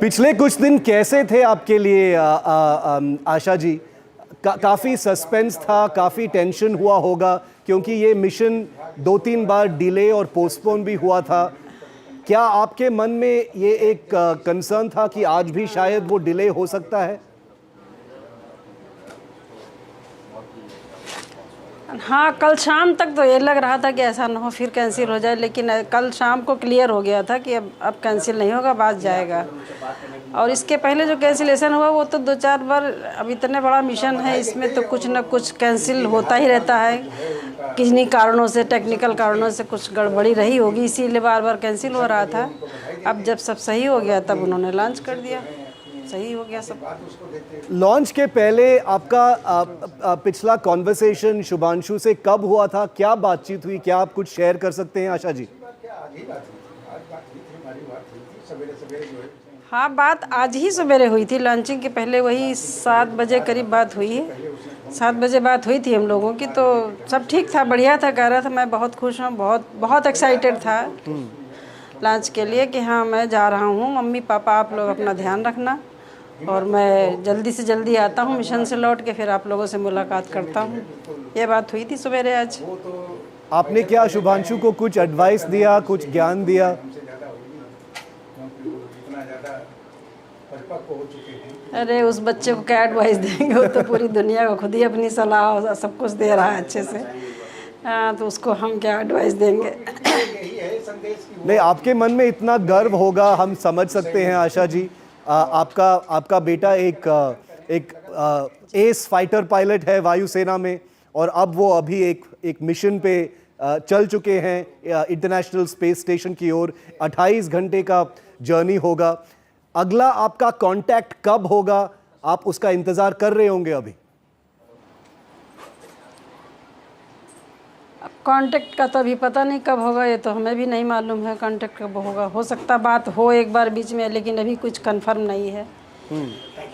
पिछले कुछ दिन कैसे थे आपके लिए आशा जी? काफ़ी सस्पेंस था, काफ़ी टेंशन हुआ होगा क्योंकि ये मिशन 2-3 बार डिले और पोस्टपोन भी हुआ था। क्या आपके मन में ये एक कंसर्न था कि आज भी शायद वो डिले हो सकता है? हाँ, कल शाम तक तो ये लग रहा था कि ऐसा ना हो फिर कैंसिल हो जाए, लेकिन कल शाम को क्लियर हो गया था कि अब कैंसिल नहीं होगा, बात जाएगा। और इसके पहले जो कैंसिलेशन हुआ वो तो 2-4 बार, अब इतने बड़ा मिशन है इसमें तो कुछ ना कुछ कैंसिल होता ही रहता है। किन्हीं कारणों से, टेक्निकल कारणों से कुछ गड़बड़ी रही होगी, इसीलिए बार बार कैंसिल हो रहा था। अब जब सब सही हो गया तब उन्होंने लॉन्च कर दिया, सही हो गया सब। लॉन्च के पहले आपका पिछला कॉन्वर्सेशन शुभांशु से कब हुआ था? क्या बातचीत हुई? क्या आप कुछ शेयर कर सकते हैं आशा जी? हाँ, बात आज ही सवेरे हुई थी, लॉन्चिंग के पहले वही 7 बजे करीब बात हुई है। 7 बजे बात हुई थी हम लोगों की, तो सब ठीक था, बढ़िया था। कह रहा था मैं बहुत खुश हूँ, बहुत बहुत एक्साइटेड था लॉन्च के लिए कि हाँ मैं जा रहा हूँ, मम्मी पापा आप लोग अपना ध्यान रखना और मैं जल्दी से जल्दी आता हूँ मिशन से लौट के, फिर आप लोगों से मुलाकात करता हूँ। ये बात हुई थी सवेरे आज। आपने क्या शुभांशु को कुछ एडवाइस दिया, कुछ ज्ञान दिया? अरे उस बच्चे को क्या एडवाइस देंगे, वो तो पूरी दुनिया को खुद ही अपनी सलाह सब कुछ दे रहा है अच्छे से। हाँ, तो उसको हम क्या एडवाइस देंगे? नहीं, आपके मन में इतना गर्व होगा, हम समझ सकते हैं आशा जी। आपका बेटा एक एस फाइटर पायलट है वायुसेना में, और अब वो अभी एक मिशन पे चल चुके हैं इंटरनेशनल स्पेस स्टेशन की ओर। 28 घंटे का जर्नी होगा। अगला आपका कांटेक्ट कब होगा? आप उसका इंतजार कर रहे होंगे अभी। कांटेक्ट का तो अभी पता नहीं कब होगा, ये तो हमें भी नहीं मालूम है कांटेक्ट कब होगा। हो सकता बात हो एक बार बीच में, लेकिन अभी कुछ कंफर्म नहीं है।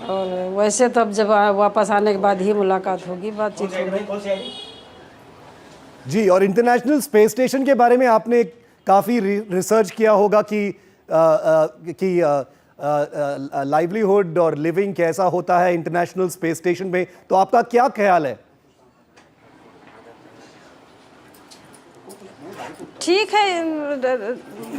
और वैसे तो अब जब वापस आने के बाद ही मुलाकात होगी, बातचीत होगी। जी, और इंटरनेशनल स्पेस स्टेशन के बारे में आपने काफ़ी रिसर्च किया होगा कि लाइवलीहुड और लिविंग कैसा होता है इंटरनेशनल स्पेस स्टेशन में, तो आपका क्या ख्याल है? ठीक है,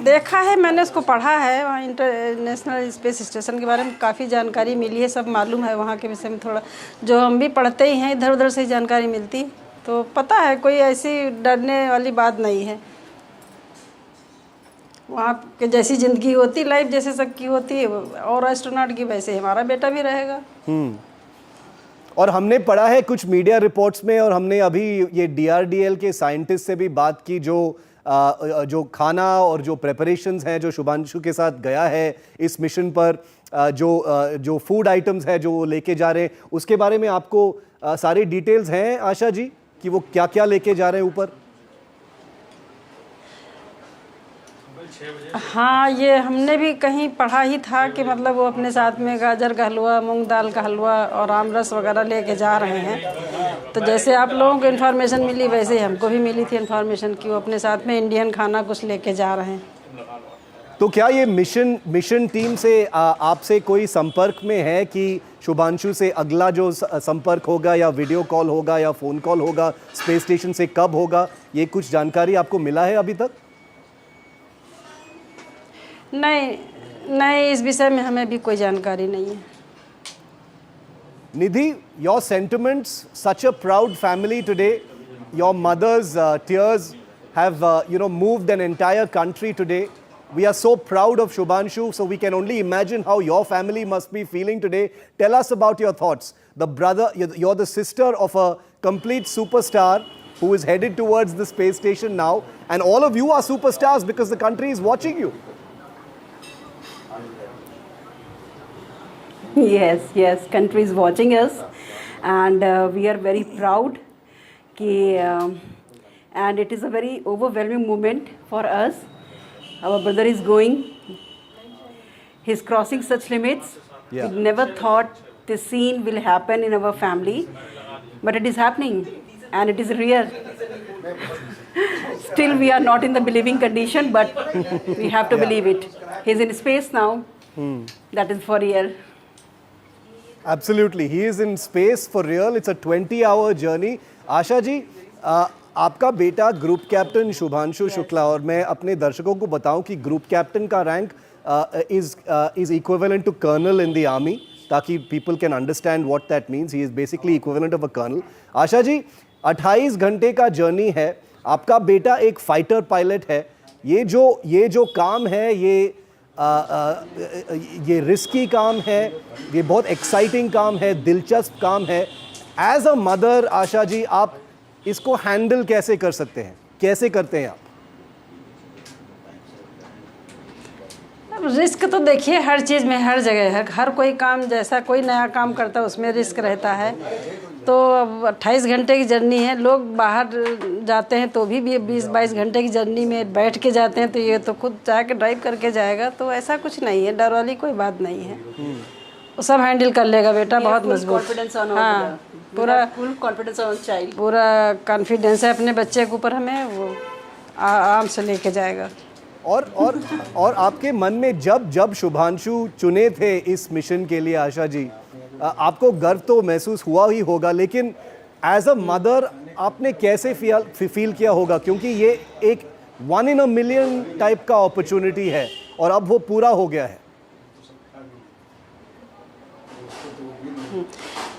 देखा है मैंने, उसको पढ़ा है। वहाँ इंटरनेशनल स्पेस स्टेशन के बारे में काफ़ी जानकारी मिली है, सब मालूम है वहाँ के विषय में। थोड़ा जो हम भी पढ़ते ही हैं, इधर उधर से जानकारी मिलती, तो पता है कोई ऐसी डरने वाली बात नहीं है। वहाँ के जैसी ज़िंदगी होती, लाइफ जैसे सबकी होती है, और एस्ट्रोनॉट की वैसे हमारा बेटा भी रहेगा। और हमने पढ़ा है कुछ मीडिया रिपोर्ट्स में, और हमने अभी ये DRDL के साइंटिस्ट से भी बात की, जो खाना और जो प्रेपरेशंस हैं जो शुभांशु के साथ गया है इस मिशन पर, जो फूड आइटम्स है जो वो लेके जा रहे हैं, उसके बारे में आपको सारी डिटेल्स हैं आशा जी कि वो क्या क्या लेके जा रहे हैं ऊपर? हाँ, ये हमने भी कहीं पढ़ा ही था कि मतलब वो अपने साथ में गाजर का हलवा, मूंग दाल का हलवा और आम रस वगैरह लेके जा रहे हैं। तो जैसे आप लोगों को इन्फॉर्मेशन मिली, वैसे ही हमको भी मिली थी इन्फॉर्मेशन कि वो अपने साथ में इंडियन खाना कुछ लेके जा रहे हैं। तो क्या ये मिशन टीम से आपसे कोई संपर्क में है कि शुभांशु से अगला जो संपर्क होगा, या वीडियो कॉल होगा या फ़ोन कॉल होगा स्पेस स्टेशन से, कब होगा? ये कुछ जानकारी आपको मिला है अभी तक? नहीं, इस विषय में हमें भी कोई जानकारी नहीं है। Nidhi, your sentiments, such a proud family today. Your mother's tears have moved an entire country today. We are so proud of Shubhanshu, so we can only imagine how your family must be feeling today. Tell us about your thoughts. You're the sister of a complete superstar who is headed towards the space station now, and all of you are superstars because the country is watching you. Yes, country is watching us, and we are very proud. And it is a very overwhelming moment for us. Our brother is going. He's crossing such limits. Yeah. We never thought this scene will happen in our family, but it is happening, and it is real. Still, we are not in the believing condition, but we have to believe it. He's in space now. That is for real. Absolutely, he is in space for real. It's a 20-hour journey. Asha ji, आपका बेटा group captain Shubhanshu Shukla, और मैं अपने दर्शकों को बताऊं कि group captain का rank is equivalent to colonel in the army, ताकि people can understand what that means. He is basically equivalent of a colonel. Asha ji, 28 घंटे का जर्नी है, आपका बेटा एक फाइटर पायलट है, ये जो काम है, ये रिस्की काम है, ये बहुत एक्साइटिंग काम है, दिलचस्प काम है. एज अ मदर आशा जी, आप इसको हैंडल कैसे कर सकते हैं, कैसे करते हैं आप? रिस्क तो देखिए हर चीज़ में, हर जगह है. हर कोई काम, जैसा कोई नया काम करता है उसमें रिस्क रहता है. तो अब 28 घंटे की जर्नी है. लोग बाहर जाते हैं तो भी 20-22 घंटे की जर्नी में बैठ के जाते हैं, तो ये तो खुद जाके ड्राइव करके जाएगा. तो ऐसा कुछ नहीं है, डर वाली कोई बात नहीं है. वो सब हैंडल कर लेगा बेटा, बहुत मजबूत. हाँ, पूरा फुल कॉन्फिडेंस ऑन चाइल्ड. पूरा कॉन्फिडेंस है अपने बच्चे के ऊपर हमें. वो आराम से लेके जाएगा. और आपके मन में जब शुभांशु चुने थे इस मिशन के लिए आशा जी, आपको गर्व तो महसूस हुआ ही होगा, लेकिन एज अ मदर आपने कैसे फील किया होगा, क्योंकि ये एक 1 in a million टाइप का अपॉर्चुनिटी है और अब वो पूरा हो गया है.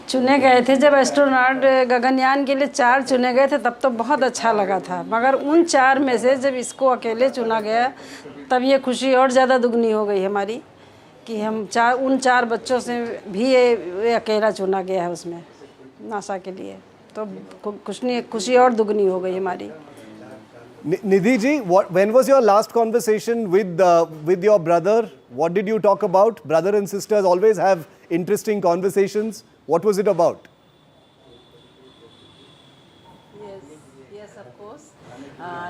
चुने गए थे जब एस्ट्रोनॉट गगनयान के लिए 4 चुने गए थे, तब तो बहुत अच्छा लगा था. मगर उन 4 में से जब इसको अकेले चुना गया, तब ये खुशी और ज़्यादा दुगनी हो गई हमारी कि हम उन 4 बच्चों से भी ये अकेला चुना गया है उसमें नासा के लिए. तो खुशी और दुगनी हो गई हमारी. Nidhi ji, when was your last conversation with your brother? What did you talk about? Brother and sisters always have interesting conversations. What was it about? Yes, of course.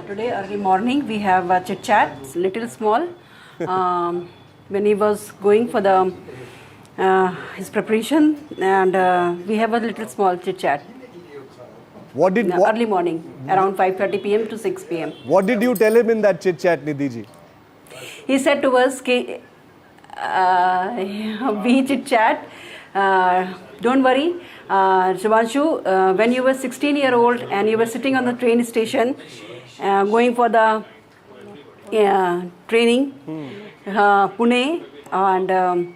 Today early morning we have a chit chat, little small. When he was going for the his preparation, and we have a little small chit chat. Early morning, around 5:30 p.m. to 6 p.m. What did you tell him in that chit chat, Nidhi ji? He said to us, we chit chat. Don't worry, Shubhanshu, when you were 16-year-old and you were sitting on the train station going for the training, Pune, and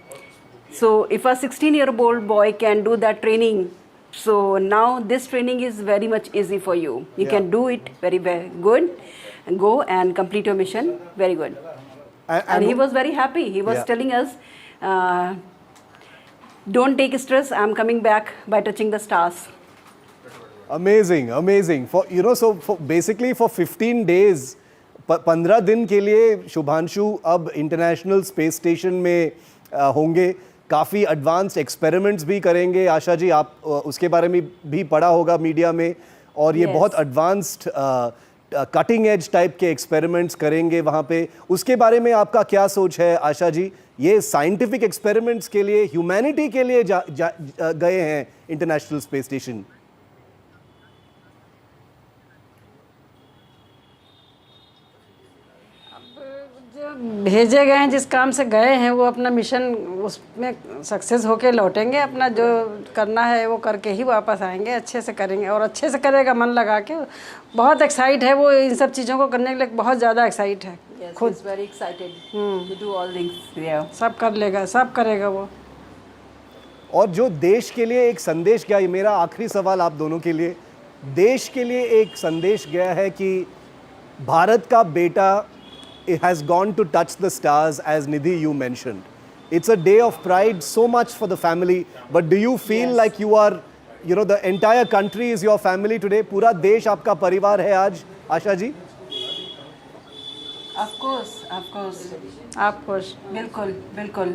so if a 16-year-old boy can do that training, so now this training is very much easy for you. You can do it very, very good and go and complete your mission very good. And he was very happy. He was telling us, don't take stress, I'm coming back by touching the stars. Amazing, amazing. So basically for 15 days, 15 दिन के लिए शुभांशु अब international space station में होंगे. काफ़ी advanced experiments भी करेंगे. आशा जी, आप उसके बारे में भी पढ़ा होगा मीडिया में, और ये बहुत एडवांस्ड कटिंग एज टाइप के एक्सपेरिमेंट्स करेंगे वहाँ पे. उसके बारे में आपका क्या सोच है आशा जी? ये साइंटिफिक एक्सपेरिमेंट्स के लिए, ह्यूमैनिटी के लिए गए हैं इंटरनेशनल स्पेस स्टेशन. भेजे गए हैं, जिस काम से गए हैं वो अपना मिशन उसमें सक्सेस होके लौटेंगे. अपना जो करना है वो करके ही वापस आएंगे. अच्छे से करेंगे और अच्छे से करेगा मन लगा के. बहुत एक्साइट है वो इन सब चीज़ों को करने के लिए, बहुत ज़्यादा एक्साइट है. खुद very excited to do all things. सब कर लेगा, सब करेगा वो. और जो देश के लिए एक संदेश गया, ये मेरा आखिरी सवाल आप दोनों के लिए, देश के लिए एक संदेश गया है कि भारत का बेटा it has gone to touch the stars, as Nidhi you mentioned. It's a day of pride, so much for the family. But do you feel like you are, the entire country is your family today? पूरा देश आपका परिवार है आज, Asha ji? Of course. आप खुश? बिल्कुल.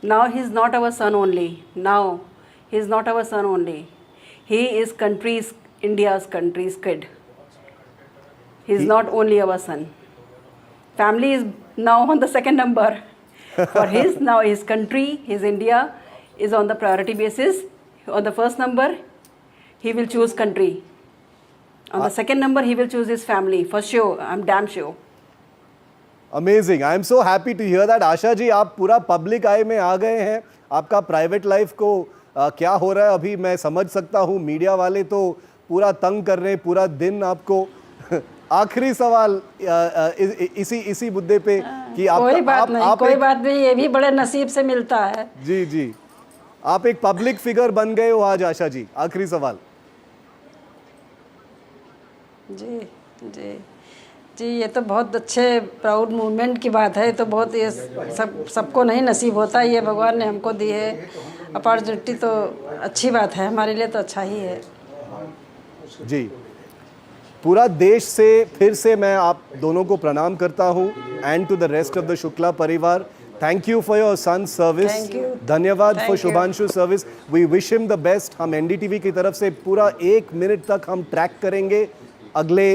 Now he's not our son only. Now he's not our son only. He is India's country's kid. He's not only our son. Family is now on the second number. For his country, his India is on the priority basis. On the first number, he will choose country. On the second number, he will choose his family. For sure, I'm damn sure. Amazing, I am so happy to hear that. Asha ji, आप पूरा public आई में आ गए हैं। आपका private life को क्या हो रहा है अभी मैं समझ सकता हूँ। मीडिया वाले तो पूरा तंग कर रहे हैं पूरा दिन आपको। आखिरी सवाल इसी मुद्दे पे कि आप कोई बात नहीं, कोई बात नहीं, ये भी बड़े नसीब से मिलता है। जी जी, आप एक पब्लिक फिगर बन गए हो आज आशा जी। आखिरी सवाल। जी जी जी, ये तो बहुत अच्छे प्राउड मूवमेंट की बात है। तो बहुत ये सबको नहीं नसीब होता, ये भगवान ने हमको दी है अपॉर्चुनिटी, तो अच्छी बात है, हमारे लिए तो अच्छा ही है। जी, पूरा देश से फिर से मैं आप दोनों को प्रणाम करता हूँ and to the rest of the Shukla परिवार। Thank you for your son service. धन्यवाद for Shubhanshu service. We wish him the best. हम एनडीटीवी की तरफ से पूरा 1 मिनट तक हम ट्रैक करेंगे अगले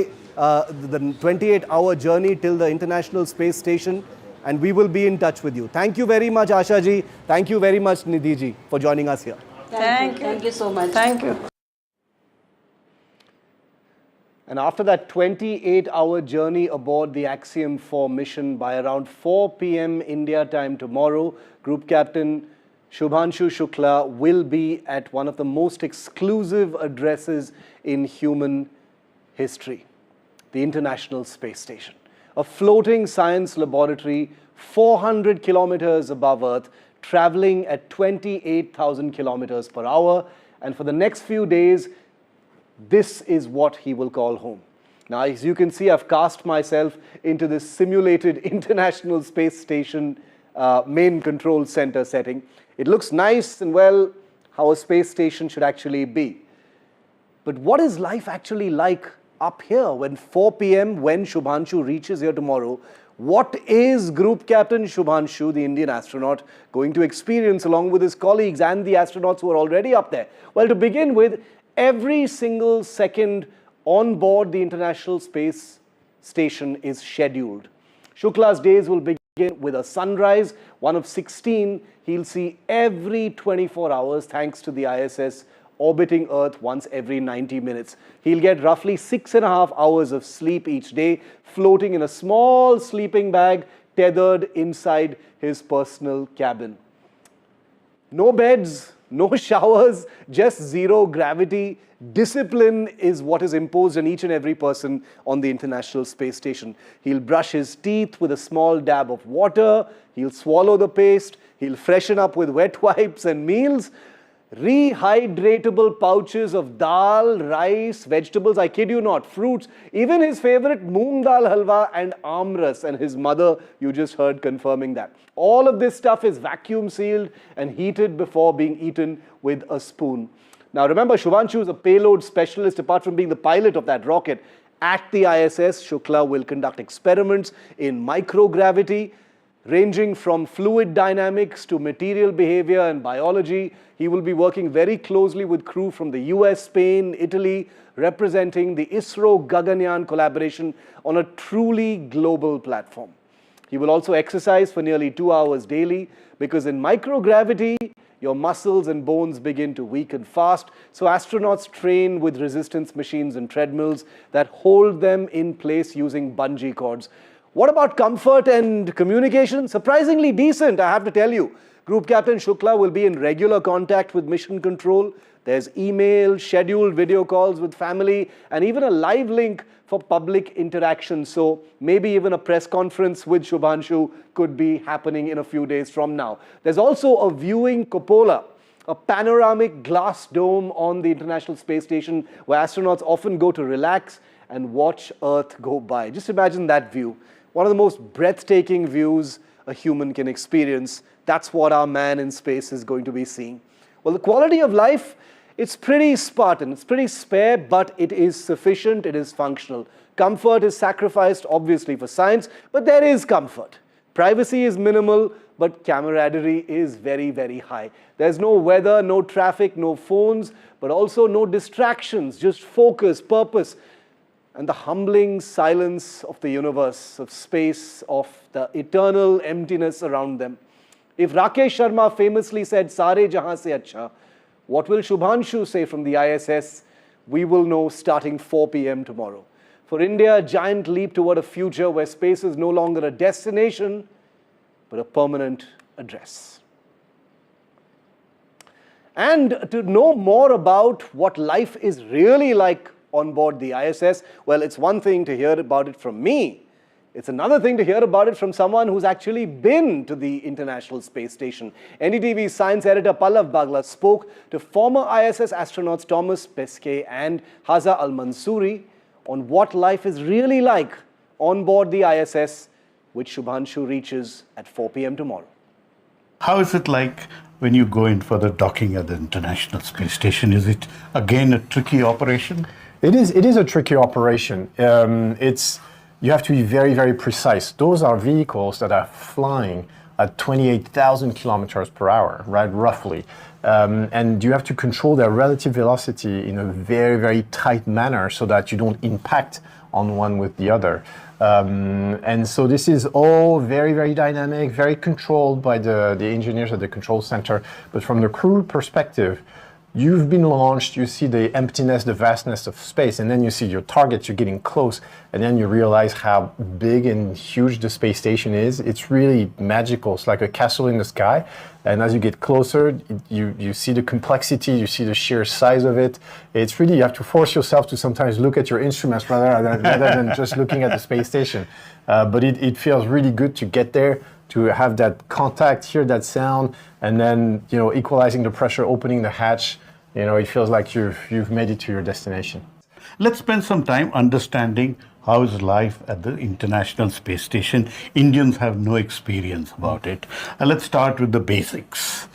the 28-hour journey till the International Space Station, and we will be in touch with you. Thank you very much, Asha ji. Thank you very much, Nidhi ji, for joining us here. Thank you so much. Thank you. And after that 28-hour journey aboard the Axiom 4 mission, by around 4 p.m. India time tomorrow, Group Captain Shubhanshu Shukla will be at one of the most exclusive addresses in human history, the International Space Station, a floating science laboratory 400 kilometers above Earth, traveling at 28,000 kilometers per hour. And for the next few days, this is what he will call home. Now, as you can see, I've cast myself into this simulated International Space Station main control center setting. It looks nice and well how a space station should actually be. But what is life actually like up here when 4 p.m. when Shubhanshu reaches here tomorrow? What is Group Captain Shubhanshu, the Indian astronaut, going to experience along with his colleagues and the astronauts who are already up there? Well, to begin with, every single second on board the International Space Station is scheduled. Shukla's days will begin with a sunrise, one of 16 he'll see every 24 hours thanks to the ISS orbiting Earth once every 90 minutes. He'll get roughly 6.5 hours of sleep each day, floating in a small sleeping bag tethered inside his personal cabin. No beds, no showers, just zero gravity. Discipline is what is imposed on each and every person on the International Space Station. He'll brush his teeth with a small dab of water, he'll swallow the paste, he'll freshen up with wet wipes and meals. Rehydratable pouches of dal, rice, vegetables, I kid you not, fruits, even his favorite moong dal halwa and amras, and his mother, you just heard confirming that. All of this stuff is vacuum sealed and heated before being eaten with a spoon. Now remember, Shubhanshu is a payload specialist. Apart from being the pilot of that rocket, at the ISS, Shukla will conduct experiments in microgravity, ranging from fluid dynamics to material behavior and biology. He will be working very closely with crew from the US, Spain, Italy, representing the ISRO Gaganyaan collaboration on a truly global platform. He will also exercise for nearly 2 hours daily, because in microgravity, your muscles and bones begin to weaken fast. So astronauts train with resistance machines and treadmills that hold them in place using bungee cords. What about comfort and communication? Surprisingly decent, I have to tell you. Group Captain Shukla will be in regular contact with mission control. There's email, scheduled video calls with family, and even a live link for public interaction. So maybe even a press conference with Shubhanshu could be happening in a few days from now. There's also a viewing cupola, a panoramic glass dome on the International Space Station where astronauts often go to relax and watch Earth go by. Just imagine that view. One of the most breathtaking views a human can experience. That's what our man in space is going to be seeing. Well, the quality of life, it's pretty Spartan, it's pretty spare, but it is sufficient, it is functional. Comfort is sacrificed, obviously, for science, but there is comfort. Privacy is minimal, but camaraderie is very, very high. There's no weather, no traffic, no phones, but also no distractions, just focus, purpose, and the humbling silence of the universe, of space, of the eternal emptiness around them. If Rakesh Sharma famously said, "Sare jahan se acha," what will Shubhanshu say from the ISS? We will know starting 4 p.m. tomorrow. For India, a giant leap toward a future where space is no longer a destination, but a permanent address. And to know more about what life is really like on board the ISS, well, it's one thing to hear about it from me. It's another thing to hear about it from someone who's actually been to the International Space Station. NDTV science editor Pallav Bagla spoke to former ISS astronauts Thomas Pesquet and Haza Al-Mansouri on what life is really like on board the ISS, which Shubhanshu reaches at 4 p.m. tomorrow. How is it like when you go in for the docking at the International Space Station? Is it again a tricky operation? It is a tricky operation. You have to be very, very precise. Those are vehicles that are flying at 28,000 kilometers per hour, right, roughly. And you have to control their relative velocity in a very, very tight manner so that you don't impact on one with the other. And so this is all very, very dynamic, very controlled by the engineers at the control center. But from the crew perspective, you've been launched, you see the emptiness, the vastness of space, and then you see your target, you're getting close, and then you realize how big and huge the space station is. It's really magical. It's like a castle in the sky. And as you get closer, you see the complexity, you see the sheer size of it. It's really, you have to force yourself to sometimes look at your instruments rather than just looking at the space station. But it feels really good to get there, to have that contact, hear that sound, and then, equalizing the pressure, opening the hatch. It feels like you've made it to your destination. Let's spend some time understanding how is life at the International Space Station. Indians have no experience about it. Let's start with the basics.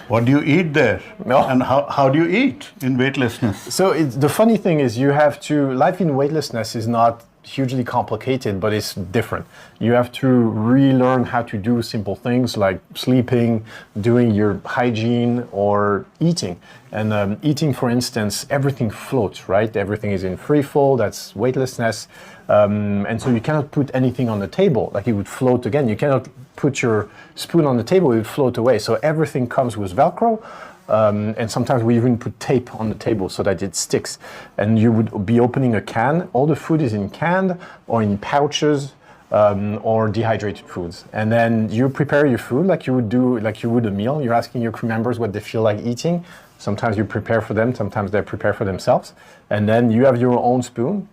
What do you eat there? No. And how do you eat in weightlessness? So the funny thing is life in weightlessness is not hugely complicated, but it's different. You have to relearn how to do simple things like sleeping, doing your hygiene, or eating. And eating, for instance, everything floats, right? Everything is in free fall, that's weightlessness. And so you cannot put anything on the table, like it would float again. You cannot put your spoon on the table, it would float away. So everything comes with Velcro. And sometimes we even put tape on the table so that it sticks. And you would be opening a can. All the food is in canned or in pouches or dehydrated foods. And then you prepare your food like you would a meal. You're asking your crew members what they feel like eating. Sometimes you prepare for them, sometimes they prepare for themselves. And then you have your own spoon,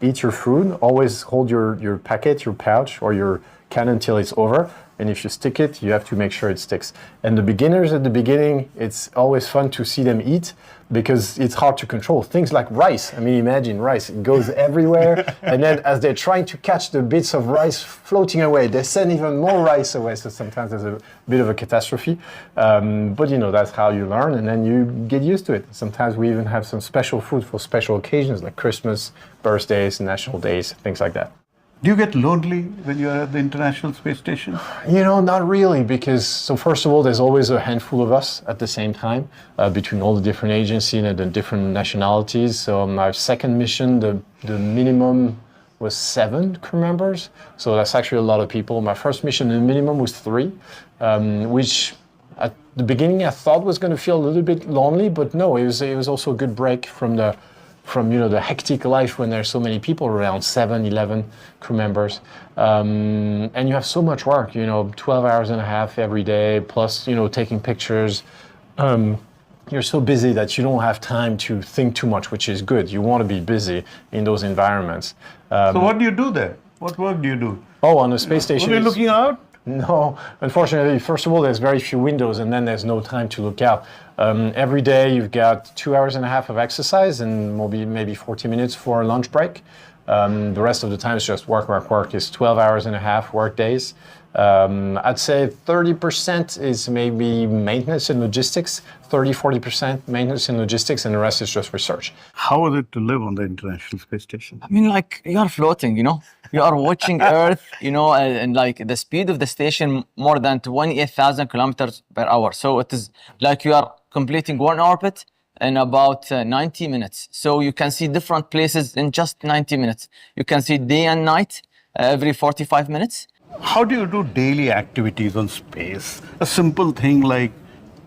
eat your food, always hold your packet, your pouch, or your can until it's over. And if you stick it, you have to make sure it sticks. And the beginners at the beginning, it's always fun to see them eat because it's hard to control. Things like rice. I mean, imagine rice. It goes everywhere. And then as they're trying to catch the bits of rice floating away, they send even more rice away. So sometimes there's a bit of a catastrophe. But that's how you learn. And then you get used to it. Sometimes we even have some special food for special occasions like Christmas, birthdays, national days, things like that. Do you get lonely when you're at the International Space Station? Not really, because, so first of all, there's always a handful of us at the same time between all the different agencies and the different nationalities. So my second mission, the minimum was 7 crew members. So that's actually a lot of people. My first mission, the minimum was 3, which at the beginning I thought was going to feel a little bit lonely, but no, it was also a good break from the hectic life when there's so many people around, 7, 11 crew members. And you have so much work, 12 hours and a half every day, plus, taking pictures. You're so busy that you don't have time to think too much, which is good. You want to be busy in those environments. So what do you do there? What work do you do? Oh, on the space station. Are you looking out? No, unfortunately, first of all, there's very few windows and then there's no time to look out. Every day you've got 2 hours and a half of exercise and maybe 40 minutes for a lunch break. The rest of the time is just work. It's 12 hours and a half work days. I'd say 30% is maybe maintenance and logistics, 40% maintenance and logistics, and the rest is just research. How is it to live on the International Space Station? I mean, like, you are floating, You are watching Earth, and like the speed of the station more than 28,000 kilometers per hour. So it is like you are completing one orbit in about 90 minutes. So you can see different places in just 90 minutes. You can see day and night every 45 minutes. How do you do daily activities on space? A simple thing like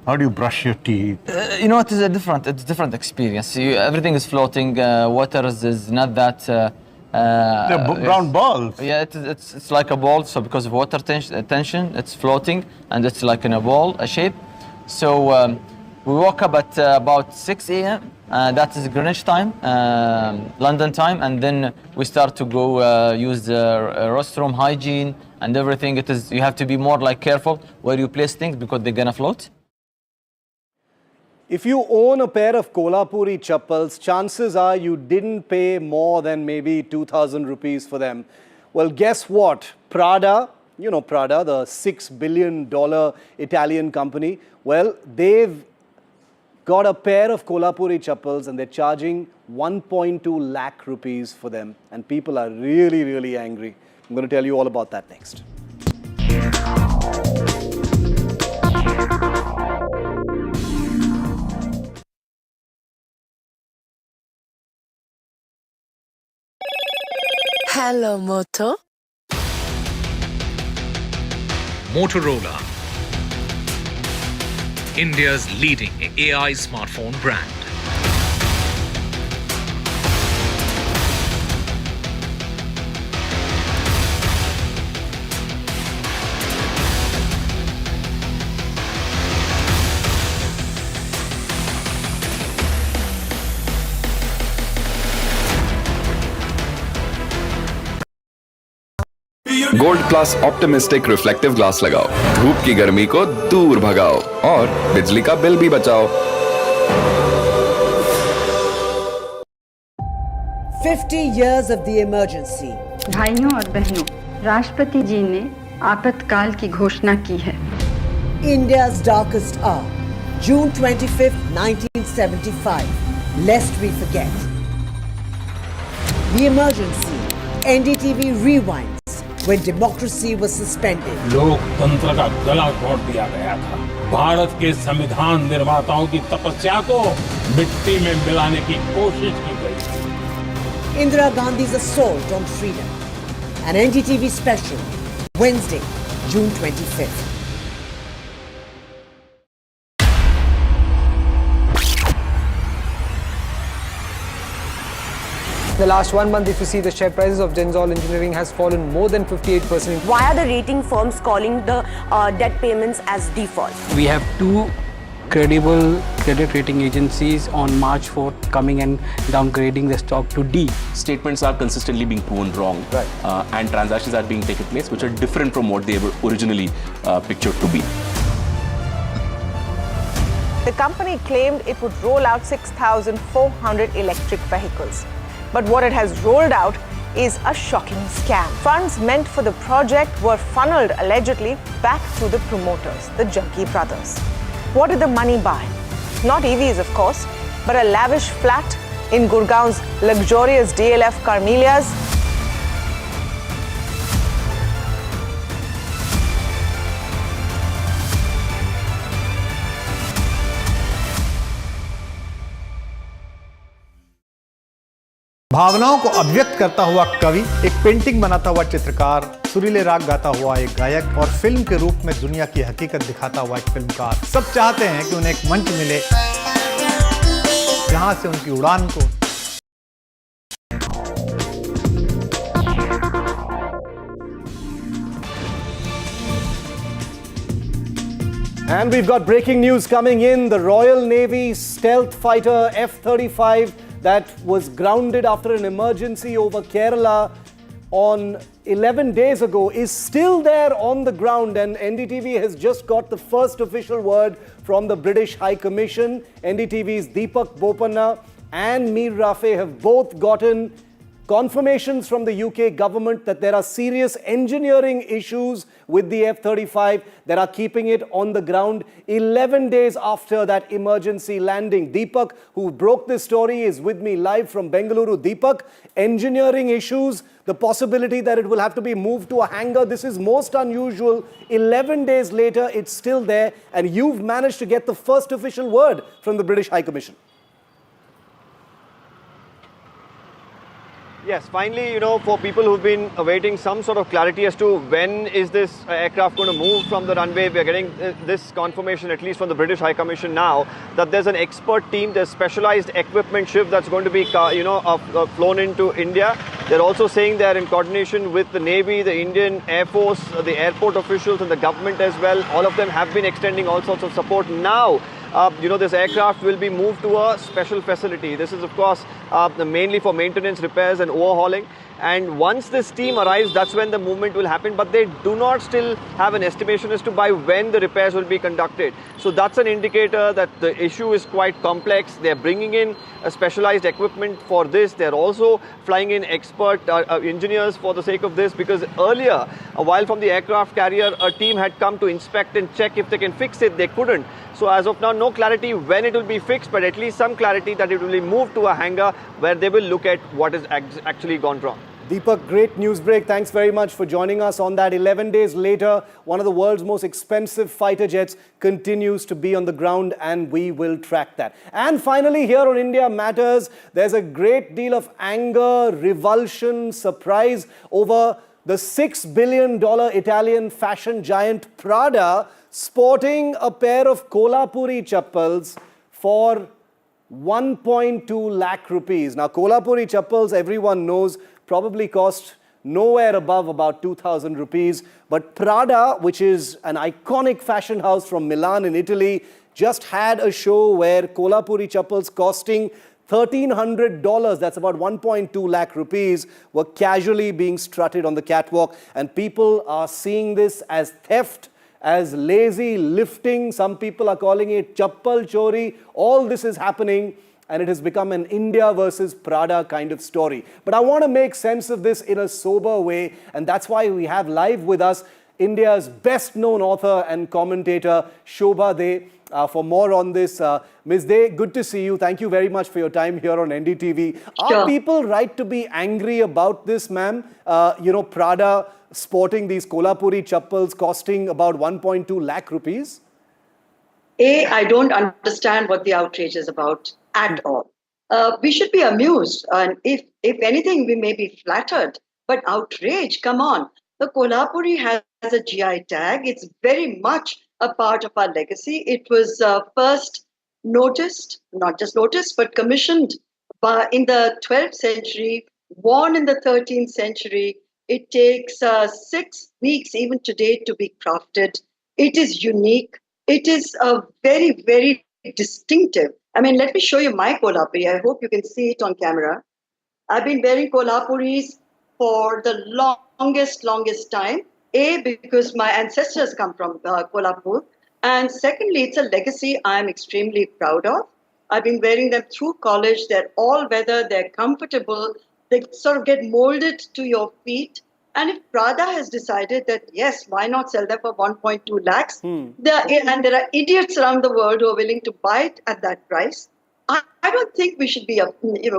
How do you brush your teeth? You know, it's different experience. Everything is floating. Water is not that. They're brown balls. Yeah, it's like a ball. So because of water tension, it's floating and it's like in a ball, a shape. So we woke up at about 6 a.m. That is Greenwich time, London time, and then we start to go use the restroom hygiene and everything. You have to be more like careful where you place things because they're gonna float. If you own a pair of Kolhapuri chappals, chances are you didn't pay more than maybe 2,000 rupees for them. Well, guess what? Prada, you know Prada, the $6 billion Italian company, well, they've got a pair of Kolhapuri chappals and they're charging 1.2 lakh rupees for them. And people are really, really angry. I'm going to tell you all about that next. Hello, Moto. Motorola, India's leading AI smartphone brand. Gold plus optimistic reflective glass लगाओ, धूप की गर्मी को दूर भगाओ और बिजली का बिल भी बचाओ। 50 years of the emergency. भाइयों और बहनों, राष्ट्रपति जी ने आपातकाल की घोषणा की है। India's darkest hour, June 25th, 1975. Lest we forget. The emergency, NDTV rewinds when democracy was suspended. लोकतंत्र का गला घोट दिया गया था। भारत के संविधान निर्माताओं की तपस्या को मिट्टी में मिलाने की कोशिश की गई थी। Indira Gandhi's assault on freedom. An NDTV special, Wednesday, June 25th. The last 1 month, if you see, the share prices of Gensol Engineering has fallen more than 58%. Why are the rating firms calling the debt payments as default? We have two credible credit rating agencies on March 4th coming and downgrading the stock to D. Statements are consistently being proven wrong, right. And transactions are being taken place which are different from what they were originally pictured to be. The company claimed it would roll out 6,400 electric vehicles. But what it has rolled out is a shocking scam. Funds meant for the project were funneled allegedly back to the promoters, the Junkie brothers. What did the money buy? Not EVs, of course, but a lavish flat in Gurgaon's luxurious DLF Carmelias. भावनाओं को अभिव्यक्त करता हुआ कवि, एक painting बनाता हुआ चित्रकार, सुरीले राग गाता हुआ एक गायक और फिल्म के रूप में दुनिया की हकीकत दिखाता हुआ एक फिल्मकार, सब चाहते हैं कि उन्हें एक मंच मिले जहां से उनकी उड़ान को And we've got breaking news coming in. The Royal Navy stealth fighter F-35 that was grounded after an emergency over Kerala on 11 days ago is still there on the ground, and NDTV has just got the first official word from the British High Commission. NDTV's Deepak Bopanna and Mir Rafe have both gotten confirmations from the UK government that there are serious engineering issues with the F-35 that are keeping it on the ground 11 days after that emergency landing. Deepak, who broke this story, is with me live from Bengaluru. Deepak, engineering issues, the possibility that it will have to be moved to a hangar, this is most unusual. 11 days later, it's still there, and you've managed to get the first official word from the British High Commission. Yes, finally, for people who've been awaiting some sort of clarity as to when is this aircraft going to move from the runway, we are getting this confirmation, at least from the British High Commission now, that there's an expert team, there's specialized equipment ship that's going to be, flown into India. They're also saying they're in coordination with the Navy, the Indian Air Force, the airport officials and the government as well. All of them have been extending all sorts of support. Now, this aircraft will be moved to a special facility. This is, of course, mainly for maintenance, repairs and overhauling. And once this team arrives, that's when the movement will happen. But they do not still have an estimation as to by when the repairs will be conducted. So that's an indicator that the issue is quite complex. They're bringing in a specialized equipment for this. They're also flying in expert engineers for the sake of this, because earlier, a while from the aircraft carrier, a team had come to inspect and check if they can fix it. They couldn't. So as of now, no clarity when it will be fixed, but at least some clarity that it will be moved to a hangar where they will look at what has actually gone wrong. Deepak, great news break. Thanks very much for joining us on that. 11 days later, one of the world's most expensive fighter jets continues to be on the ground, and we will track that. And finally, here on India Matters, there's a great deal of anger, revulsion, surprise over the $6 billion Italian fashion giant Prada sporting a pair of Kolhapuri chappals for 1.2 lakh rupees. Now, Kolhapuri chappals, everyone knows, probably cost nowhere above about 2,000 rupees. But Prada, which is an iconic fashion house from Milan in Italy, just had a show where Kolhapuri chappals costing $1,300, that's about 1.2 lakh rupees, were casually being strutted on the catwalk. And people are seeing this as theft, as lazy lifting. Some people are calling it chappal chori. All this is happening, and it has become an India versus Prada kind of story. But I want to make sense of this in a sober way, and that's why we have live with us India's best-known author and commentator, Shobha De. For more on this, Ms. De, good to see you. Thank you very much for your time here on NDTV. Are people right to be angry about this, ma'am? Prada sporting these Kolhapuri chappals costing about 1.2 lakh rupees? I don't understand what the outrage is about at all. We should be amused, and if anything, we may be flattered. But outrage, come on. The Kolhapuri has a GI tag. It's very much a part of our legacy. It was first noticed, not just noticed, but commissioned in the 12th century, worn in the 13th century. It takes 6 weeks even today to be crafted. It is unique. It is very, very distinctive. I mean, let me show you my Kolhapuri. I hope you can see it on camera. I've been wearing Kolhapuris for the longest time. Because my ancestors come from Kolhapur. And secondly, it's a legacy I'm extremely proud of. I've been wearing them through college. They're all weather, they're comfortable. They sort of get molded to your feet. And if Prada has decided that, yes, why not sell them for 1.2 lakhs? And there are idiots around the world who are willing to buy it at that price. I don't think we should be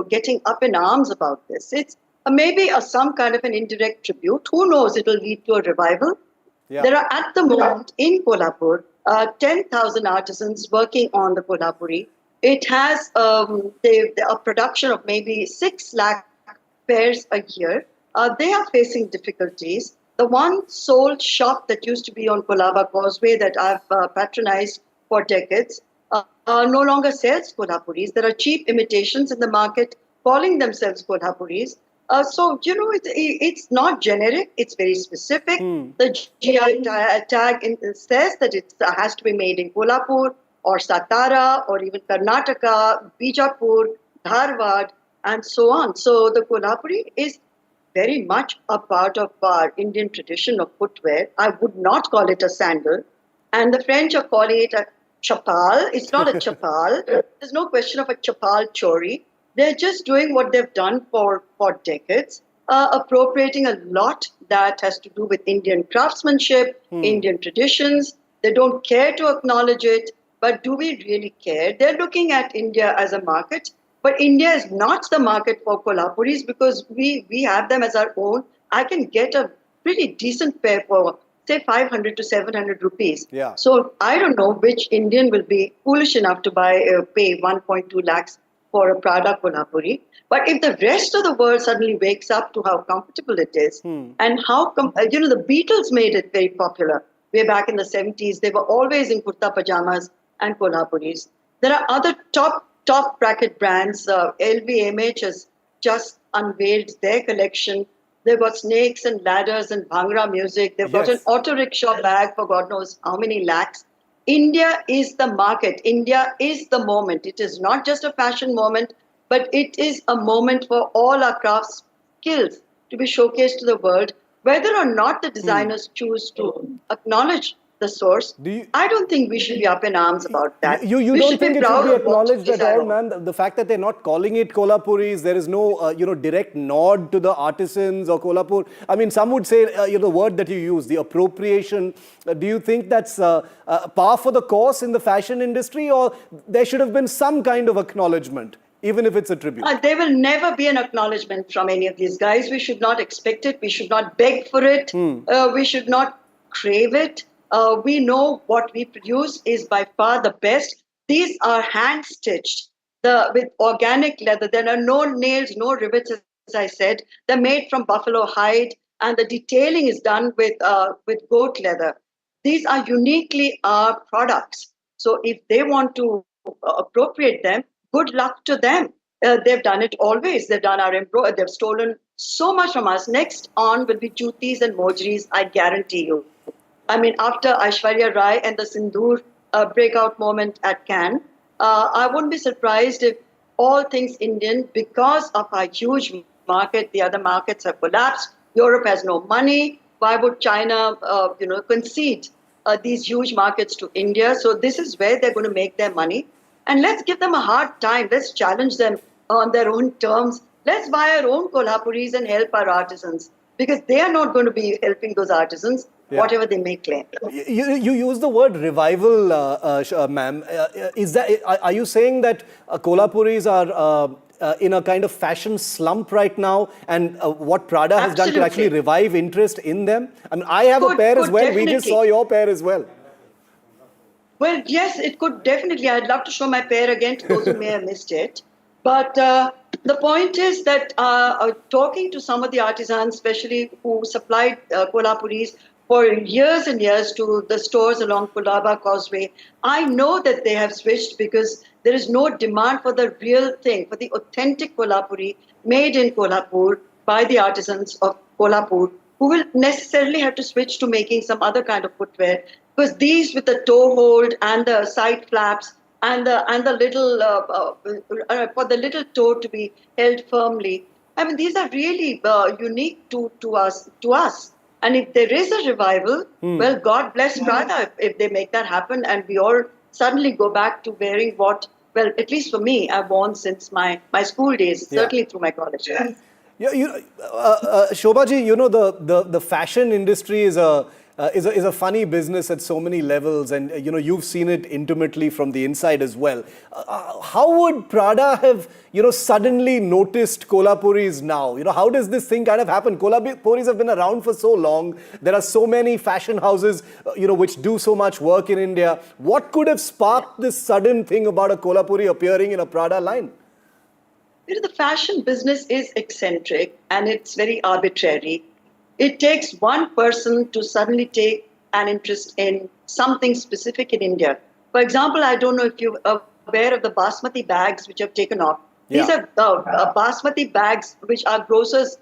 getting up in arms about this. It's maybe some kind of an indirect tribute. Who knows, it will lead to a revival. Yeah. There are at the moment in Kolhapur 10,000 artisans working on the Kolhapuri. It has a production of maybe 6 lakh pairs a year. They are facing difficulties. The one sole shop that used to be on Kolaba Causeway that I've patronized for decades no longer sells Kolhapuris. There are cheap imitations in the market calling themselves Kolhapuris. So, it's not generic, it's very specific. The GI tag says that it has to be made in Kolhapur or Satara or even Karnataka, Bijapur, Dharwad, and so on. So the Kolhapuri is very much a part of our Indian tradition of footwear. I would not call it a sandal. And the French are calling it a chappal. It's not a chappal. There's no question of a chappal chori. They're just doing what they've done for decades, appropriating a lot that has to do with Indian craftsmanship, Indian traditions. They don't care to acknowledge it, but do we really care? They're looking at India as a market, but India is not the market for Kolhapuris because we have them as our own. I can get a pretty decent pair for, say, 500 to 700 rupees. Yeah. So I don't know which Indian will be foolish enough to pay 1.2 lakhs for a Prada Kolhapuri. But if the rest of the world suddenly wakes up to how comfortable it is, and how, the Beatles made it very popular way back in the 70s. They were always in kurta pajamas and Kolhapuris. There are other top bracket brands. LVMH has just unveiled their collection. They've got snakes and ladders and Bhangra music. They've got an auto rickshaw bag for God knows how many lakhs. India is the market. India is the moment. It is not just a fashion moment, but it is a moment for all our craft skills to be showcased to the world. Whether or not the designers choose to acknowledge the source, I don't think we should be up in arms about that. You don't think it should be acknowledged at all, ma'am? The fact that they're not calling it Kolhapuris, there is no direct nod to the artisans or Kolhapur. I mean, some would say the word that you use, the appropriation. Do you think that's par for the course in the fashion industry, or there should have been some kind of acknowledgement, even if it's a tribute? There will never be an acknowledgement from any of these guys. We should not expect it. We should not beg for it. We should not crave it. We know what we produce is by far the best. These are hand-stitched with organic leather. There are no nails, no rivets, as I said. They're made from buffalo hide, and the detailing is done with goat leather. These are uniquely our products. So if they want to appropriate them, good luck to them. They've done it always. They've done our embroidery. They've stolen so much from us. Next on will be jutis and mojris, I guarantee you. I mean, after Aishwarya Rai and the Sindoor breakout moment at Cannes, I wouldn't be surprised if all things Indian, because of our huge market, the other markets have collapsed. Europe has no money. Why would China, concede these huge markets to India? So this is where they're going to make their money. And let's give them a hard time. Let's challenge them on their own terms. Let's buy our own Kolhapuris and help our artisans, because they are not going to be helping those artisans, whatever they may claim. You use the word revival, ma'am. Are you saying that Kolhapuris are in a kind of fashion slump right now, and what Prada has done to actually revive interest in them? I mean, I have a pair as well. Definitely. We just saw your pair as well. Well, yes, it could definitely. I'd love to show my pair again to those who may have missed it. But the point is that talking to some of the artisans, especially who supplied Kolhapuris for years and years to the stores along Colaba Causeway, I know that they have switched because there is no demand for the real thing, for the authentic Kolhapuri made in Kolhapur by the artisans of Kolhapur, who will necessarily have to switch to making some other kind of footwear, because these with the toe hold and the side flaps and the little for the little toe to be held firmly, I mean, these are really unique to us. And if there is a revival, well, God bless Prada if they make that happen, and we all suddenly go back to wearing what, well, at least for me, I've worn since my school days, certainly through my college days. Shobhaji, the fashion industry is a funny business at so many levels, and you've seen it intimately from the inside as well. How would Prada have suddenly noticed Kolhapuris now? How does this thing kind of happen? Kolhapuris have been around for so long. There are so many fashion houses which do so much work in India. What could have sparked this sudden thing about a Kolhapuri appearing in a Prada line? The fashion business is eccentric and it's very arbitrary. It takes one person to suddenly take an interest in something specific in India. For example, I don't know if you're aware of the basmati bags which have taken off. These are basmati bags which our grocers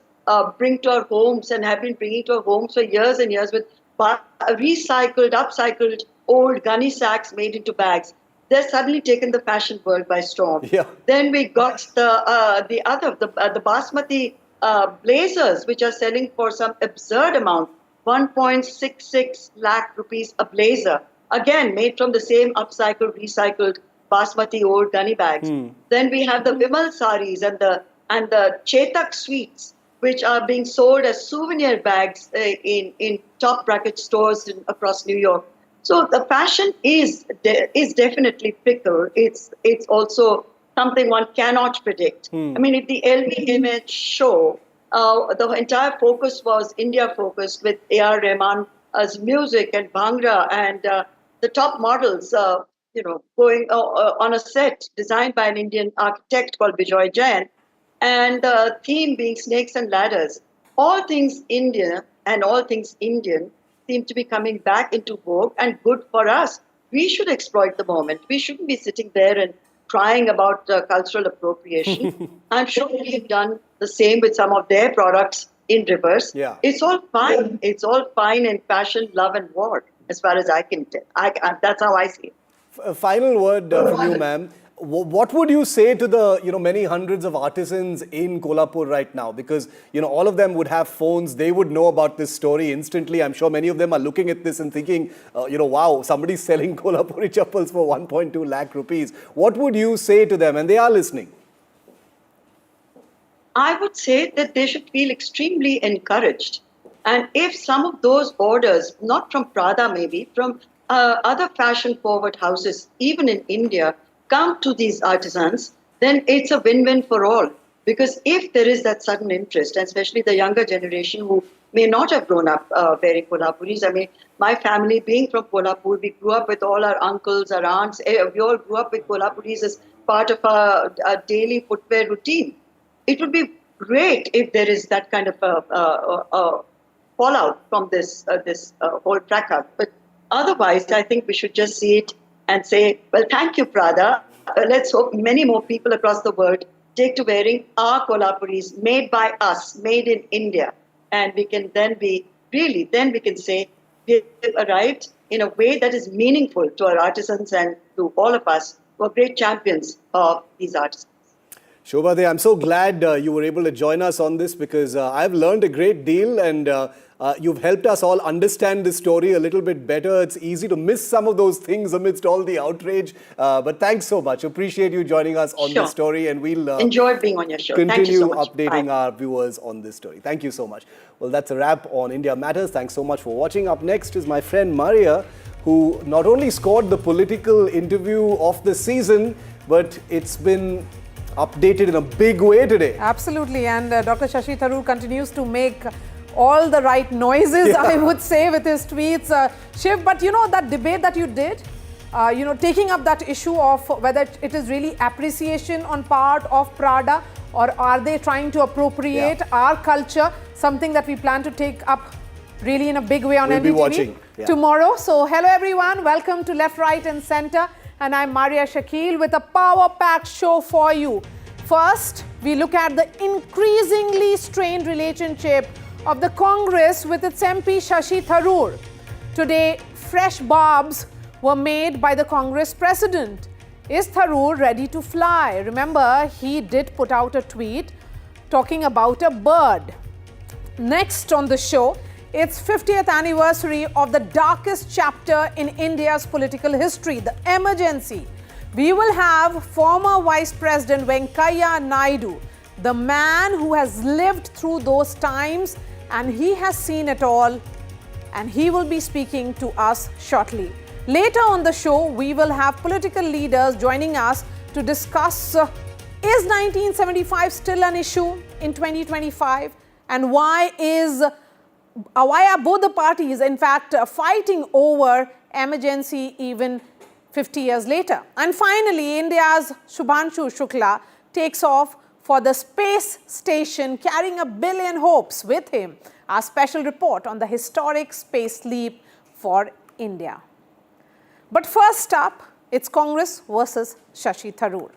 bring to our homes and have been bringing to our homes for years and years, with recycled, upcycled old gunny sacks made into bags. They're suddenly taken the fashion world by storm. Then we got the basmati blazers, which are selling for some absurd amount, 1.66 lakh rupees a blazer, again made from the same upcycled, recycled basmati old gunny bags. Then we have the Vimal saris and the Chetak sweets, which are being sold as souvenir bags in top bracket stores across New York. So the fashion is definitely fickle. It's also something one cannot predict. I mean, if the LVMH show, the entire focus was India focused, with A.R. Rahman's music and Bhangra and the top models, going on a set designed by an Indian architect called Bijoy Jain, and the theme being snakes and ladders. All things India and all things Indian seem to be coming back into vogue and good for us. We should exploit the moment. We shouldn't be sitting there and crying about cultural appropriation. I'm sure we've done the same with some of their products in reverse. Yeah. It's all fine. It's all fine in passion, love, and war, as far as I can tell. That's how I see it. A final word from you, ma'am. What would you say to the many hundreds of artisans in Kolhapur right now? Because all of them would have phones. They would know about this story instantly. I'm sure many of them are looking at this and thinking, wow, somebody's selling Kolhapuri chappals for 1.2 lakh rupees. What would you say to them? And they are listening. I would say that they should feel extremely encouraged. And if some of those orders, not from Prada maybe, from other fashion-forward houses, even in India, come to these artisans, then it's a win-win for all. Because if there is that sudden interest, and especially the younger generation who may not have grown up wearing Kolhapuris. I mean, my family being from Kolhapur, we grew up with all our uncles, our aunts. We all grew up with Kolhapuris as part of our daily footwear routine. It would be great if there is that kind of fallout from this whole trackup. But otherwise, I think we should just see it and say, well, thank you, Prada. Let's hope many more people across the world take to wearing our Kolhapuris, made by us, made in India. And we can then then we can say, we have arrived in a way that is meaningful to our artisans and to all of us who are great champions of these artisans. Shobhade, I'm so glad you were able to join us on this, because I've learned a great deal, and you've helped us all understand this story a little bit better. It's easy to miss some of those things amidst all the outrage. But thanks so much. Appreciate you joining us on this story, and we'll enjoy being on your show. Continue Thank you so much. updating our viewers on this story. Thank you so much. Well, that's a wrap on India Matters. Thanks so much for watching. Up next is my friend Maria, who not only scored the political interview of the season, but it's been updated in a big way today. Absolutely, and Dr. Shashi Tharoor continues to make all the right noises, I would say, with his tweets. Shiv, but that debate that you did, taking up that issue of whether it is really appreciation on part of Prada, or are they trying to appropriate our culture, something that we plan to take up really in a big way on NDTV be watching tomorrow. So hello everyone, welcome to Left, Right and Centre. And I'm Maria Shakil with a power-packed show for you. First, we look at the increasingly strained relationship of the Congress with its MP Shashi Tharoor. Today, fresh barbs were made by the Congress president. Is Tharoor ready to fly? Remember, he did put out a tweet talking about a bird. Next on the show, it's 50th anniversary of the darkest chapter in India's political history, the emergency. We will have former Vice President Venkaiah Naidu, the man who has lived through those times, and he has seen it all, and he will be speaking to us shortly. Later on the show, we will have political leaders joining us to discuss is 1975 still an issue in 2025, and why are both the parties, in fact, fighting over emergency even 50 years later. And finally, India's Shubhanshu Shukla takes off for the space station, carrying 1 billion hopes with him. Our special report on the historic space leap for India. But first up, it's Congress versus Shashi Tharoor.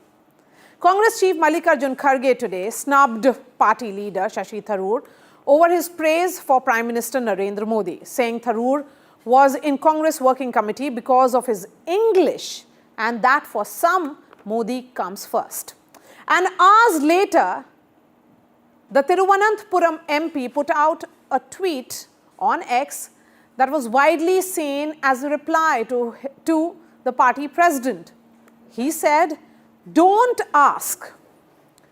Congress Chief Mallikarjun Kharge today snubbed party leader Shashi Tharoor over his praise for Prime Minister Narendra Modi, saying Tharoor was in Congress Working Committee because of his English, and that for some, Modi comes first. And hours later, the Thiruvananthapuram MP put out a tweet on X that was widely seen as a reply to the party president. He said, "Don't ask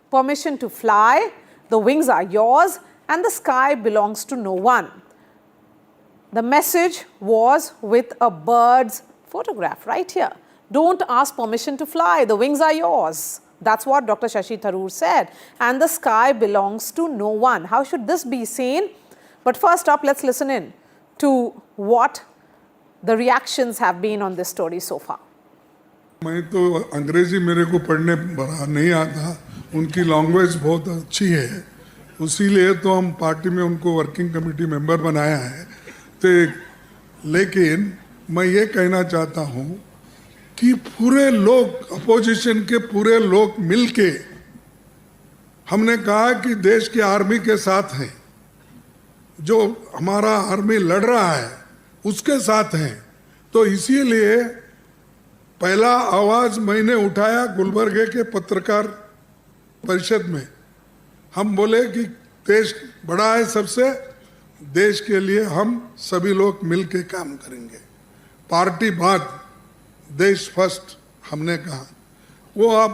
permission to fly, the wings are yours, and the sky belongs to no one." The message was with a bird's photograph right here. Don't ask permission to fly, the wings are yours. That's what Dr. Shashi Tharoor said. And the sky belongs to no one. How should this be seen? But first up, let's listen in to what the reactions have been on this story so far. मैं तो अंग्रेजी मेरे को पढ़ने बड़ा नहीं आता, उनकी लैंग्वेज बहुत अच्छी है, उसीलिए तो हम पार्टी में उनको वर्किंग कमेटी मेंबर बनाया है। तो लेकिन मैं ये कहना चाहता हूँ कि पूरे लोग, अपोजिशन के पूरे लोग मिलके हमने कहा कि देश की आर्मी के साथ हैं, जो हमारा आर्मी लड़ रहा है उसके साथ हैं। तो इसीलिए पहला आवाज मैंने उठाया गुलबर्गे के पत्रकार परिषद में। हम बोले कि देश बड़ा है सबसे, देश के लिए हम सभी लोग मिलके काम करेंगे, पार्टी बाद, देश फर्स्ट हमने कहा। वो आप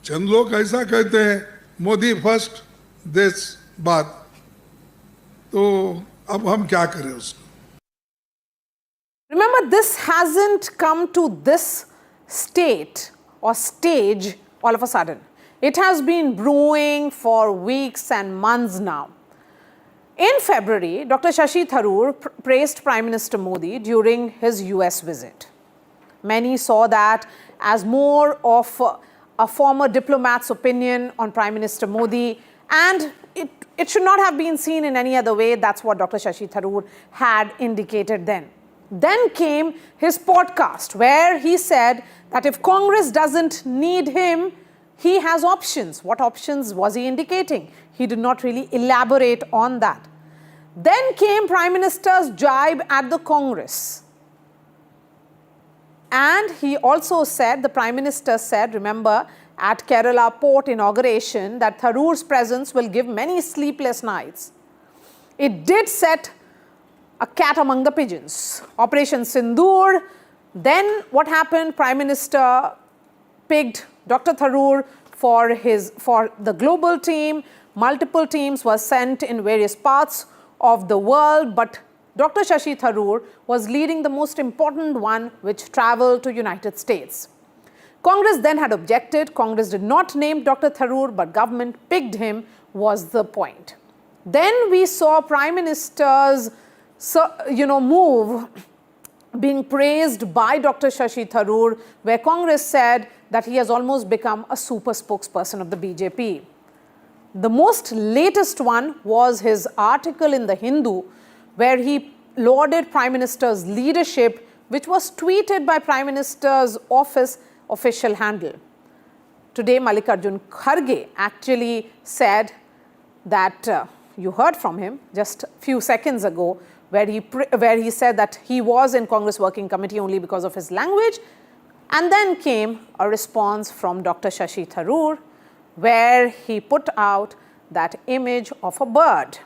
चंद लोग ऐसा कहते हैं मोदी फर्स्ट देश बाद, तो अब हम क्या करें उसको। Remember, this hasn't come to this state or stage all of a sudden. It has been brewing for weeks and months now. In February, Dr. Shashi Tharoor praised Prime Minister Modi during his US visit. Many saw that as more of a former diplomat's opinion on Prime Minister Modi, and it should not have been seen in any other way. That's what Dr. Shashi Tharoor had indicated then. Then came his podcast where he said that if Congress doesn't need him, he has options. What options was he indicating? He did not really elaborate on that. Then came Prime Minister's jibe at the Congress. And he also said, the Prime Minister said, remember, at Kerala port inauguration, that Tharoor's presence will give many sleepless nights. It did set a cat among the pigeons. Operation Sindoor. Then what happened? Prime Minister picked Dr. Tharoor for the global team. Multiple teams were sent in various parts of the world, but Dr. Shashi Tharoor was leading the most important one, which traveled to United States. Congress then had objected. Congress did not name Dr. Tharoor, but government picked him, was the point. Then we saw Prime Minister's move being praised by Dr. Shashi Tharoor, where Congress said that he has almost become a super spokesperson of the BJP. The most latest one was his article in the Hindu, where he lauded Prime Minister's leadership, which was tweeted by Prime Minister's office official handle. Today, Mallikarjun Kharge actually said that, you heard from him just a few seconds ago, where he said that he was in Congress Working Committee only because of his language. And then came a response from Dr. Shashi Tharoor, where he put out that image of a bird.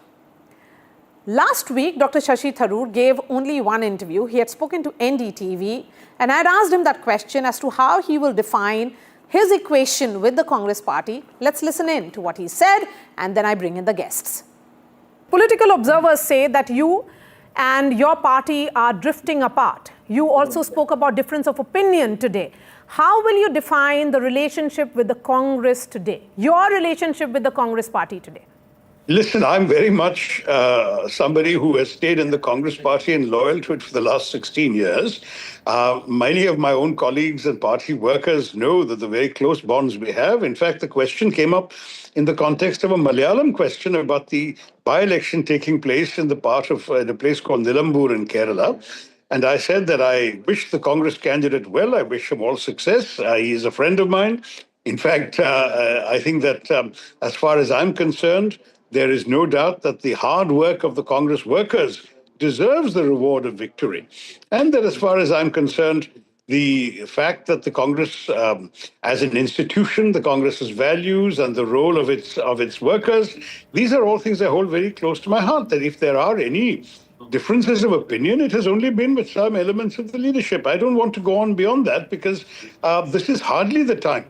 Last week, Dr. Shashi Tharoor gave only one interview. He had spoken to NDTV, and I had asked him that question as to how he will define his equation with the Congress party. Let's listen in to what he said, and then I bring in the guests. Political observers say that you and your party are drifting apart. You also spoke about difference of opinion today. How will you define the relationship with the Congress today, your relationship with the Congress party today? Listen, I'm very much somebody who has stayed in the Congress party and loyal to it for the last 16 years. Many of my own colleagues and party workers know that the very close bonds we have. In fact, the question came up in the context of a Malayalam question about the by-election taking place in the part of a place called Nilambur in Kerala. And I said that I wish the Congress candidate well. I wish him all success. He is a friend of mine. In fact, I think that as far as I'm concerned, there is no doubt that the hard work of the Congress workers deserves the reward of victory. And that as far as I'm concerned, the fact that the Congress, as an institution, the Congress's values and the role of its workers, these are all things I hold very close to my heart. That if there are any differences of opinion, it has only been with some elements of the leadership. I don't want to go on beyond that because this is hardly the time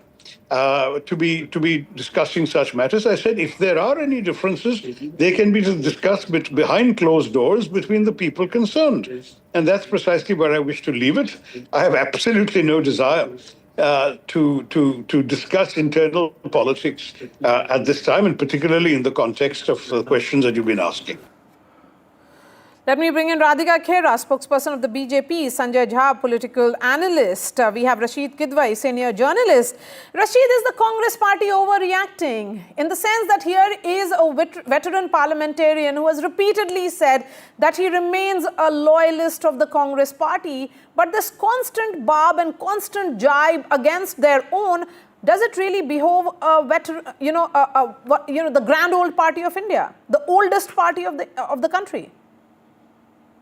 to be discussing such matters. I said if there are any differences, they can be discussed behind closed doors between the people concerned. And that's precisely where I wish to leave it. I have absolutely no desire to discuss internal politics at this time, and particularly in the context of the questions that you've been asking. Let me bring in Radhika Khera, spokesperson of the BJP, Sanjay Jha, political analyst. We have Rashid Kidwai, senior journalist. Rashid, is the Congress party overreacting in the sense that here is a veteran parliamentarian who has repeatedly said that he remains a loyalist of the Congress party, but this constant barb and constant jibe against their own, does it really behove a veteran, the grand old party of India, the oldest party of the country?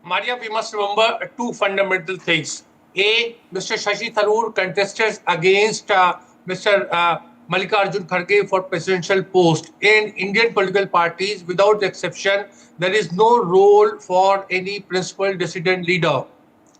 Maria, we must remember two fundamental things. A, Mr. Shashi Tharoor contested against Mr. Mallikarjun Kharge for presidential post. In Indian political parties, without exception, there is no role for any principal dissident leader.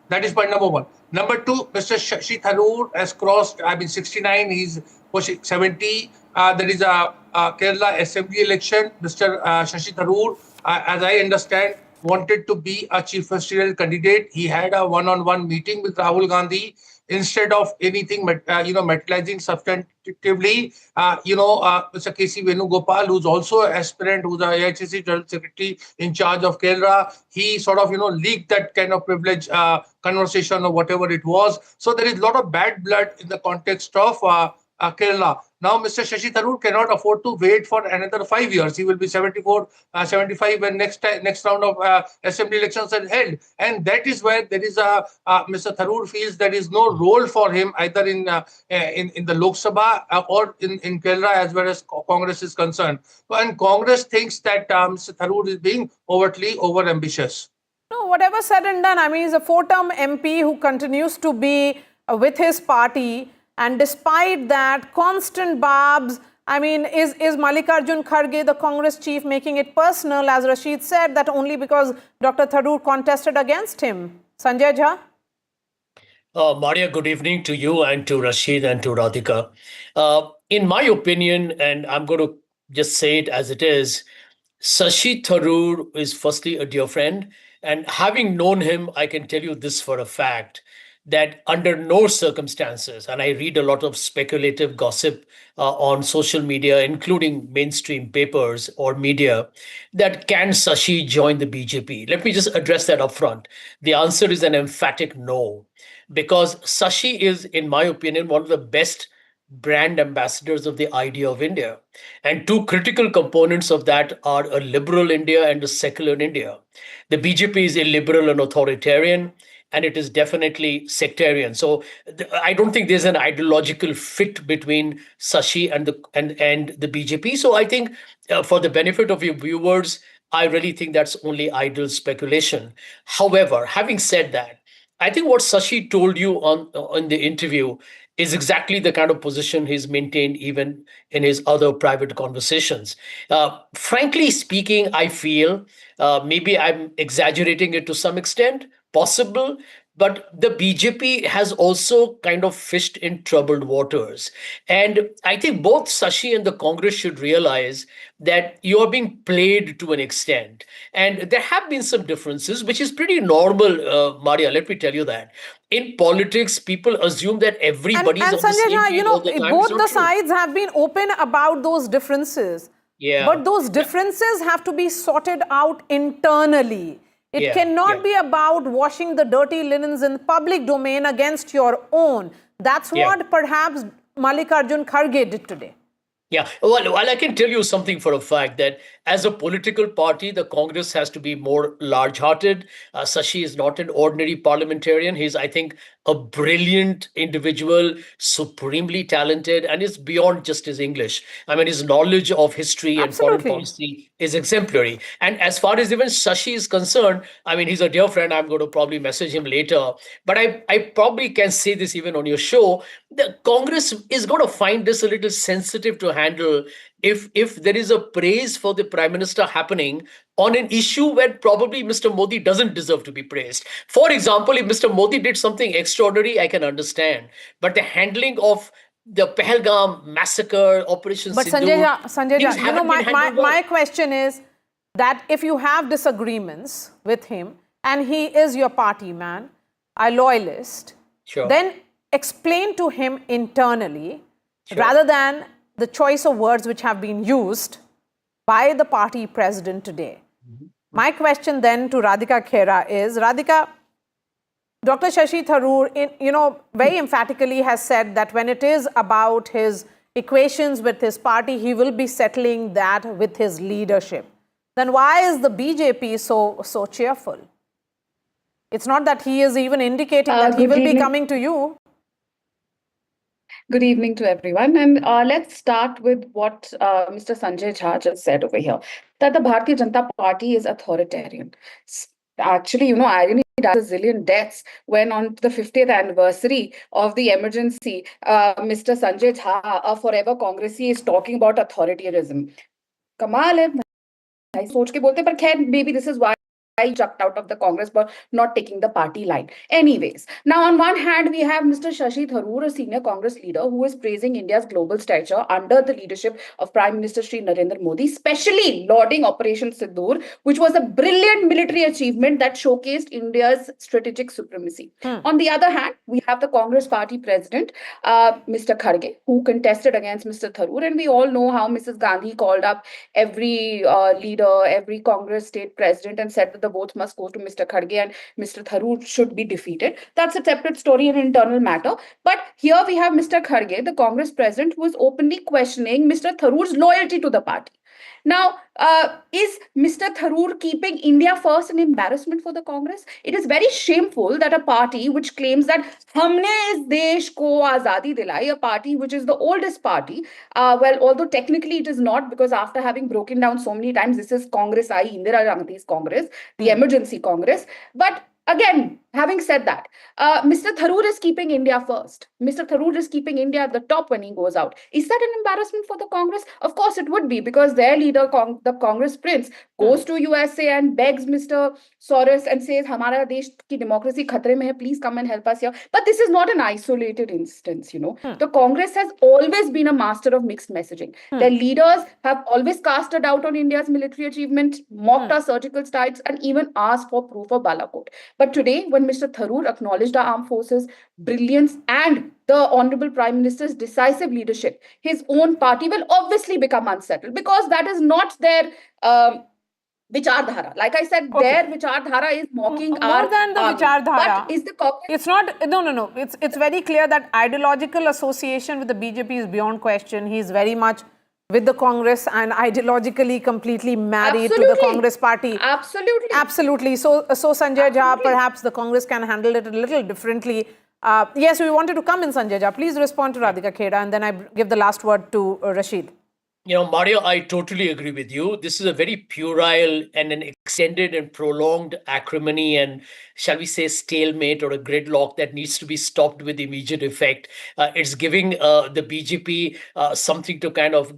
That is point number one. Number two, Mr. Shashi Tharoor has crossed, 69, he's pushing 70. There is a Kerala Assembly election. Mr. Shashi Tharoor, as I understand, wanted to be a chief ministerial candidate. He had a one-on-one meeting with Rahul Gandhi. Instead of anything, materializing substantively, Mr. K.C. Venugopal, who's also an aspirant, who's a AICC General Secretary in charge of Kerala, he sort of, leaked that kind of privilege conversation or whatever it was. So there is a lot of bad blood in the context of Kerala. Now, Mr. Shashi Tharoor cannot afford to wait for another 5 years. He will be 74, 75 when next round of assembly elections are held. And that is where there is Mr. Tharoor feels there is no role for him either in the Lok Sabha or in Kerala as well as Congress is concerned. And Congress thinks that Mr. Tharoor is being overtly over-ambitious. No, whatever said and done, he's a four-term MP who continues to be with his party. And despite that, constant barbs, is Mallikarjun Kharge, the Congress chief, making it personal, as Rashid said, that only because Dr. Tharoor contested against him? Sanjay Jha? Maria, good evening to you and to Rashid and to Radhika. In my opinion, and I'm going to just say it as it is, Shashi Tharoor is firstly a dear friend. And having known him, I can tell you this for a fact, that under no circumstances, and I read a lot of speculative gossip on social media, including mainstream papers or media, that can Shashi join the BJP? Let me just address that up front. The answer is an emphatic no, because Shashi is, in my opinion, one of the best brand ambassadors of the idea of India. And two critical components of that are a liberal India and a secular India. The BJP is illiberal and authoritarian, and it is definitely sectarian. So I don't think there's an ideological fit between Shashi and the BJP. So I think for the benefit of your viewers, I really think that's only idle speculation. However, having said that, I think what Shashi told you on the interview is exactly the kind of position he's maintained even in his other private conversations. Frankly speaking, I feel maybe I'm exaggerating it to some extent, possible, but the BJP has also kind of fished in troubled waters. And I think both Shashi and the Congress should realize that you are being played to an extent. And there have been some differences, which is pretty normal, Maria, let me tell you that. In politics, people assume that everybody is on the same page all the time. Both the sides have been open about those differences. Yeah. But those differences have to be sorted out internally. It cannot be about washing the dirty linens in the public domain against your own. That's what perhaps Mallikarjun Kharge did today. Yeah, well, I can tell you something for a fact that as a political party, the Congress has to be more large-hearted. Shashi is not an ordinary parliamentarian. He's, I think, a brilliant individual, supremely talented, and is beyond just his English. I mean, his knowledge of history and foreign policy is exemplary. And as far as even Shashi is concerned, I mean, he's a dear friend. I'm going to probably message him later. But I probably can say this even on your show. The Congress is going to find this a little sensitive to handle if there is a praise for the Prime Minister happening on an issue where probably Mr. Modi doesn't deserve to be praised. For example, if Mr. Modi did something extraordinary, I can understand. But the handling of the Pahalgam massacre, Operation But Sindoor, Sanjay, my question is that if you have disagreements with him and he is your party man, a loyalist, then explain to him internally rather than the choice of words which have been used by the party president today. My question then to Radhika Khera is, Radhika, Dr. Shashi Tharoor, very emphatically has said that when it is about his equations with his party, he will be settling that with his leadership. Then why is the BJP so cheerful? It's not that he is even indicating that he will be coming to you. Good evening to everyone. And let's start with what Mr. Sanjay Jha just said over here, that the Bharatiya Janata Party is authoritarian. Actually, irony died a zillion deaths when on the 50th anniversary of the emergency, Mr. Sanjay Jha, a forever Congressee, is talking about authoritarianism. Kamal hai, सोच के बोलते, पर खैर, maybe this is why I chucked out of the Congress for not taking the party line. Anyways, now on one hand, we have Mr. Shashi Tharoor, a senior Congress leader, who is praising India's global stature under the leadership of Prime Minister Shri Narendra Modi, especially lauding Operation Sindoor, which was a brilliant military achievement that showcased India's strategic supremacy. On the other hand, we have the Congress party president, Mr. Kharge, who contested against Mr. Tharoor, and we all know how Mrs. Gandhi called up every leader, every Congress state president, and said that the votes must go to Mr. Kharge and Mr. Tharoor should be defeated. That's a separate story and internal matter. But here we have Mr. Kharge, the Congress president, who is openly questioning Mr. Tharoor's loyalty to the party. Now, is Mr. Tharoor keeping India first an embarrassment for the Congress? It is very shameful that a party which claims that humne is desh ko azadi dilai, a party which is the oldest party, well, although technically it is not, because after having broken down so many times, this is Congress Ai, Indira Gandhi's Congress, the emergency Congress. But again, having said that, Mr. Tharoor is keeping India first. Mr. Tharoor is keeping India at the top when he goes out. Is that an embarrassment for the Congress? Of course it would be, because their leader, the Congress prince, goes to USA and begs Mr. Soros and says, "Hamara desh ki democracy khatre mein hai, please come and help us here." But this is not an isolated instance, The Congress has always been a master of mixed messaging. Their leaders have always cast a doubt on India's military achievement, mocked our surgical strikes, and even asked for proof of Balakot. But today, when Mr. Tharoor acknowledged our armed forces' brilliance and the Honorable Prime Minister's decisive leadership, his own party will obviously become unsettled, because that is not their Vichardhara. Like I said, their Vichardhara is mocking our more than the army. Vichardhara. But is the Congress... It's not, no. It's very clear that ideological association with the BJP is beyond question. He's very much with the Congress and ideologically completely married to the Congress party. Absolutely. So Sanjay Jha, perhaps the Congress can handle it a little differently. Yes, we wanted to come in, Sanjay Jha. Please respond to Radhika Khera, and then I give the last word to Rashid. Mario, I totally agree with you. This is a very puerile and an extended and prolonged acrimony and, shall we say, stalemate or a gridlock that needs to be stopped with immediate effect. It's giving the BJP something to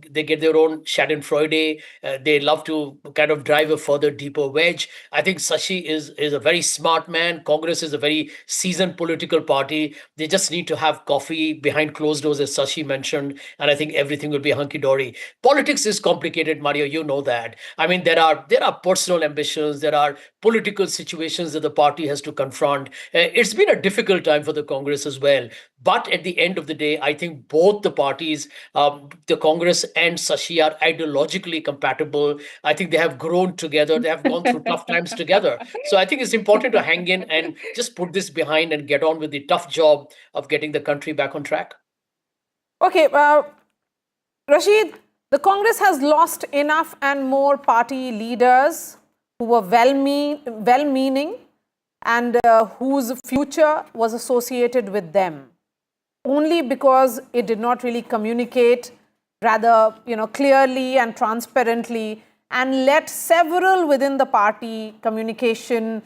they get their own Schadenfreude. They love to kind of drive a further deeper wedge. I think Shashi is a very smart man. Congress is a very seasoned political party. They just need to have coffee behind closed doors, as Shashi mentioned, and I think everything will be hunky-dory. Politics is complicated, Mario, you know that. I mean, there are personal ambitions, there are political situations that the party has to confront. It's been a difficult time for the Congress as well. But at the end of the day, I think both the parties, the Congress and Shashi, are ideologically compatible. I think they have grown together. They have gone through tough times together. So I think it's important to hang in and just put this behind and get on with the tough job of getting the country back on track. Okay, Rashid, the Congress has lost enough and more party leaders who were well-meaning and whose future was associated with them, only because it did not really communicate rather clearly and transparently, and let several within the party communication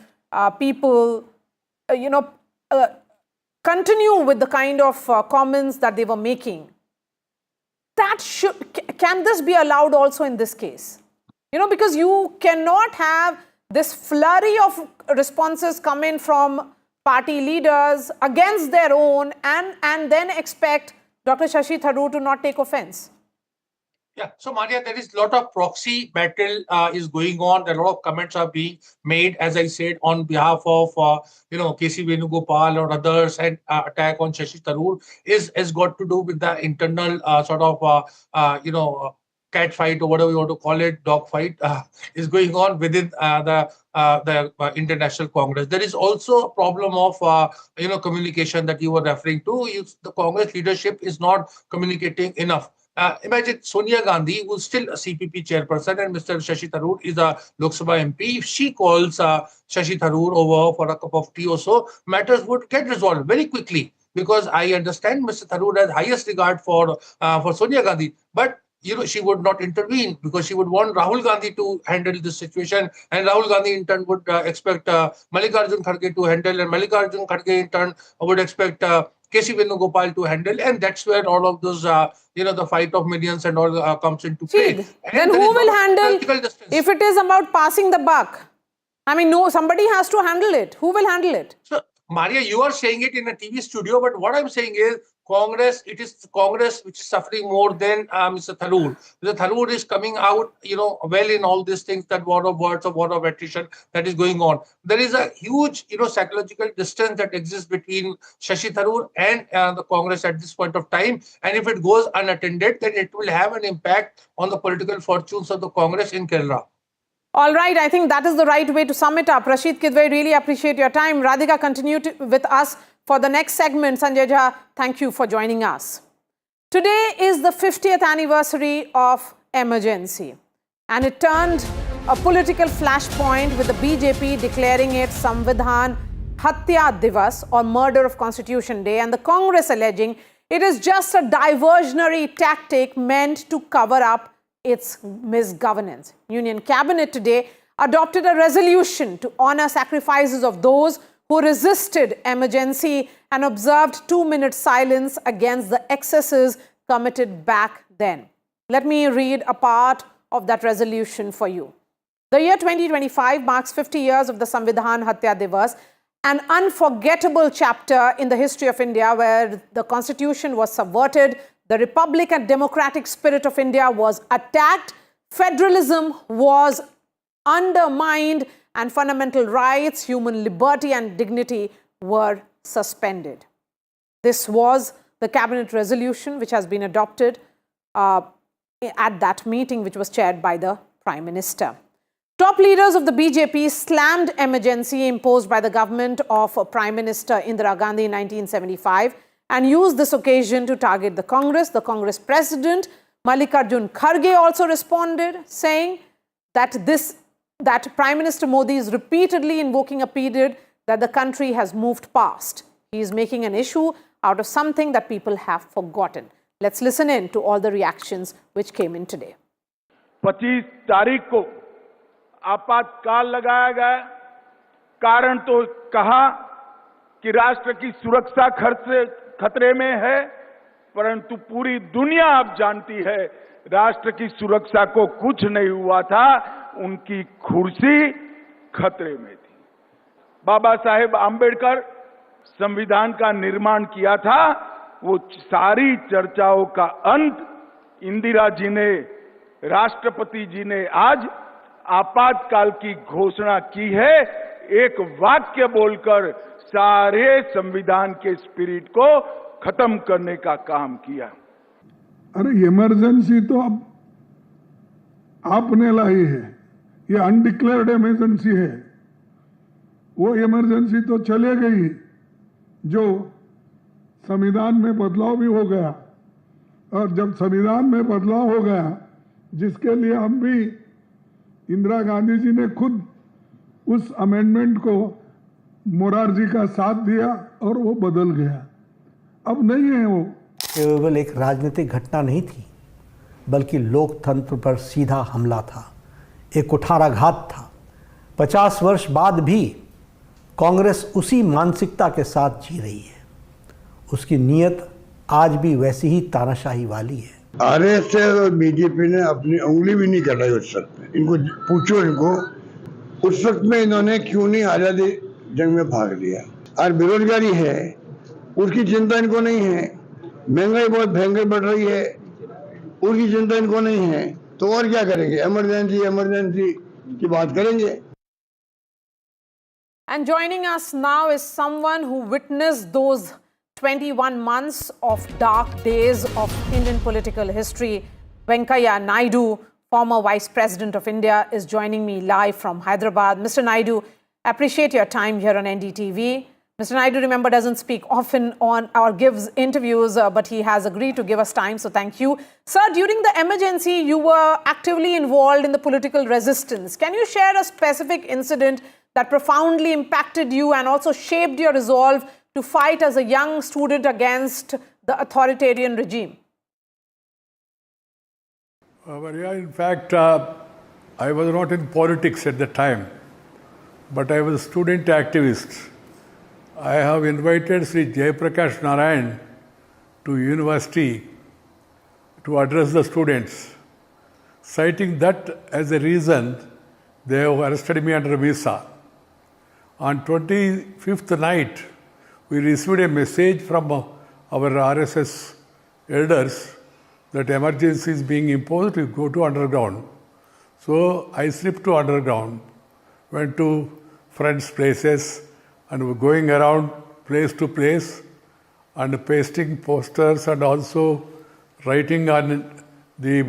people continue with the kind of comments that they were making. Can this be allowed also in this case? Because you cannot have this flurry of responses come in from party leaders against their own and then expect Dr. Shashi Tharoor to not take offense. Yeah, so Maria, there is a lot of proxy battle is going on. There are a lot of comments are being made, as I said, on behalf of KC Venugopal or others, and attack on Shashi Tharoor has got to do with the internal cat fight or whatever you want to call it, dog fight, is going on within the International Congress. There is also a problem of communication that you were referring to. The Congress leadership is not communicating enough. Imagine Sonia Gandhi, who's still a CPP chairperson, and Mr. Shashi Tharoor is a Lok Sabha MP. If she calls Shashi Tharoor over for a cup of tea or so, matters would get resolved very quickly. Because I understand Mr. Tharoor has highest regard for Sonia Gandhi, but she would not intervene because she would want Rahul Gandhi to handle this situation, and Rahul Gandhi in turn would expect Mallikarjun Kharge to handle, and Mallikarjun Kharge in turn would expect K.C. Venugopal to handle, and that's where all of those, the fight of millions and all comes into play. Then who will handle if it is about passing the buck? I mean, no, somebody has to handle it. Who will handle it? So, Maria, you are saying it in a TV studio, but what I'm saying is Congress, it is Congress which is suffering more than Mr. Tharoor. Mr. Tharoor is coming out, well in all these things, that war of words, war of attrition that is going on. There is a huge, psychological distance that exists between Shashi Tharoor and the Congress at this point of time. And if it goes unattended, then it will have an impact on the political fortunes of the Congress in Kerala. All right, I think that is the right way to sum it up. Rashid Kidwai, really appreciate your time. Radhika, continue with us for the next segment. Sanjay Jha, thank you for joining us. Today is the 50th anniversary of emergency, and it turned a political flashpoint with the BJP declaring it Samvidhan Hatya Divas, or Murder of Constitution Day, and the Congress alleging it is just a diversionary tactic meant to cover up its misgovernance. Union Cabinet today adopted a resolution to honor sacrifices of those who resisted emergency and observed 2-minute silence against the excesses committed back then. Let me read a part of that resolution for you. The year 2025 marks 50 years of the Samvidhan Hatya Divas, an unforgettable chapter in the history of India where the constitution was subverted, the republic and democratic spirit of India was attacked, federalism was undermined, and fundamental rights, human liberty and dignity were suspended. This was the cabinet resolution which has been adopted at that meeting, which was chaired by the Prime Minister. Top leaders of the BJP slammed emergency imposed by the government of Prime Minister Indira Gandhi in 1975 and used this occasion to target the Congress. The Congress president, Mallikarjun Kharge, also responded, saying that Prime Minister Modi is repeatedly invoking a period that the country has moved past. He is making an issue out of something that people have forgotten. Let's listen in to all the reactions which came in today. 25 तारीख को आपातकाल लगाया गया, कारण तो कहा कि राष्ट्र की सुरक्षा खतरे में है, परंतु पूरी दुनिया अब जानती है राष्ट्र की सुरक्षा को कुछ नहीं हुआ था, उनकी कुर्सी खतरे में थी। बाबा साहेब आंबेडकर संविधान का निर्माण किया था, वो सारी चर्चाओं का अंत इंदिरा जी ने, राष्ट्रपति जी ने आज आपातकाल की घोषणा की है, एक वाक्य बोलकर सारे संविधान के स्पिरिट को खत्म करने का काम किया। अरे इमरजेंसी तो अब आपने लाई है, ये अनडिक्लेयर्ड इमरजेंसी है। वो इमरजेंसी तो चले गई जो संविधान में बदलाव भी हो गया, और जब संविधान में बदलाव हो गया जिसके लिए हम भी इंदिरा गांधी जी ने खुद उस अमेंडमेंट को मोरारजी का साथ दिया और वो बदल गया, अब नहीं है वो। केवल एक राजनीतिक घटना नहीं थी, बल्कि लोकतंत्र पर सीधा हमला था, एक कुठाराघात था। 50 वर्ष बाद भी कांग्रेस उसी मानसिकता के साथ जी रही है, उसकी नीयत आज भी वैसी ही तानाशाही वाली है। आरएसएस और बीजेपी ने अपनी उंगली भी नहीं चढ़ाई उस वक्त में। इनको पूछो, इनको उस वक्त में इन्होंने क्यों नहीं आजादी जंग में भाग लिया। और बेरोजगारी है, उसकी चिंता इनको नहीं है। महंगाई बहुत भयंकर बढ़ रही है, उसकी चिंता इनको नहीं है। तो और क्या करेंगे, इमरजेंसी की बात करेंगे। And joining us now is someone who witnessed those 21 months of dark days of Indian political history. Venkaiah Naidu, former Vice President of India, is joining me live from Hyderabad. Mr. Naidu, appreciate your time here on NDTV. Mr. Naidu, remember, doesn't speak often on or gives interviews, but he has agreed to give us time, so thank you. Sir, during the emergency, you were actively involved in the political resistance. Can you share a specific incident that profoundly impacted you and also shaped your resolve to fight as a young student against the authoritarian regime? In fact, I was not in politics at the time, but I was a student activist. I have invited Sri Jayaprakash Narayan to university to address the students. Citing that as a reason, they have arrested me under visa. On 25th night, we received a message from our RSS elders that emergency is being imposed, we go to underground. So I slipped to underground, went to friends' places, and were going around place to place and pasting posters and also writing on the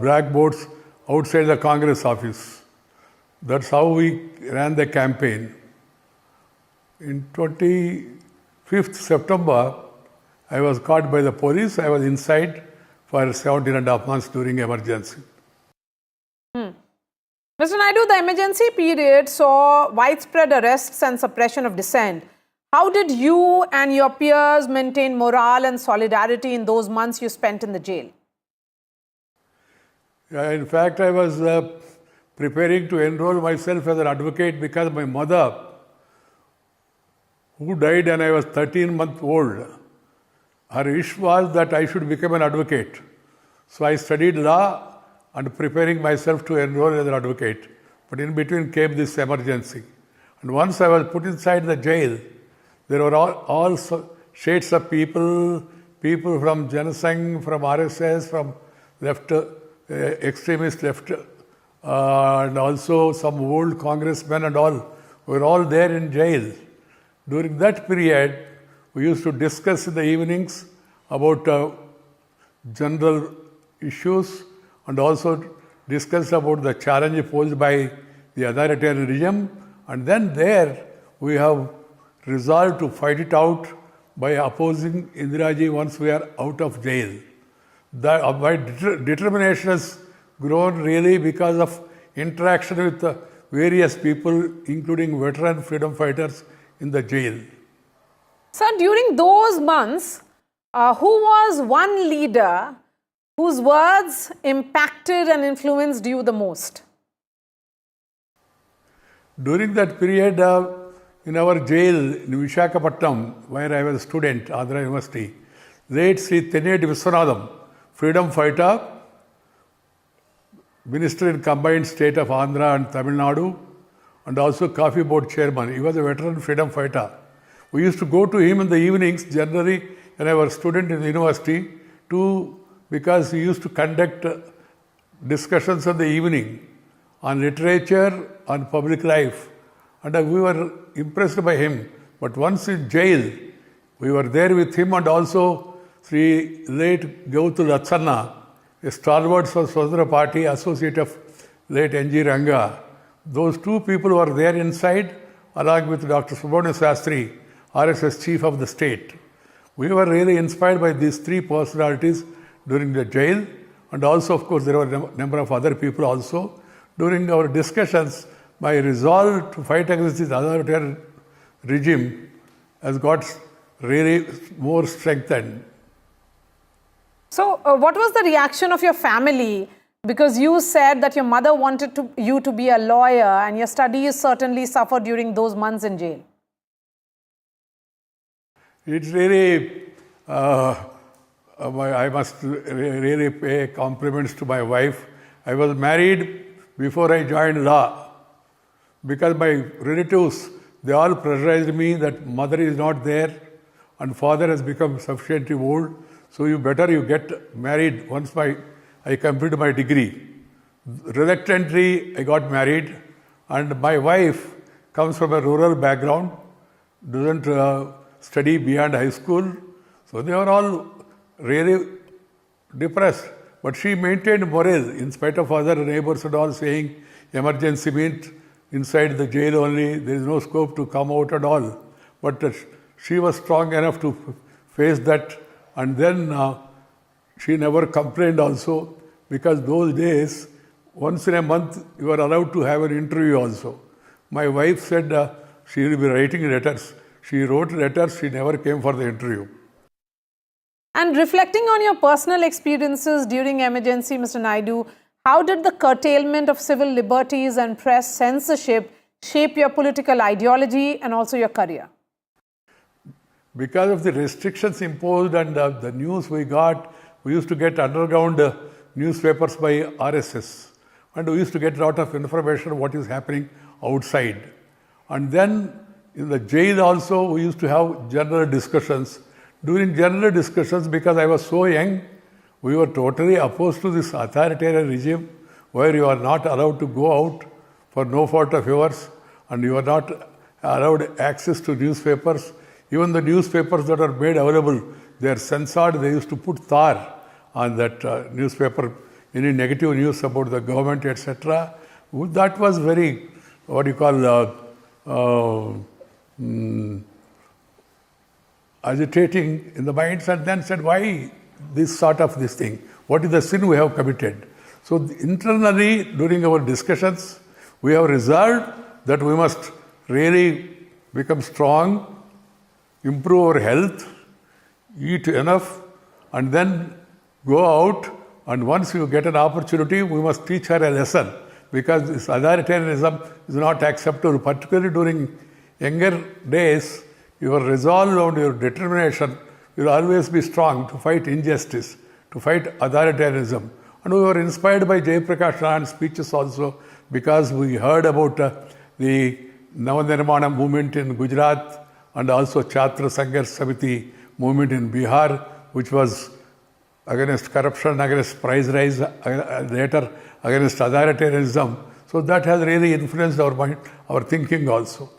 blackboards outside the Congress office. That's how we ran the campaign. In 25th September, I was caught by the police. I was inside for 17.5 months during emergency. Mr. Naidu, the emergency period saw widespread arrests and suppression of dissent. How did you and your peers maintain morale and solidarity in those months you spent in the jail? In fact, I was preparing to enroll myself as an advocate because my mother, who died when I was 13 months old, her wish was that I should become an advocate. So I studied law and preparing myself to enroll as an advocate. But in between came this emergency. And once I was put inside the jail, there were all shades of people from Janasangh, from RSS, from left, extremist left, and also some old congressmen and all, were all there in jail. During that period, we used to discuss in the evenings about general issues and also discuss about the challenge posed by the authoritarian regime. And then there we have resolved to fight it out by opposing Indiraji once we are out of jail. My determination has grown really because of interaction with various people, including veteran freedom fighters in the jail. Sir, during those months, who was one leader whose words impacted and influenced you the most? During that period, in our jail in Visakhapatnam, where I was a student, Andhra University, late Sri Tenedi Viswanathan, freedom fighter, minister in combined state of Andhra and Tamil Nadu, and also coffee board chairman. He was a veteran freedom fighter. We used to go to him in the evenings, generally when I was a student in the university, because he used to conduct discussions in the evening on literature, on public life. And we were impressed by him. But once in jail, we were there with him and also Sri late Gautu Latsanna, a stalwart for Swadra Party, associate of late N.G. Ranga. Those two people were there inside, along with Dr. Subramanya Sastry, RSS chief of the state. We were really inspired by these three personalities during the jail, and also, of course, there were a number of other people also. During our discussions, my resolve to fight against this authoritarian regime has got really more strengthened. So, what was the reaction of your family? Because you said that your mother wanted you to be a lawyer, and your studies certainly suffered during those months in jail. It's really, I must really pay compliments to my wife. I was married before I joined law because my relatives, they all pressurized me that mother is not there and father has become sufficiently old, so you get married once I completed my degree. Reluctantly, I got married, and my wife comes from a rural background, doesn't study beyond high school. So they were all really depressed. But she maintained morale in spite of other neighbors and all saying emergency meant inside the jail only, there is no scope to come out and all. But she was strong enough to face that, and then she never complained also, because those days, once in a month, you were allowed to have an interview also. My wife said she will be writing letters. She wrote letters, she never came for the interview. And reflecting on your personal experiences during emergency, Mr. Naidu, how did the curtailment of civil liberties and press censorship shape your political ideology and also your career? Because of the restrictions imposed and the news we got, we used to get underground newspapers by RSS. And we used to get a lot of information what is happening outside. And then in the jail also, we used to have general discussions. During general discussions, because I was so young, we were totally opposed to this authoritarian regime where you are not allowed to go out for no fault of yours, and you are not allowed access to newspapers. Even the newspapers that are made available, they are censored. They used to put tar on that newspaper, any negative news about the government, etc. That was very, what you call, agitating in the minds, and then said, why this sort of this thing? What is the sin we have committed? So internally, during our discussions, we have resolved that we must really become strong, improve our health, eat enough, and then go out, and once you get an opportunity, we must teach her a lesson, because this authoritarianism is not acceptable, particularly during younger days. Your resolve and your determination will always be strong to fight injustice, to fight authoritarianism. And we were inspired by Jayaprakash Rayan's speeches also, because we heard about the Navnirmana movement in Gujarat and also Chhatra Sangharsh Samiti movement in Bihar, which was against corruption, against price rise, later against authoritarianism. So that has really influenced our mind, our thinking also.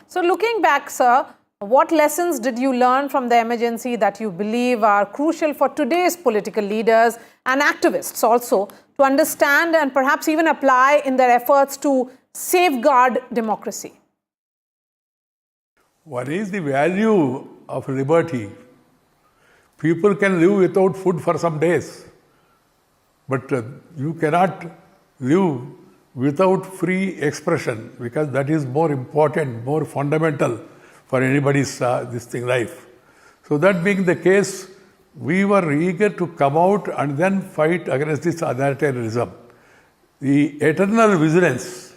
So looking back, sir, what lessons did you learn from the emergency that you believe are crucial for today's political leaders and activists also to understand and perhaps even apply in their efforts to safeguard democracy? What is the value of liberty? People can live without food for some days, but you cannot live without free expression, because that is more important, more fundamental for anybody's life. So that being the case, we were eager to come out and then fight against this authoritarianism. The eternal vigilance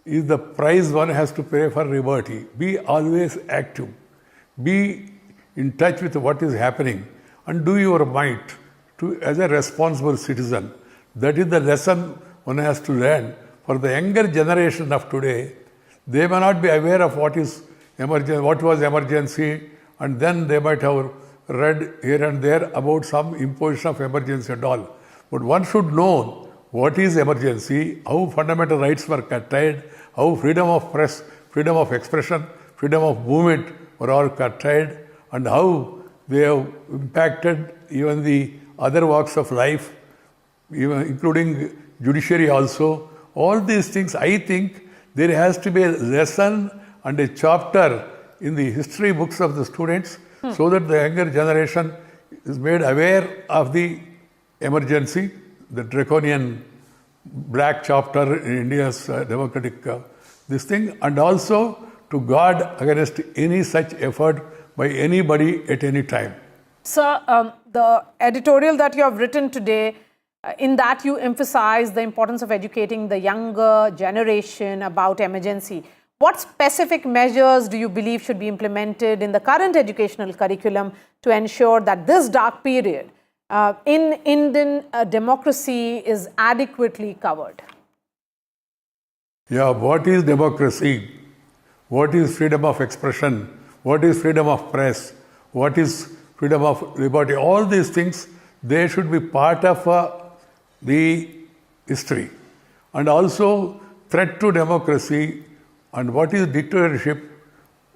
is the price one has to pay for liberty. Be always active. Be in touch with what is happening and do your might as a responsible citizen. That is the lesson one has to learn. For the younger generation of today, they may not be aware of what was emergency, and then they might have read here and there about some imposition of emergency and all. But one should know what is emergency, how fundamental rights were curtailed, how freedom of press, freedom of expression, freedom of movement were all curtailed, and how they have impacted even the other walks of life, even including judiciary also. All these things, I think there has to be a lesson and a chapter in the history books of the students so that the younger generation is made aware of the emergency, the draconian black chapter in India's democratic this thing, and also to guard against any such effort by anybody at any time. Sir, the editorial that you have written today, in that you emphasize the importance of educating the younger generation about emergency. What specific measures do you believe should be implemented in the current educational curriculum to ensure that this dark period in Indian democracy is adequately covered? Yeah, what is democracy? What is freedom of expression? What is freedom of press? What is freedom of liberty? All these things, they should be part of the history. And also threat to democracy and what is dictatorship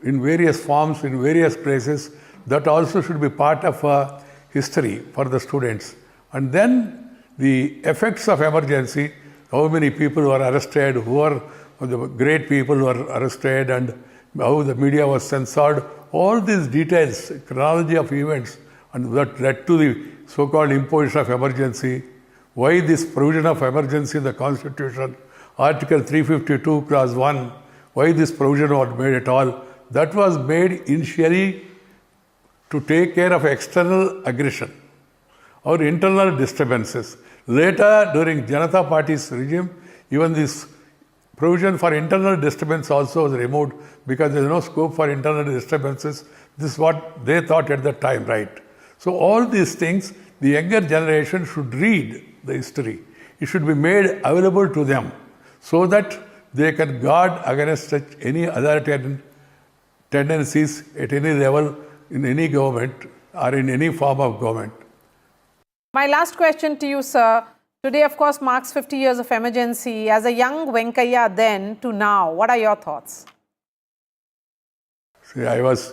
in various forms, in various places, that also should be part of history for the students. And then the effects of emergency, how many people were arrested, who are the great people who were arrested, and how the media was censored, all these details, chronology of events, and that led to the so-called imposition of emergency. Why this provision of emergency in the Constitution, Article 352, Clause 1, why this provision was made at all? That was made initially to take care of external aggression or internal disturbances. Later, during Janata Party's regime, even this provision for internal disturbance also was removed because there is no scope for internal disturbances. This is what they thought at that time, right? So all these things, the younger generation should read the history. It should be made available to them so that they can guard against such any authoritarian tendencies at any level in any government or in any form of government. My last question to you, sir. Today, of course, marks 50 years of emergency. As a young Venkaiah then to now, what are your thoughts? See, I was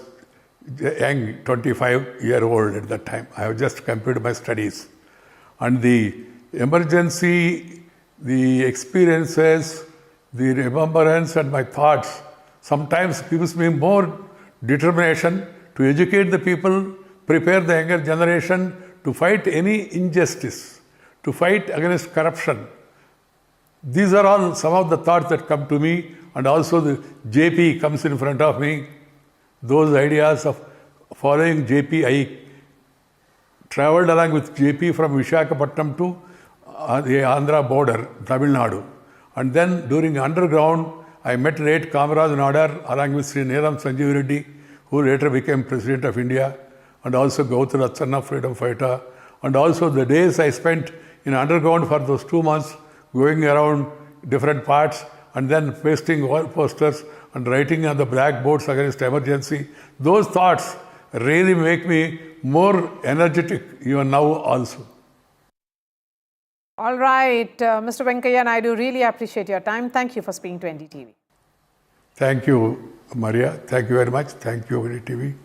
young, 25-year-old at that time. I have just completed my studies. And the emergency, the experiences, the remembrance and my thoughts sometimes gives me more determination to educate the people, prepare the younger generation to fight any injustice, to fight against corruption. These are all some of the thoughts that come to me, and also the JP comes in front of me. Those ideas of following JP, I traveled along with JP from Visakhapatnam to the Andhra border, Tamil Nadu. And then during underground, I met late Kamaraj Nadar along with Sri Neeram Sanjeev Reddy, who later became President of India, and also Gautam Ratsanna, freedom fighter. And also the days I spent in underground for those 2 months, going around different parts and then pasting wall posters and writing on the blackboards against emergency. Those thoughts really make me more energetic even now also. All right, Mr. Venkaiah Naidu, really appreciate your time. Thank you for speaking to NDTV. Thank you, Maria. Thank you very much. Thank you, NDTV.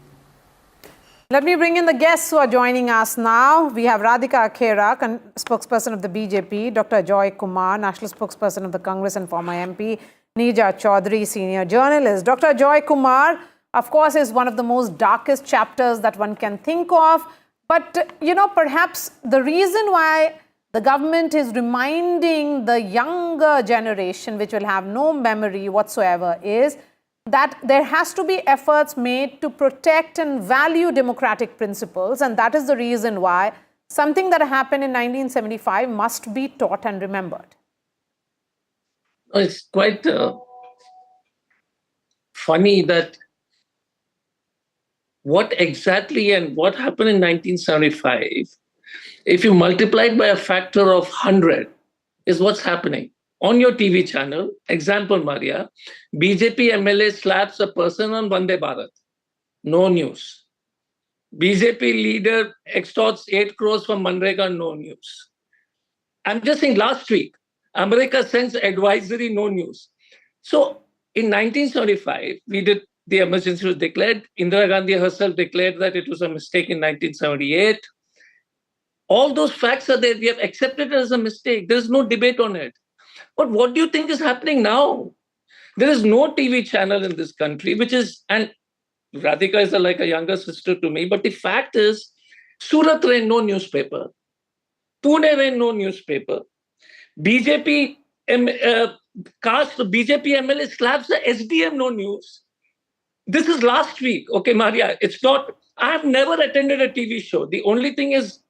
Let me bring in the guests who are joining us now. We have Radhika Akhera, spokesperson of the BJP, Dr. Joy Kumar, national spokesperson of the Congress and former MP, Neeja Chaudhary, senior journalist. Dr. Joy Kumar, of course, is one of the most darkest chapters that one can think of. But, you know, perhaps the reason why the government is reminding the younger generation, which will have no memory whatsoever, is that there has to be efforts made to protect and value democratic principles. And that is the reason why something that happened in 1975 must be taught and remembered. It's quite funny that what exactly and what happened in 1975, if you multiply it by a factor of 100, is what's happening. On your TV channel, example, Maria, BJP MLA slaps a person on Vande Bharat. No news. BJP leader extorts 8 crores from Manrega. No news. I'm just saying last week, America sends advisory. No news. So in 1975, the emergency was declared. Indira Gandhi herself declared that it was a mistake in 1978. All those facts are there. We have accepted it as a mistake. There is no debate on it. But what do you think is happening now? There is no TV channel in this country, which is, and Radhika is like a younger sister to me, but the fact is, Surat ran no newspaper. Pune ran no newspaper. BJP MLA slaps the SDM, no news. This is last week. Okay, Maria, it's not, I have never attended a TV show. The only thing is,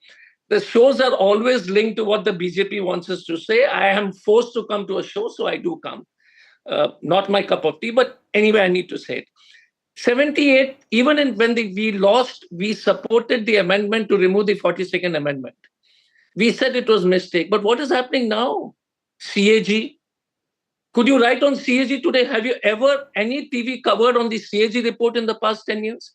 the shows are always linked to what the BJP wants us to say. I am forced to come to a show, so I do come. Not my cup of tea, but anyway, I need to say it. 78, even when we lost, we supported the amendment to remove the 42nd Amendment. We said it was a mistake. But what is happening now? CAG. Could you write on CAG today? Have you ever any TV covered on the CAG report in the past 10 years?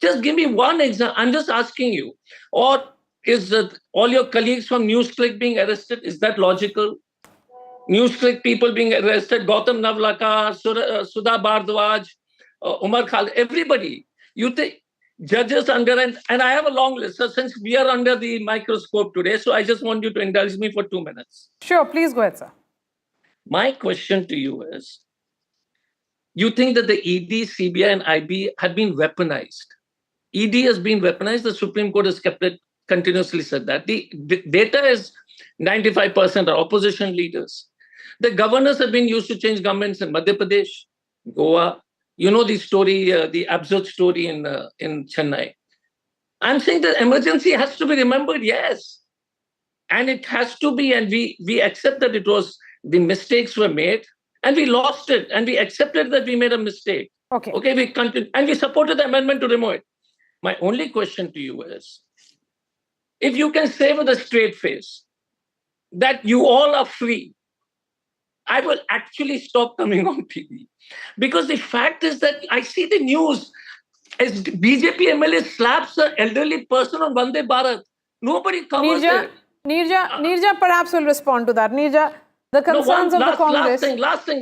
Just give me one example. I'm just asking you. Or is all your colleagues from NewsClick being arrested? Is that logical? NewsClick people being arrested, Gautam Navlaka, Sudha Bardwaj, Umar Khalid, everybody. You think judges under, and I have a long list. So since we are under the microscope today, so I just want you to indulge me for 2 minutes. Sure, please go ahead, sir. My question to you is, you think that the ED, CBI and IB have been weaponized? ED has been weaponized. The Supreme Court has kept it, continuously said that. The data is 95% are opposition leaders. The governors have been used to change governments in Madhya Pradesh, Goa. You know the story, the absurd story in Chennai. I'm saying that emergency has to be remembered, yes. And it has to be, and we accept that it was, the mistakes were made, and we lost it, and we accepted that we made a mistake. Okay, we continue, and we supported the amendment to remove it. My only question to you is, if you can say with a straight face that you all are free, I will actually stop coming on TV. Because the fact is that I see the news as BJP MLA slaps an elderly person on Vande Bharat. Nobody covers it. Neerja perhaps will respond to that. Neerja, the concerns of the Congress. Last thing.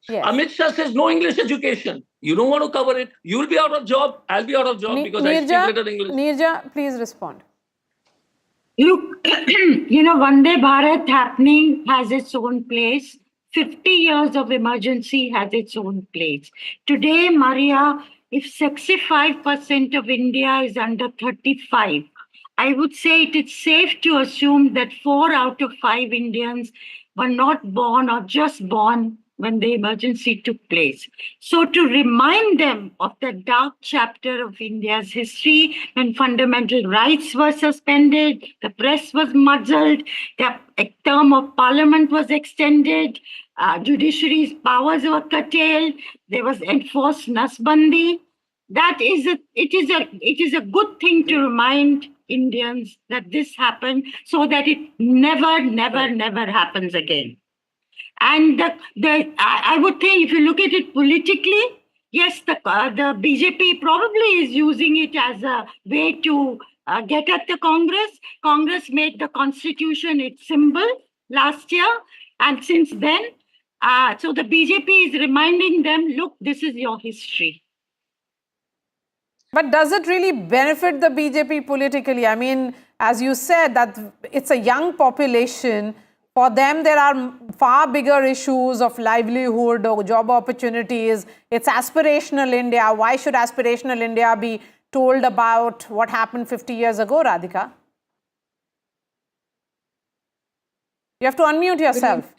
Yes. Amit Shah says no English education. You don't want to cover it. You'll be out of job. I'll be out of job because I speak little English. Neerja, please respond. Look, Vande Bharat happening has its own place. 50 years of emergency has its own place. Today, Maria, if 65% of India is under 35, I would say it is safe to assume that 4 out of 5 Indians were not born or just born when the emergency took place. So to remind them of the dark chapter of India's history, when fundamental rights were suspended, the press was muzzled, the term of parliament was extended, judiciary's powers were curtailed, there was enforced nasbandi. It is a good thing to remind Indians that this happened so that it never happens again. And I would think, if you look at it politically, yes, the BJP probably is using it as a way to get at the Congress. Congress made the Constitution its symbol last year. And since then, so the BJP is reminding them, look, this is your history. But does it really benefit the BJP politically? I mean, as you said, that it's a young population. For them, there are far bigger issues of livelihood or job opportunities. It's aspirational India. Why should aspirational India be told about what happened 50 years ago, Radhika? You have to unmute yourself.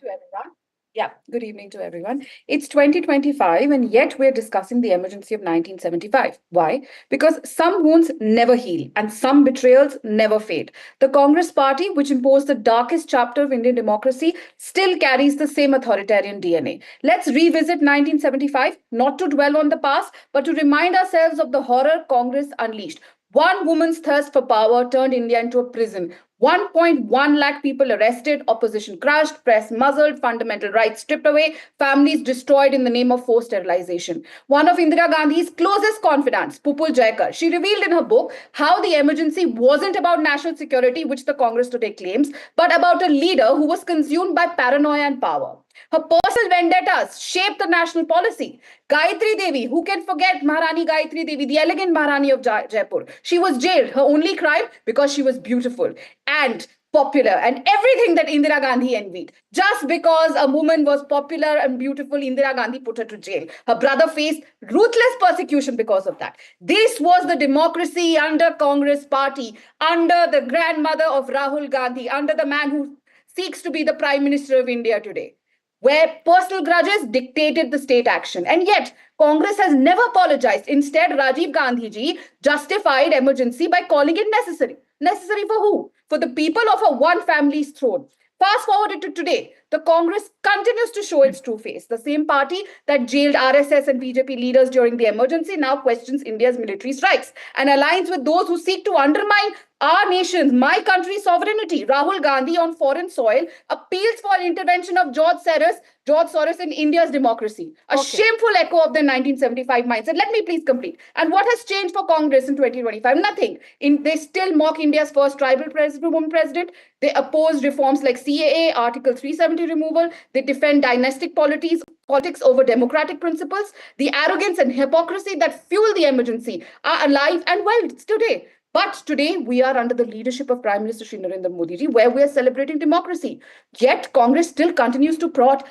Good evening to everyone. It's 2025 and yet we're discussing the emergency of 1975. Why? Because some wounds never heal and some betrayals never fade. The Congress party, which imposed the darkest chapter of Indian democracy, still carries the same authoritarian DNA. Let's revisit 1975, not to dwell on the past, but to remind ourselves of the horror Congress unleashed. One woman's thirst for power turned India into a prison. 1.1 lakh people arrested, opposition crushed, press muzzled, fundamental rights stripped away, families destroyed in the name of forced sterilization. One of Indira Gandhi's closest confidants, Pupul Jaikar, she revealed in her book how the emergency wasn't about national security, which the Congress today claims, but about a leader who was consumed by paranoia and power. Her personal vendettas shaped the national policy. Gayatri Devi, who can forget Maharani Gayatri Devi, the elegant Maharani of Jaipur? She was jailed. Her only crime, because she was beautiful and popular and everything that Indira Gandhi envied. Just because a woman was popular and beautiful, Indira Gandhi put her to jail. Her brother faced ruthless persecution because of that. This was the democracy under Congress party, under the grandmother of Rahul Gandhi, under the man who seeks to be the Prime Minister of India today, where personal grudges dictated the state action. And yet, Congress has never apologized. Instead, Rajiv Gandhi ji justified emergency by calling it necessary. Necessary for who? For the people of a one family's throne. Fast forward to today, the Congress continues to show its true face. The same party that jailed RSS and BJP leaders during the emergency now questions India's military strikes and aligns with those who seek to undermine our nation's, my country's sovereignty. Rahul Gandhi on foreign soil appeals for intervention of George Soros in India's democracy. A shameful echo of the 1975 mindset. Let me please complete. And what has changed for Congress in 2025? Nothing. They still mock India's first tribal woman president. They oppose reforms like CAA, Article 370 removal. They defend dynastic policies politics over democratic principles, the arrogance and hypocrisy that fuel the emergency are alive and well today. But today, we are under the leadership of Prime Minister Shri Narendra Modi ji, where we are celebrating democracy. Yet, Congress still continues to plot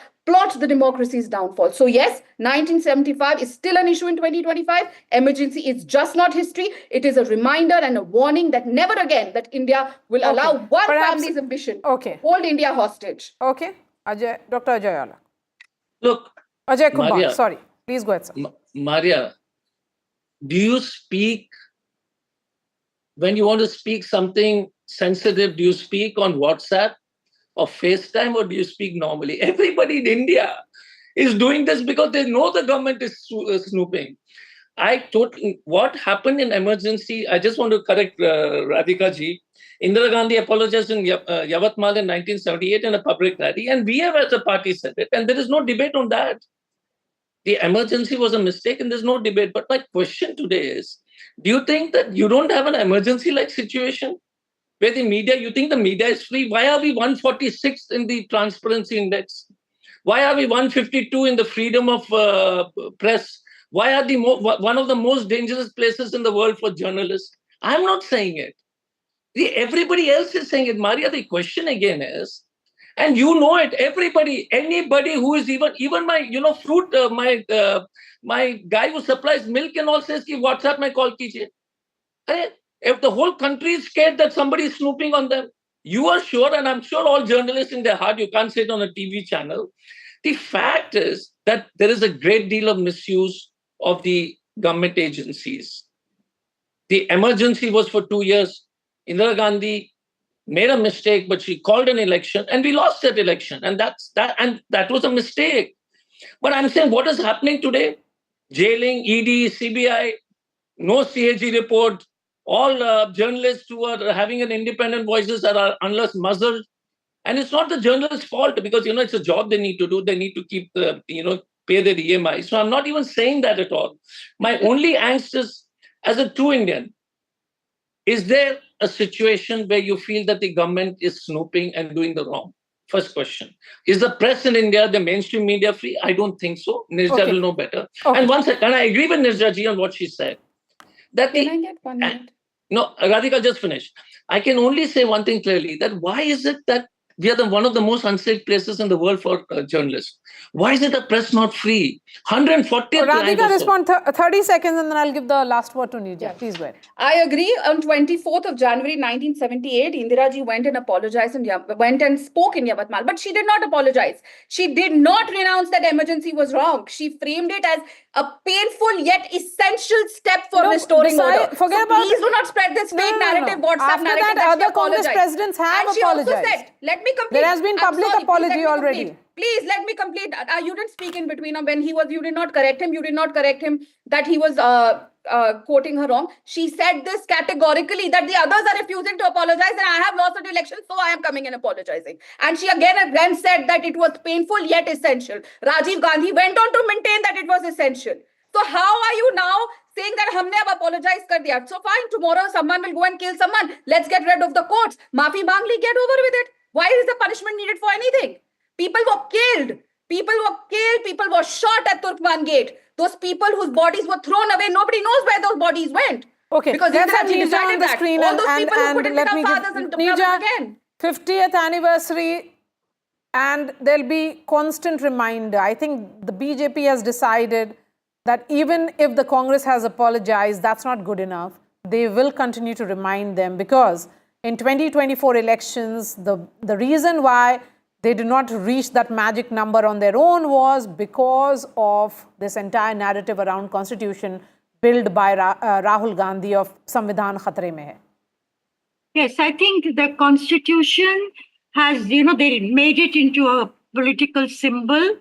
the democracy's downfall. So yes, 1975 is still an issue in 2025. Emergency is just not history. It is a reminder and a warning that never again that India will allow one family's ambition hold India hostage. Okay. Ajay, Dr. Ajay Ala. Look, Ajay Kumar, Maria, sorry. Please go ahead, sir. Maria, do you speak, when you want to speak something sensitive, do you speak on WhatsApp or FaceTime, or do you speak normally? Everybody in India is doing this because they know the government is snooping. What happened in emergency, I just want to correct Radhika ji. Indira Gandhi apologized in Yavatmal in 1978 in a public rally, and we have as a party said it, and there is no debate on that. The emergency was a mistake and there's no debate. But my question today is, do you think that you don't have an emergency-like situation where the media, you think the media is free? Why are we 146th in the Transparency Index? Why are we 152 in the freedom of press? Why are one of the most dangerous places in the world for journalists? I'm not saying it. Everybody else is saying it. Maria, the question again is, and you know it, anybody who is even my, fruit, my guy who supplies milk and all says, ki WhatsApp mein call kijiye. If the whole country is scared that somebody is snooping on them, you are sure, and I'm sure all journalists in their heart, you can't say it on a TV channel. The fact is that there is a great deal of misuse of the government agencies. The emergency was for 2 years. Indira Gandhi made a mistake, but she called an election and we lost that election. And that was a mistake. But I'm saying what is happening today? Jailing, ED, CBI, no CAG report, all journalists who are having an independent voices are unless muzzled. And it's not the journalist's fault because, it's a job they need to do. They need to keep pay their EMI. So I'm not even saying that at all. My only angst is, as a true Indian, is there a situation where you feel that the government is snooping and doing the wrong? First question. Is the press in India, the mainstream media free? I don't think so. Nirja will know better. And one second, and I agree with Nirja ji on what she said. Can I get 1 minute? No, Radhika, just finish. I can only say one thing clearly, that why is it that we are one of the most unsafe places in the world for journalists? Why is it the press not free? 140. Radhika, respond 30 seconds and then I'll give the last word to Nirja. Yeah. Please go ahead. I agree. On 24th of January 1978, Indira ji went and apologized and went and spoke in Yavatmal. But she did not apologize. She did not renounce that emergency was wrong. She framed it as a painful yet essential step for restoring order. Please do not spread this fake narrative, WhatsApp narrative that other Congress presidents have and apologized. She also said, let me complete. There has been public apology already. Please let me complete. You didn't speak in between when you did not correct him. You did not correct him that he was quoting her wrong. She said this categorically, that the others are refusing to apologize and I have lost the election, so I am coming and apologizing. And she again said that it was painful yet essential. Rajiv Gandhi went on to maintain that it was essential. So how are you now saying that humne ab apologize kar diya? So fine, tomorrow someone will go and kill someone. Let's get rid of the courts. Maafi mang li, get over with it. Why is the punishment needed for anything? People were killed. People were shot at Turkman Gate. Those people whose bodies were thrown away, nobody knows where those bodies went. Okay, because let's have Nirja on the that. screen All those people who couldn't become fathers and brothers again. 50th anniversary, and there'll be constant reminder. I think the BJP has decided that even if the Congress has apologized, that's not good enough. They will continue to remind them, because in 2024 elections, the reason why they did not reach that magic number on their own was because of this entire narrative around constitution built by Rahul Gandhi of Samvidhan Khatre Mein Hai. Yes, I think the constitution has, they made it into a political symbol.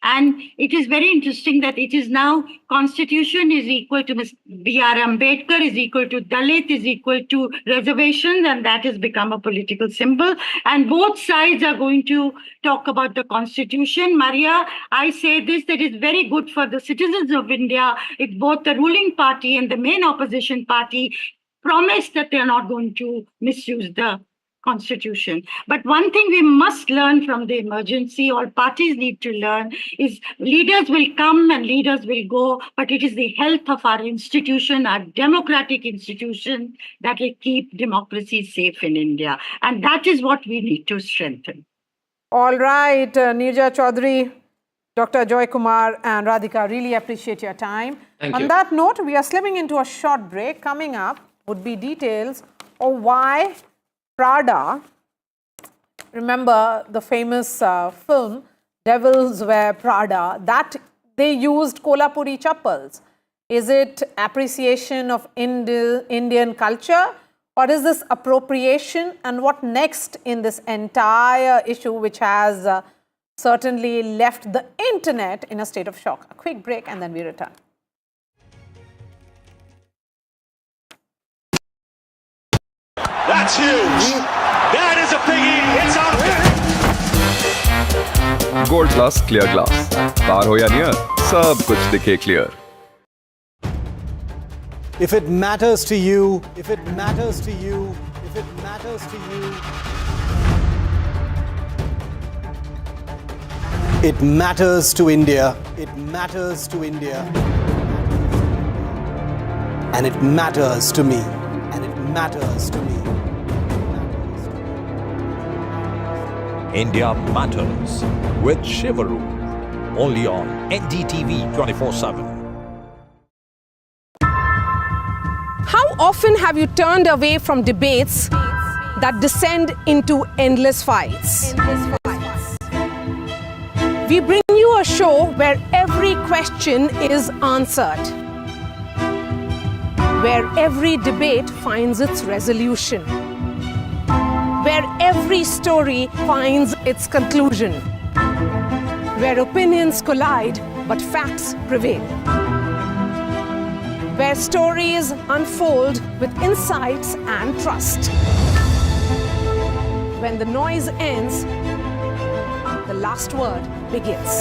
And it is very interesting that it is now constitution is equal to B.R. Ambedkar, is equal to Dalit, is equal to reservations, and that has become a political symbol. And both sides are going to talk about the constitution. Maria, I say this, that is very good for the citizens of India if both the ruling party and the main opposition party promise that they are not going to misuse the constitution. But one thing we must learn from the emergency, all parties need to learn, is leaders will come and leaders will go, but it is the health of our institution, our democratic institution, that will keep democracy safe in India. And that is what we need to strengthen. All right, Neerja Chaudhary, Dr. Joy Kumar and Radhika, really appreciate your time. On that note, we are slipping into a short break. Coming up would be details of why Prada, remember the famous film Devils Wear Prada, that they used Kolhapuri chappals. Is it appreciation of Indian culture, or is this appropriation? And what next in this entire issue, which has certainly left the internet in a state of shock? A quick break and then we return. That's huge. That is a biggie. It's out. Gold Plus Clear Glass. Far ho ya near, sab kuch dikhe clear. If it matters to you, if it matters to you, if it matters to you, it matters to India. It matters to India. And it matters to me. And it matters to me. India Matters with Shiv Aroor. Only on NDTV 24/7. How often have you turned away from debates that descend into endless fights? We bring you a show where every question is answered, where every debate finds its resolution, where every story finds its conclusion, where opinions collide but facts prevail, where stories unfold with insights and trust. When the noise ends, the last word begins.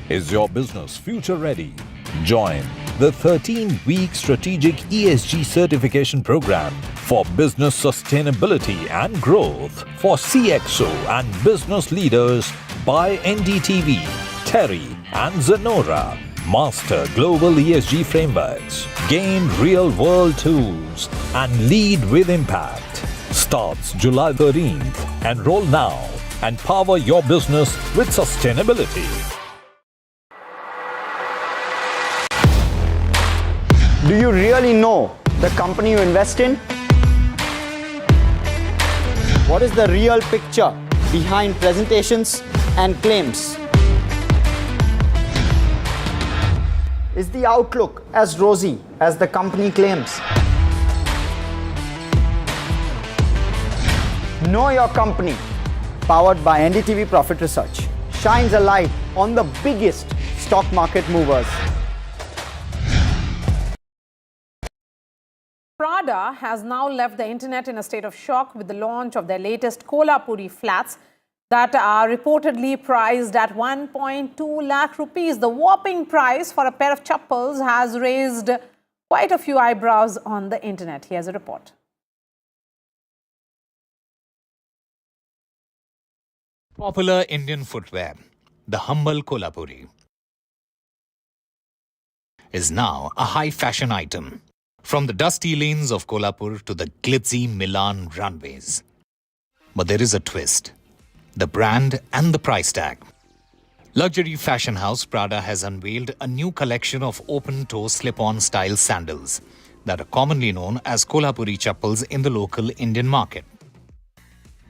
Is your business future ready? Join the 13-week strategic ESG certification program for business sustainability and growth for CXO and business leaders by NDTV, Terry and Zenora. Master global ESG frameworks, gain real-world tools and lead with impact. Starts July 13th. Enroll now and power your business with sustainability. Do you really know the company you invest in? What is the real picture behind presentations and claims? Is the outlook as rosy as the company claims? Know Your Company, powered by NDTV Profit Research, shines a light on the biggest stock market movers. Prada has now left the internet in a state of shock with the launch of their latest Kolhapuri flats that are reportedly priced at 1.2 lakh rupees. The whopping price for a pair of chappals has raised quite a few eyebrows on the internet. Here's a report. Popular Indian footwear, the humble Kolhapuri, is now a high fashion item. From the dusty lanes of Kolhapur to the glitzy Milan runways. But there is a twist. The brand and the price tag. Luxury fashion house Prada has unveiled a new collection of open-toe slip-on style sandals that are commonly known as Kolhapuri chappals in the local Indian market.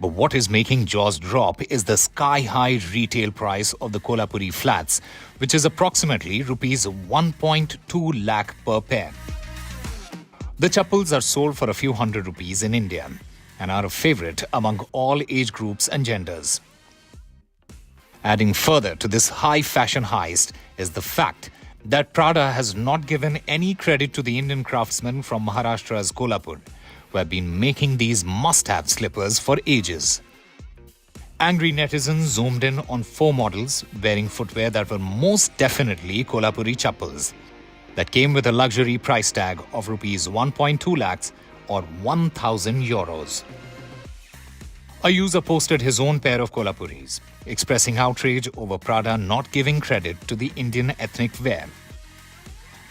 But what is making jaws drop is the sky-high retail price of the Kolhapuri flats, which is approximately rupees 1.2 lakh per pair. The chappals are sold for a few hundred rupees in India and are a favorite among all age groups and genders. Adding further to this high fashion heist is the fact that Prada has not given any credit to the Indian craftsmen from Maharashtra's Kolhapur, who have been making these must-have slippers for ages. Angry netizens zoomed in on 4 models wearing footwear that were most definitely Kolhapuri chappals. that came with a luxury price tag of rupees 1.2 lakhs or 1,000 euros. A user posted his own pair of Kolhapuris, expressing outrage over Prada not giving credit to the Indian ethnic wear.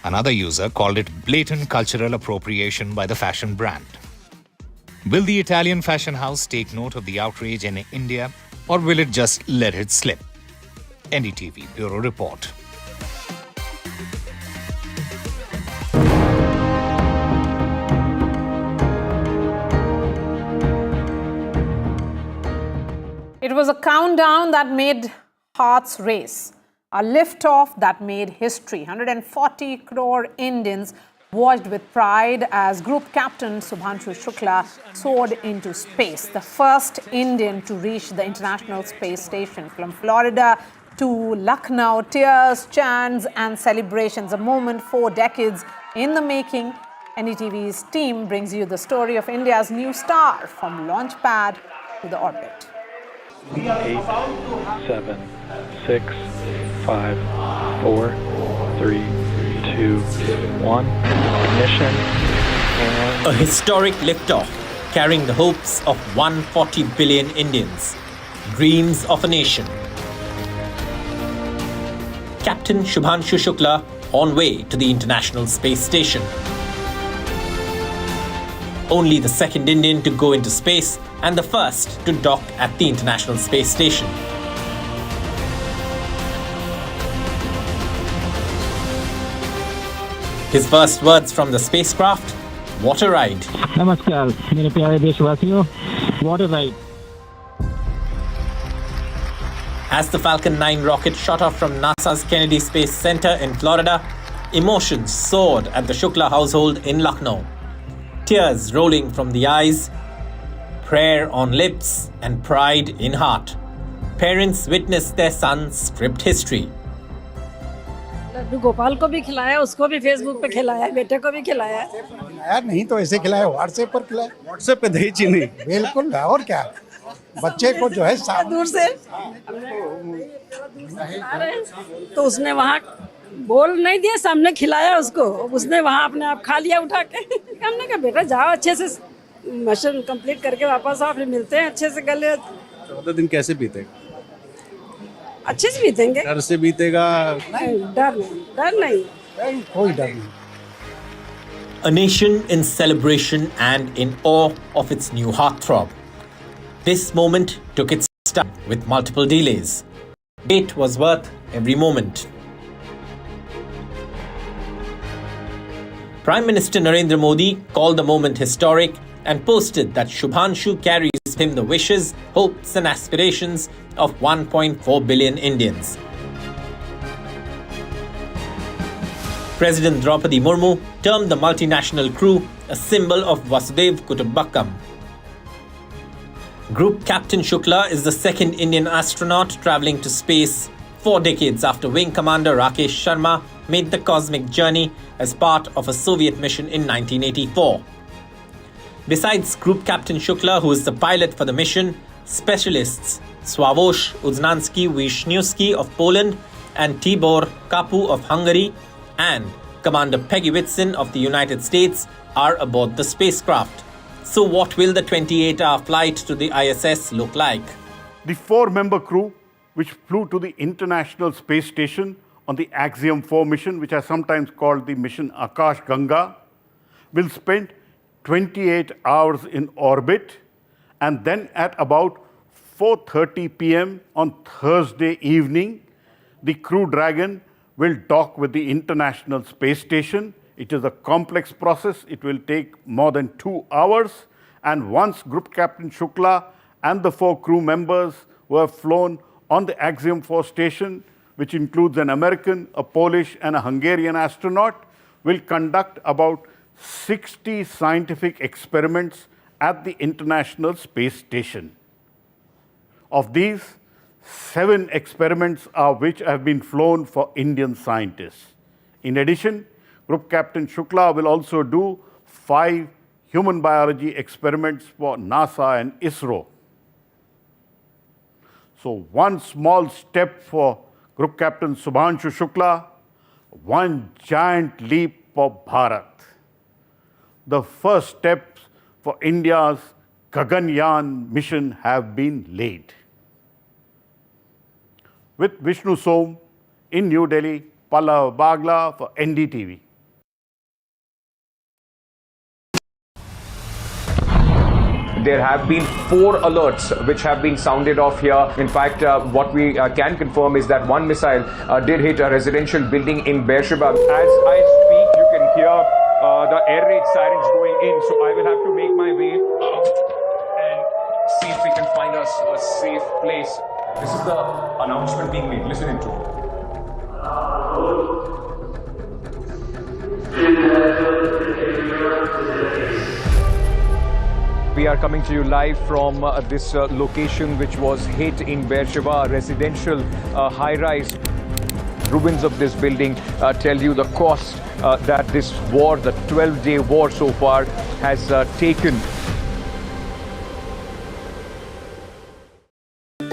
Another user called it blatant cultural appropriation by the fashion brand. Will the Italian fashion house take note of the outrage in India, or will it just let it slip? NDTV Bureau Report. It was a countdown that made hearts race, a liftoff that made history. 140 crore Indians watched with pride as Group Captain Shubhanshu Shukla soared into space, the first Indian to reach the International Space Station. From Florida to Lucknow, tears, chants and celebrations, a moment 4 decades in the making. NDTV's team brings you the story of India's new star from launch pad to the orbit. 8, 7, 6, 5, 4, 3, 2, 1. Ignition. And a historic liftoff carrying the hopes of 140 billion Indians. Dreams of a nation. Captain Shubhanshu Shukla on way to the International Space Station. Only the second Indian to go into space and the first to dock at the International Space Station. His first words from the spacecraft, what a ride. Namaskar, मेरे प्यारे देशवासियों, what a ride. As the Falcon 9 rocket shot off from NASA's Kennedy Space Center in Florida, emotions soared at the Shukla household in Lucknow. Tears rolling from the eyes, prayer on lips and pride in heart. Parents witnessed their son's script history. Laddu Gopal को भी खिलाया, उसको भी Facebook पे खिलाया, बेटे को भी खिलाया। खिलाया नहीं तो ऐसे खिलाया, व्हाट्सएप पर खिलाया। व्हाट्सएप पे दही चीनी। बिल्कुल, और क्या? बच्चे को जो है दूर से तो उसने वहाँ बोल नहीं दिया, सामने खिलाया उसको, उसने वहाँ अपने आप खा लिया उठा के। हमने कहा बेटा जाओ अच्छे से मिशन कंप्लीट करके वापस आओ, फिर मिलते हैं अच्छे से गले। 14 दिन कैसे बीतेगा? अच्छे से बीतेंगे। डर से बीतेगा? नहीं, डर नहीं, कोई डर नहीं। A nation in celebration and in awe of its new heartthrob. This moment took its start with multiple delays. It was worth every moment. Prime Minister Narendra Modi called the moment historic and posted that Shubhanshu carries him the wishes, hopes and aspirations of 1.4 billion Indians. President Draupadi Murmu termed the multinational crew a symbol of Vasudev Kutumbakam. Group Captain Shukla is the second Indian astronaut travelling to space 4 decades after Wing Commander Rakesh Sharma made the cosmic journey as part of a Soviet mission in 1984. Besides Group Captain Shukla, who is the pilot for the mission, specialists Sławosz Uznański-Wisniewski of Poland and Tibor Kapu of Hungary and Commander Peggy Whitson of the United States are aboard the spacecraft. So what will the 28-hour flight to the ISS look like? The 4-member crew, which flew to the International Space Station on the Axiom 4 mission, which are sometimes called the mission Akash Ganga, will spend 28 hours in orbit, and then at about 4:30 p.m. on Thursday evening, the Crew Dragon will dock with the International Space Station. It is a complex process. It will take more than 2 hours. And once Group Captain Shukla and the 4 crew members who have flown on the Axiom 4 station, which includes an American, a Polish, and a Hungarian astronaut, will conduct about 60 scientific experiments at the International Space Station. Of these, 7 experiments are which have been flown for Indian scientists. In addition, Group Captain Shukla will also do 5 human biology experiments for NASA and ISRO. So one small step for Group Captain Shubhanshu Shukla, one giant leap for Bharat. The first steps for India's Gaganyaan mission have been laid. With Vishnu Som in New Delhi, Pallav Bagla for NDTV. There have been 4 alerts which have been sounded off here. In fact, what we can confirm is that one missile did hit a residential building in Beersheba. As I speak, you can hear the air raid sirens going in. So I will have to make my way and see if we can find us a safe place. This is the announcement being made. Listen into it. We are coming to you live from this location which was hit in Beersheba, a residential high-rise. Ruins of this building tell you the cost that this war, the 12-day war so far, has taken.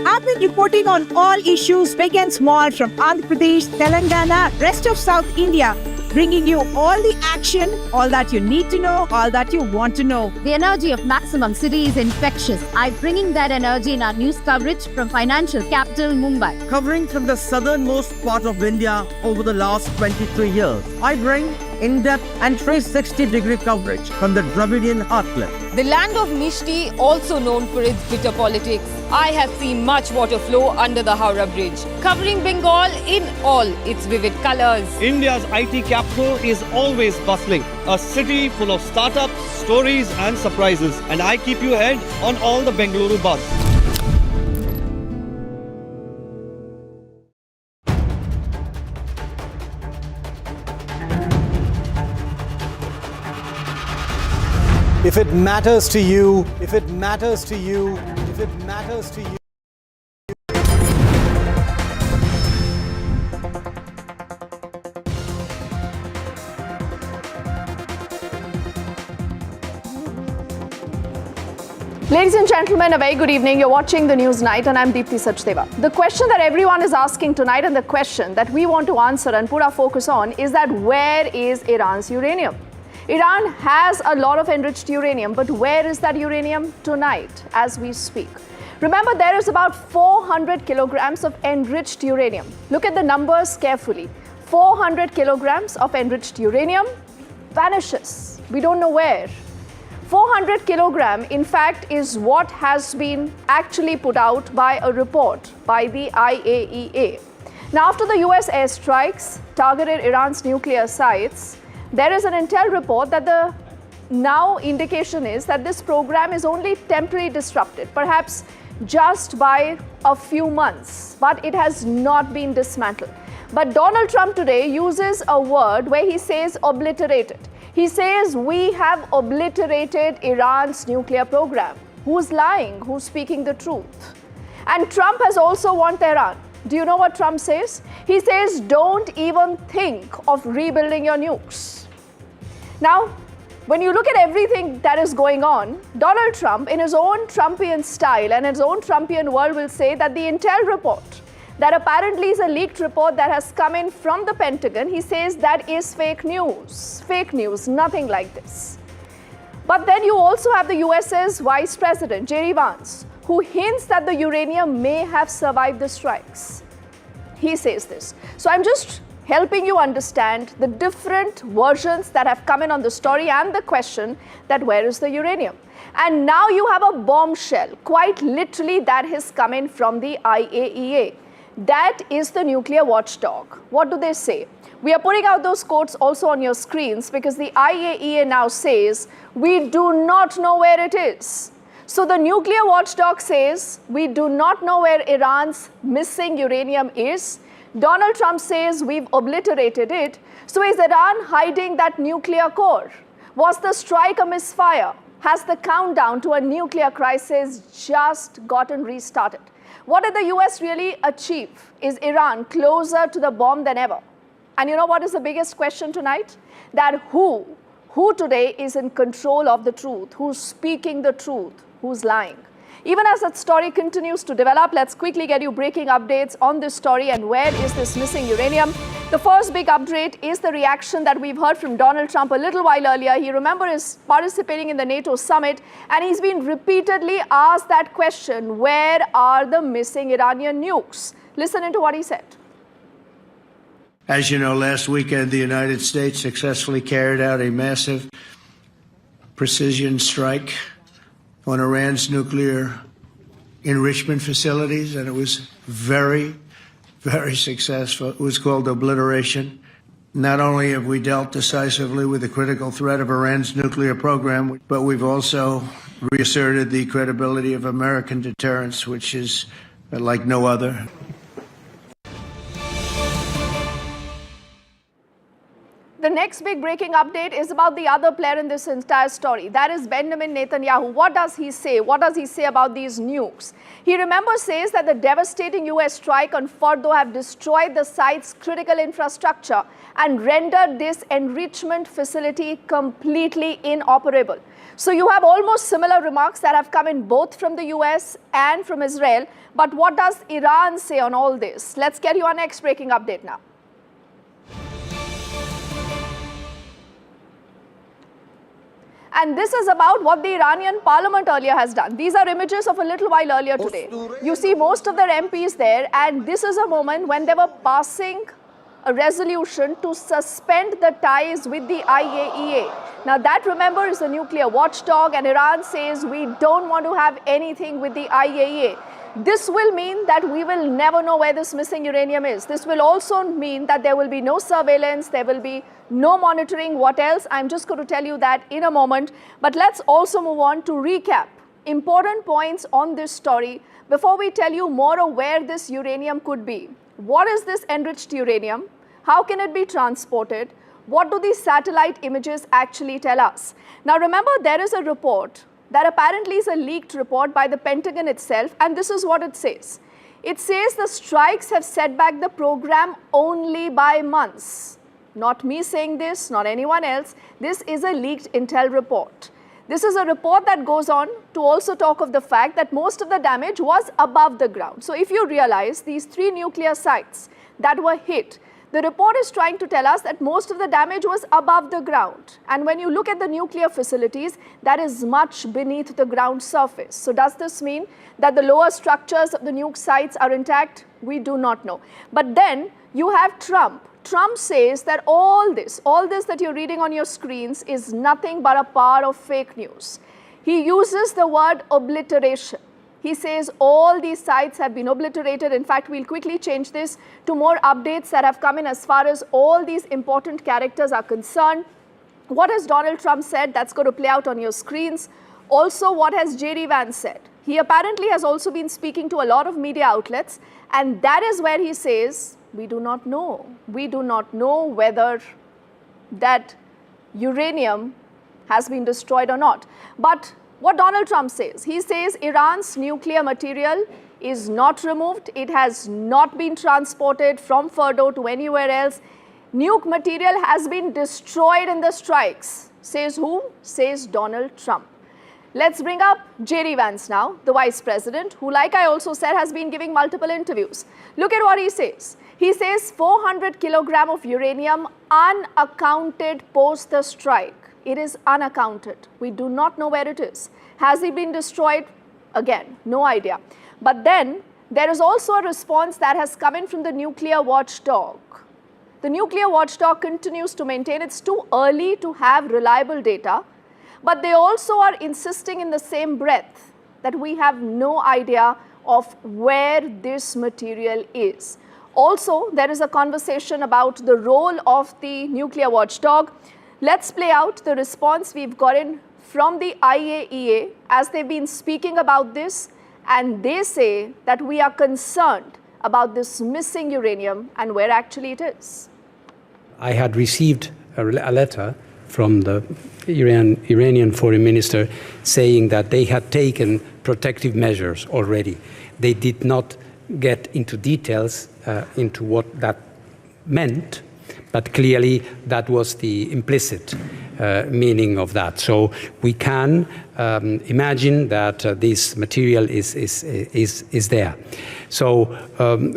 I've been reporting on all issues, big and small, from Andhra Pradesh, Telangana, rest of South India, bringing you all the action, all that you need to know, all that you want to know. The energy of Maximum City is infectious. I'm bringing that energy in our news coverage from financial capital Mumbai. Covering from the southernmost part of India over the last 23 years, I bring in-depth and 360-degree coverage from the Dravidian heartland. The land of Mishti, also known for its bitter politics. I have seen much water flow under the Howrah Bridge, covering Bengal in all its vivid colors. India's IT capital is always bustling, a city full of startups, stories and surprises. And I keep you ahead on all the Bengaluru buzz. If it matters to you, if it matters to you, if it matters to you. Ladies and gentlemen, a very good evening. You're watching the News Night and I'm Deepthi Sachdeva. The question that everyone is asking tonight and the question that we want to answer and put our focus on is that where is Iran's uranium? Iran has a lot of enriched uranium, but where is that uranium tonight as we speak? Remember, there is about 400 kilograms of enriched uranium. Look at the numbers carefully. 400 kilograms of enriched uranium vanishes. We don't know where. 400 kilogram, in fact, is what has been actually put out by a report by the IAEA. Now, after the US airstrikes targeted Iran's nuclear sites, there is an intel report that the now indication is that this program is only temporarily disrupted, perhaps just by a few months, but it has not been dismantled. But Donald Trump today uses a word where he says obliterated. He says we have obliterated Iran's nuclear program. Who's lying? Who's speaking the truth? And Trump has also warned Iran. Do you know what Trump says? He says, don't even think of rebuilding your nukes. Now, when you look at everything that is going on, Donald Trump, in his own Trumpian style and his own Trumpian world, will say that the intel report, that apparently is a leaked report that has come in from the Pentagon, he says that is fake news. Fake news, nothing like this. But then you also have the US's Vice President, J.D. Vance, who hints that the uranium may have survived the strikes. He says this. So I'm just helping you understand the different versions that have come in on the story and the question that where is the uranium? And now you have a bombshell, quite literally, that has come in from the IAEA. That is the nuclear watchdog. What do they say? We are putting out those quotes also on your screens because the IAEA now says we do not know where it is. So the nuclear watchdog says we do not know where Iran's missing uranium is. Donald Trump says we've obliterated it. So is Iran hiding that nuclear core? Was the strike a misfire? Has the countdown to a nuclear crisis just gotten restarted? What did the US really achieve? Is Iran closer to the bomb than ever? And you know what is the biggest question tonight? That who today is in control of the truth? Who's speaking the truth? Who's lying? Even as that story continues to develop, let's quickly get you breaking updates on this story and where is this missing uranium. The first big update is the reaction that we've heard from Donald Trump a little while earlier. He, remember, is participating in the NATO summit, and he's been repeatedly asked that question, where are the missing Iranian nukes? Listen into what he said. As you know, last weekend, the United States successfully carried out a massive precision strike on Iran's nuclear enrichment facilities, and it was very successful. It was called obliteration. Not only have we dealt decisively with the critical threat of Iran's nuclear program, but we've also reasserted the credibility of American deterrence, which is like no other. The next big breaking update is about the other player in this entire story. That is Benjamin Netanyahu. What does he say? What does he say about these nukes? He, remember, says that the devastating US strike on Fordo have destroyed the site's critical infrastructure and rendered this enrichment facility completely inoperable. So you have almost similar remarks that have come in both from the US and from Israel. But what does Iran say on all this? Let's get you our next breaking update now. And this is about what the Iranian parliament earlier has done. These are images of a little while earlier today. You see most of their MPs there, and this is a moment when they were passing a resolution to suspend the ties with the IAEA. Now that, remember, is a nuclear watchdog, and Iran says we don't want to have anything with the IAEA. This will mean that we will never know where this missing uranium is. This will also mean that there will be no surveillance, there will be no monitoring. What else? I'm just going to tell you that in a moment. But let's also move on to recap important points on this story before we tell you more of where this uranium could be. What is this enriched uranium? How can it be transported? What do these satellite images actually tell us? Now remember, there is a report that apparently is a leaked report by the Pentagon itself, and this is what it says. It says the strikes have set back the program only by months. Not me saying this, not anyone else. This is a leaked intel report. This is a report that goes on to also talk of the fact that most of the damage was above the ground. So if you realize these 3 nuclear sites that were hit, the report is trying to tell us that most of the damage was above the ground. And when you look at the nuclear facilities, that is much beneath the ground surface. So does this mean that the lower structures of the nuke sites are intact? We do not know. But then you have Trump. Trump says that all this that you're reading on your screens is nothing but a part of fake news. He uses the word obliteration. He says all these sites have been obliterated. In fact, we'll quickly change this to more updates that have come in as far as all these important characters are concerned. What has Donald Trump said? That's going to play out on your screens. Also, what has J.D. Vance said? He apparently has also been speaking to a lot of media outlets, and that is where he says, we do not know. We do not know whether that uranium has been destroyed or not. But what Donald Trump says, he says Iran's nuclear material is not removed. It has not been transported from Fordo to anywhere else. Nuke material has been destroyed in the strikes. Says who? Says Donald Trump. Let's bring up J.D. Vance now, the vice president, who, like I also said, has been giving multiple interviews. Look at what he says. He says 400 kilogram of uranium unaccounted post the strike. It is unaccounted. We do not know where it is. Has it been destroyed? Again, no idea. But then there is also a response that has come in from the nuclear watchdog. The nuclear watchdog continues to maintain it's too early to have reliable data, but they also are insisting in the same breath that we have no idea of where this material is. Also, there is a conversation about the role of the nuclear watchdog. Let's play out the response we've gotten from the IAEA as they've been speaking about this, and they say that we are concerned about this missing uranium and where actually it is. I had received a letter from the Iranian foreign minister saying that they had taken protective measures already. They did not get into details into what that meant, but clearly that was the implicit meaning of that. So we can imagine that this material is there. So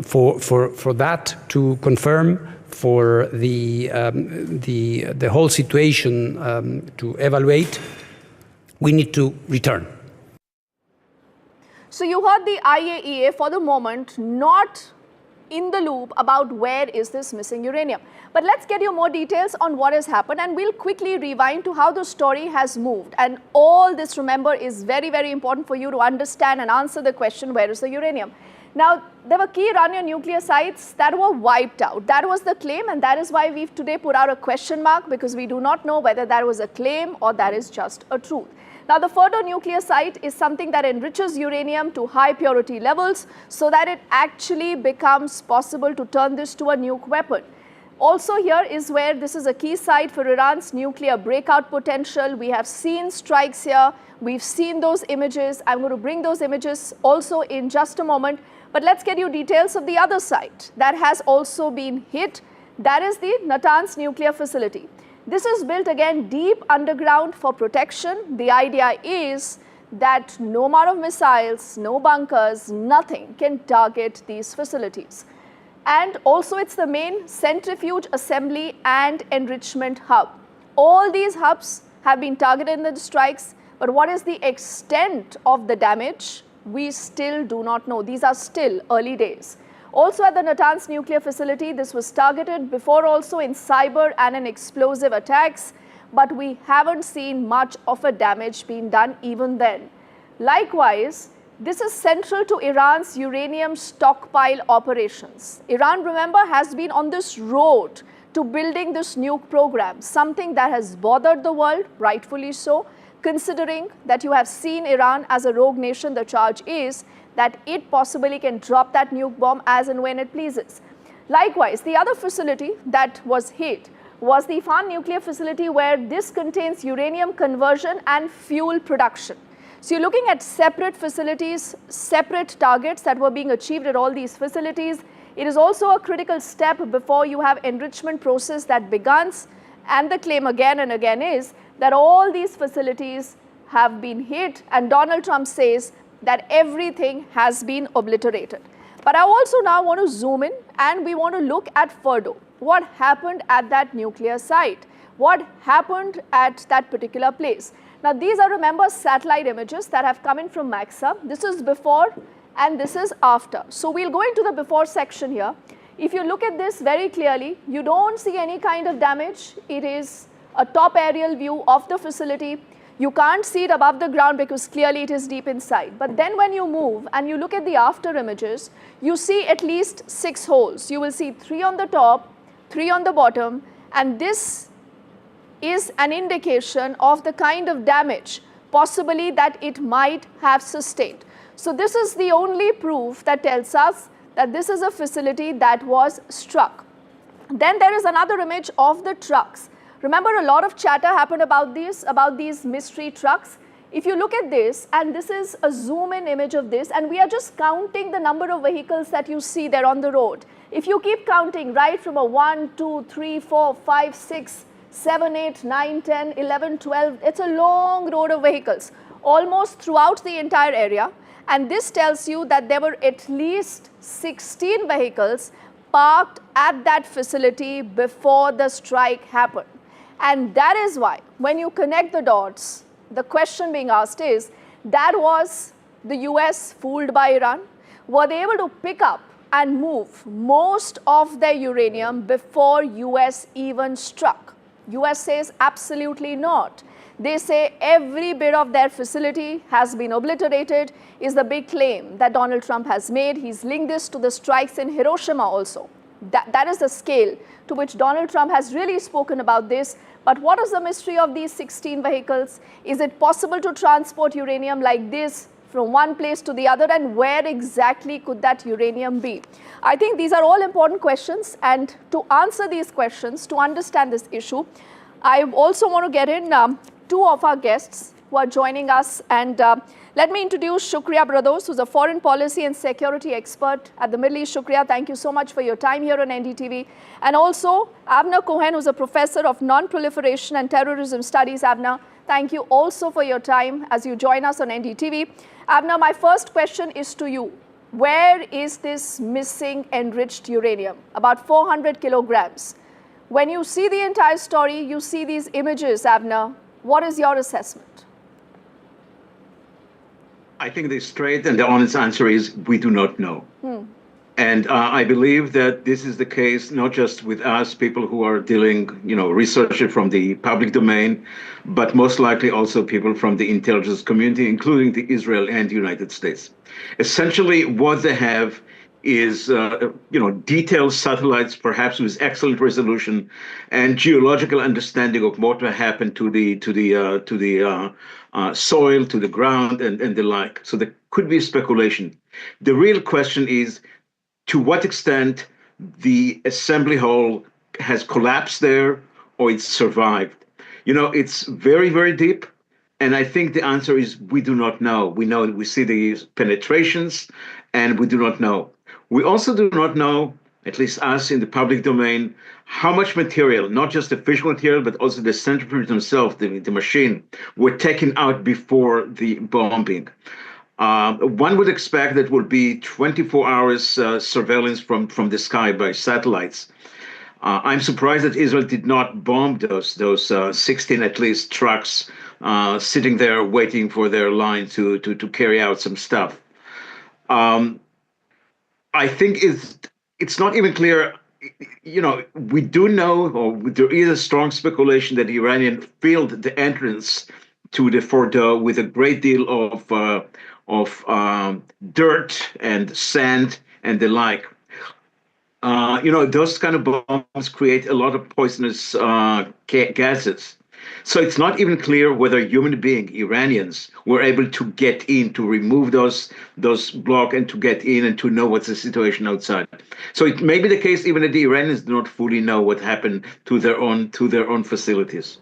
for that to confirm, for the whole situation to evaluate, we need to return. So you heard the IAEA for the moment not in the loop about where is this missing uranium. But let's get you more details on what has happened, and we'll quickly rewind to how the story has moved. And all this, remember, is very, very important for you to understand and answer the question, where is the uranium? Now, there were key Iranian nuclear sites that were wiped out. That was the claim, and that is why we've today put out a question mark, because we do not know whether that was a claim or that is just a truth. Now, the Fordo nuclear site is something that enriches uranium to high purity levels so that it actually becomes possible to turn this to a nuke weapon. Also, here is where this is a key site for Iran's nuclear breakout potential. We have seen strikes here. We've seen those images. I'm going to bring those images also in just a moment. But let's get you details of the other site that has also been hit. That is the Natanz nuclear facility. This is built again deep underground for protection. The idea is that no amount of missiles, no bunkers, nothing can target these facilities. And also it's the main centrifuge assembly and enrichment hub. All these hubs have been targeted in the strikes, but what is the extent of the damage? We still do not know. These are still early days. Also at the Natanz nuclear facility, this was targeted before also in cyber and in explosive attacks, but we haven't seen much of a damage being done even then. Likewise, this is central to Iran's uranium stockpile operations. Iran, remember, has been on this road to building this nuke program, something that has bothered the world, rightfully so, considering that you have seen Iran as a rogue nation. The charge is that it possibly can drop that nuke bomb as and when it pleases. Likewise, the other facility that was hit was the Ifan nuclear facility, where this contains uranium conversion and fuel production. So you're looking at separate facilities, separate targets that were being achieved at all these facilities. It is also a critical step before you have enrichment process that begins. And the claim again and again is that all these facilities have been hit, and Donald Trump says that everything has been obliterated. But I also now want to zoom in and we want to look at Fordo. What happened at that nuclear site? What happened at that particular place? Now these are, remember, satellite images that have come in from Maxa. This is before and this is after. So we'll go into the before section here. If you look at this very clearly, you don't see any kind of damage. It is a top aerial view of the facility. You can't see it above the ground because clearly it is deep inside. But then when you move and you look at the after images, you see at least 6 holes. You will see 3 on the top, 3 on the bottom, and this is an indication of the kind of damage possibly that it might have sustained. So this is the only proof that tells us that this is a facility that was struck. Then there is another image of the trucks. Remember, a lot of chatter happened about these mystery trucks. If you look at this, and this is a zoom-in image of this, and we are just counting the number of vehicles that you see there on the road. If you keep counting right from a 1, 2, 3, 4, 5, 6, 7, 8, 9, 10, 11, 12, it's a long road of vehicles, almost throughout the entire area. And this tells you that there were at least 16 vehicles parked at that facility before the strike happened. And that is why, when you connect the dots, the question being asked is, that was the US fooled by Iran? Were they able to pick up and move most of their uranium before US even struck? US says absolutely not. They say every bit of their facility has been obliterated, is the big claim that Donald Trump has made. He's linked this to the strikes in Hiroshima also. That is the scale to which Donald Trump has really spoken about this. But what is the mystery of these 16 vehicles? Is it possible to transport uranium like this from one place to the other, and where exactly could that uranium be? I think these are all important questions, and to answer these questions, to understand this issue, I also want to get in 2 of our guests who are joining us, and let me introduce Shukriya Brothers, who's a foreign policy and security expert at the Middle East. Shukriya, thank you so much for your time here on NDTV. And also Avner Cohen, who's a professor of non-proliferation and terrorism studies. Avner, thank you also for your time as you join us on NDTV. Avner, my first question is to you. Where is this missing enriched uranium? About 400 kilograms. When you see the entire story, you see these images, Avner. What is your assessment? I think the straight and the honest answer is we do not know. And I believe that this is the case, not just with us, people who are dealing, researchers from the public domain, but most likely also people from the intelligence community, including the Israel and the United States. Essentially, what they have is, detailed satellites, perhaps with excellent resolution and geological understanding of what will happen to the soil, to the ground, and the like. So there could be speculation. The real question is, to what extent the assembly hall has collapsed there or it's survived. It's very, very deep. And I think the answer is we do not know. We see the penetrations and we do not know. We also do not know, at least us in the public domain, how much material, not just the fission material, but also the centrifuge themselves, the machine, were taken out before the bombing. One would expect that would be 24 hours surveillance from the sky by satellites. I'm surprised that Israel did not bomb those 16 at least trucks sitting there waiting for their line to carry out some stuff. I think it's not even clear. We do know, or there is a strong speculation that the Iranian filled the entrance to the Fordo with a great deal of dirt and sand and the like. Those kind of bombs create a lot of poisonous gases. So it's not even clear whether human beings, Iranians, were able to get in, to remove those blocks and to get in and to know what's the situation outside. So it may be the case even that the Iranians do not fully know what happened to their own facilities.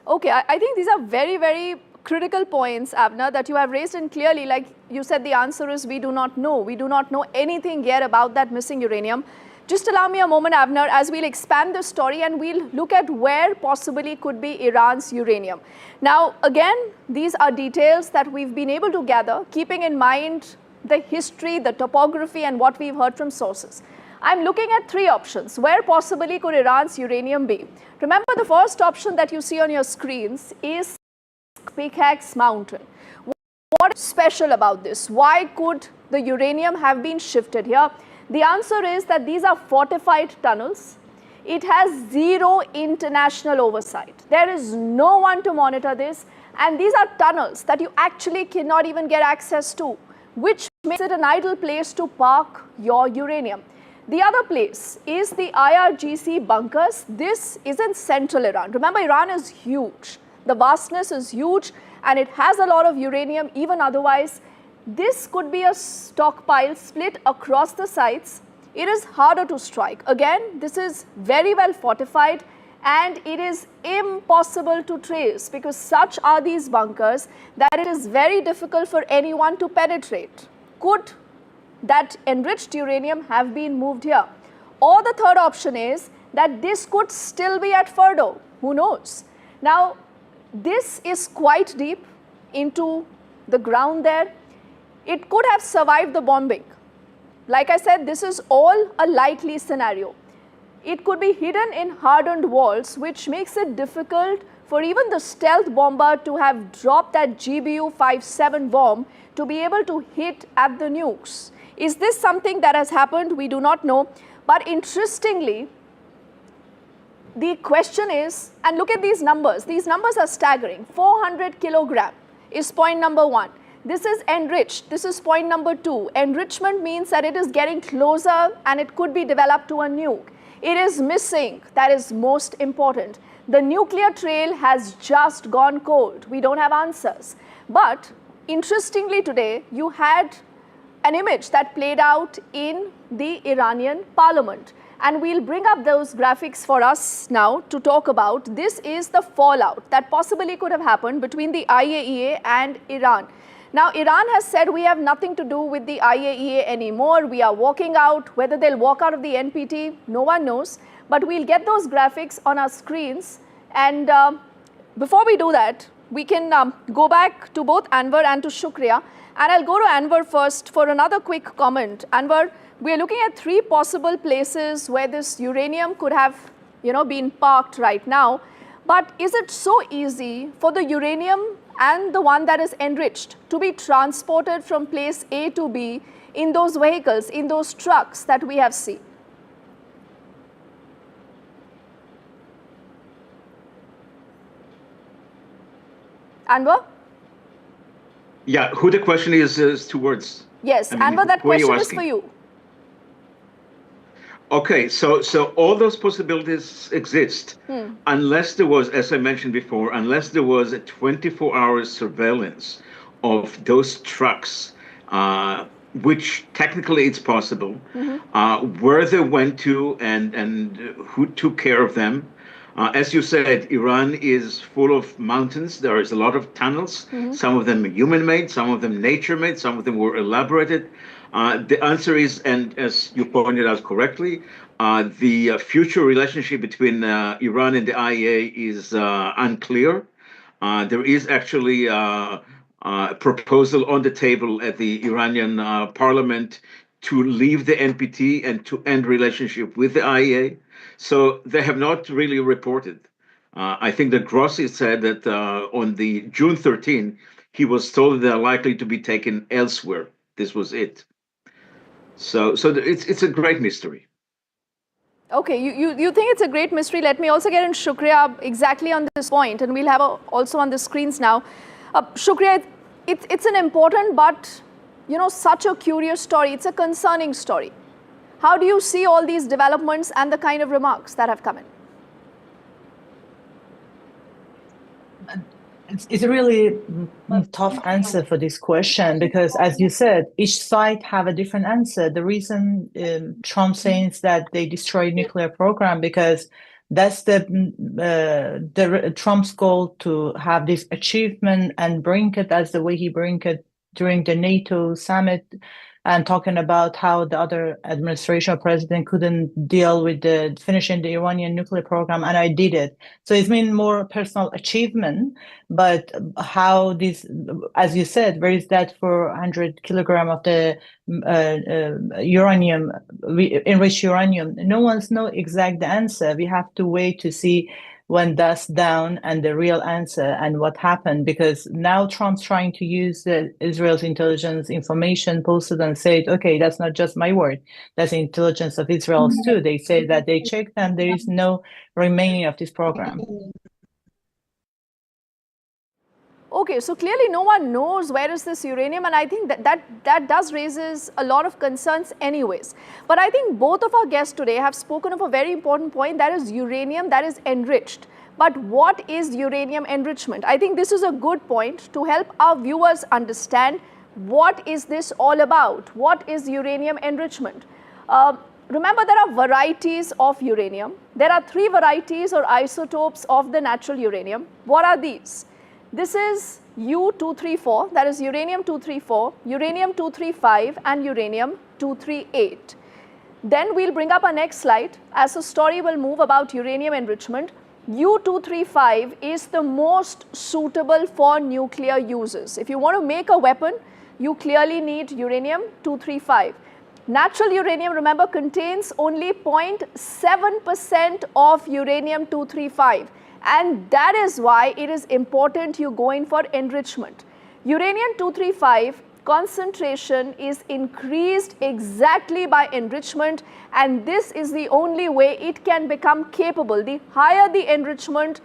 Okay, I think these are very, very critical points, Avner, that you have raised, and clearly, like you said, the answer is we do not know. We do not know anything yet about that missing uranium. Just allow me a moment, Avner, as we'll expand the story and we'll look at where possibly could be Iran's uranium. Now, again, these are details that we've been able to gather, keeping in mind the history, the topography, and what we've heard from sources. I'm looking at three options. Where possibly could Iran's uranium be? Remember, the first option that you see on your screens is Pickaxe Mountain. What is special about this? Why could the uranium have been shifted here? The answer is that these are fortified tunnels. It has zero international oversight. There is no one to monitor this, and these are tunnels that you actually cannot even get access to, which makes it an ideal place to park your uranium. The other place is the IRGC bunkers. This is in central Iran. Remember, Iran is huge. The vastness is huge, and it has a lot of uranium even otherwise. This could be a stockpile split across the sites. It is harder to strike. Again, this is very well fortified, and it is impossible to trace because such are these bunkers that it is very difficult for anyone to penetrate. Could that enriched uranium have been moved here? Or the third option is that this could still be at Fordo. Who knows? Now, this is quite deep into the ground there. It could have survived the bombing. Like I said, this is all a likely scenario. It could be hidden in hardened walls, which makes it difficult for even the stealth bomber to have dropped that GBU-57 bomb to be able to hit at the nukes. Is this something that has happened? We do not know. But interestingly, the question is, and look at these numbers are staggering. 400 kilogram is point number one. This is enriched. This is point number two. Enrichment means that it is getting closer and it could be developed to a nuke. It is missing. That is most important. The nuclear trail has just gone cold. We don't have answers. But interestingly today, you had an image that played out in the Iranian parliament. And we'll bring up those graphics for us now to talk about. This is the fallout that possibly could have happened between the IAEA and Iran. Now, Iran has said we have nothing to do with the IAEA anymore. We are walking out. Whether they'll walk out of the NPT, no one knows. But we'll get those graphics on our screens. And before we do that, we can go back to both Anwar and to Shukriya. And I'll go to Anwar first for another quick comment. Anwar, we are looking at 3 possible places where this uranium could have, been parked right now. But is it so easy for the uranium and the one that is enriched to be transported from place A to B in those vehicles, in those trucks that we have seen? Anwar? Yeah, who the question is towards? Yes, Anwar, that question is for you. Okay, so all those possibilities exist unless there was, as I mentioned before, unless there was a 24-hour surveillance of those trucks, which technically it's possible, where they went to and who took care of them. As you said, Iran is full of mountains. There is a lot of tunnels. Some of them are human-made, some of them nature-made, some of them were elaborated. The answer is, and as you pointed out correctly, the future relationship between Iran and the IAEA is unclear. There is actually a proposal on the table at the Iranian parliament to leave the NPT and to end relationship with the IAEA. So they have not really reported. I think that Grossi said that on the June 13, he was told they're likely to be taken elsewhere. This was it. So it's a great mystery. Okay, you think it's a great mystery. Let me also get in Shukriya exactly on this point, and we'll have also on the screens now. Shukriya, it's an important but, such a curious story. It's a concerning story. How do you see all these developments and the kind of remarks that have come in? It's a really tough answer for this question because, as you said, each side have a different answer. The reason Trump says that they destroy nuclear program because that's the Trump's goal to have this achievement and bring it as the way he bring it during the NATO summit. And talking about how the other administration or president couldn't deal with finishing the Iranian nuclear program, and I did it. So it's been more personal achievement, but how this, as you said, where is that 400 kilogram of the uranium, enriched uranium? No one's know exact answer. We have to wait to see when that's down and the real answer and what happened, because now Trump's trying to use Israel's intelligence information posted and said, okay, that's not just my word, that's the intelligence of Israel's too. They say that they checked and there is no remaining of this program. Okay, so clearly no one knows where is this uranium, and I think that does raises a lot of concerns anyways. But I think both of our guests today have spoken of a very important point, that is uranium that is enriched. But what is uranium enrichment? I think this is a good point to help our viewers understand what is this all about? What is uranium enrichment? Remember, there are varieties of uranium. There are 3 varieties or isotopes of the natural uranium. What are these? This is U-234, that is uranium-234, uranium-235 and uranium-238. Then we'll bring up our next slide as the story will move about uranium enrichment. U-235 is the most suitable for nuclear uses. If you want to make a weapon, you clearly need uranium-235. Natural uranium, remember, contains only 0.7% of uranium-235. And that is why it is important you go in for enrichment. Uranium-235 concentration is increased exactly by enrichment, and this is the only way it can become capable. The higher the enrichment,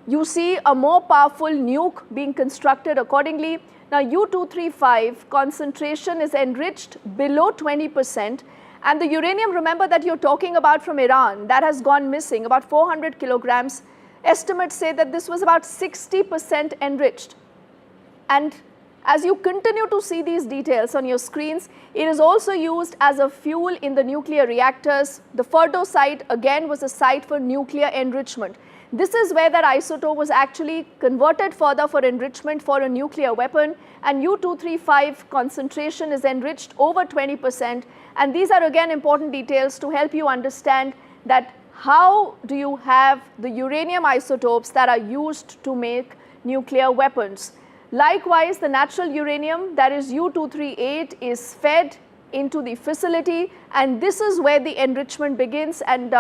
you see a more powerful nuke being constructed accordingly. Now, U-235 concentration is enriched below 20%. And the uranium, remember, that you're talking about from Iran, that has gone missing, about 400 kilograms. Estimates say that this was about 60% enriched. And as you continue to see these details on your screens, it is also used as a fuel in the nuclear reactors. The Fordo site, again, was a site for nuclear enrichment. This is where that isotope was actually converted further for enrichment for a nuclear weapon. And U-235 concentration is enriched over 20%. And these are again important details to help you understand that how do you have the uranium isotopes that are used to make nuclear weapons. Likewise, the natural uranium, that is U-238, is fed into the facility, and this is where the enrichment begins, and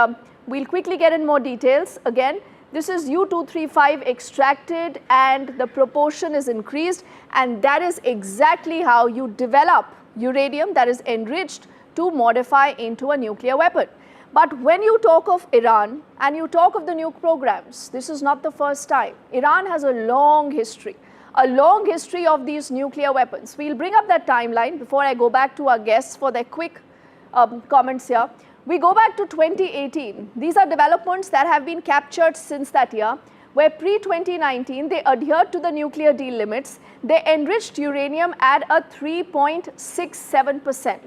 we'll quickly get in more details. Again, this is U-235 extracted and the proportion is increased, and that is exactly how you develop uranium that is enriched to modify into a nuclear weapon. But when you talk of Iran and you talk of the nuke programs, this is not the first time. Iran has a long history of these nuclear weapons. We'll bring up that timeline before I go back to our guests for their quick comments here. We go back to 2018. These are developments that have been captured since that year, where pre-2019 they adhered to the nuclear deal limits. They enriched uranium at a 3.67%.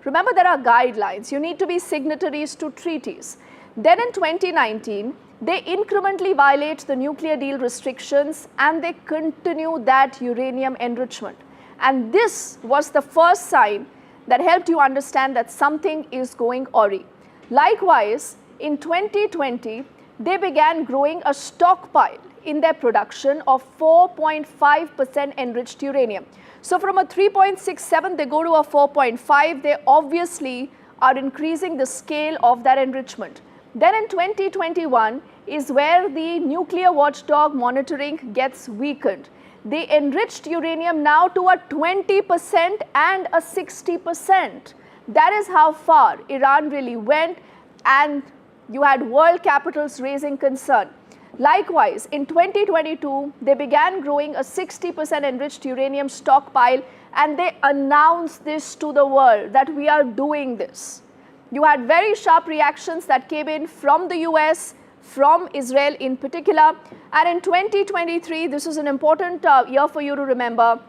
Remember, there are guidelines. You need to be signatories to treaties. Then in 2019, they incrementally violate the nuclear deal restrictions and they continue that uranium enrichment. And this was the first sign that helped you understand that something is going awry. Likewise, in 2020, they began growing a stockpile in their production of 4.5% enriched uranium. So from a 3.67, they go to a 4.5. They obviously are increasing the scale of that enrichment. Then in 2021 is where the nuclear watchdog monitoring gets weakened. They enriched uranium now to a 20% and a 60%. That is how far Iran really went, and you had world capitals raising concern. Likewise, in 2022, they began growing a 60% enriched uranium stockpile, and they announced this to the world that we are doing this. You had very sharp reactions that came in from the US, from Israel in particular. And in 2023, this is an important year for you to remember,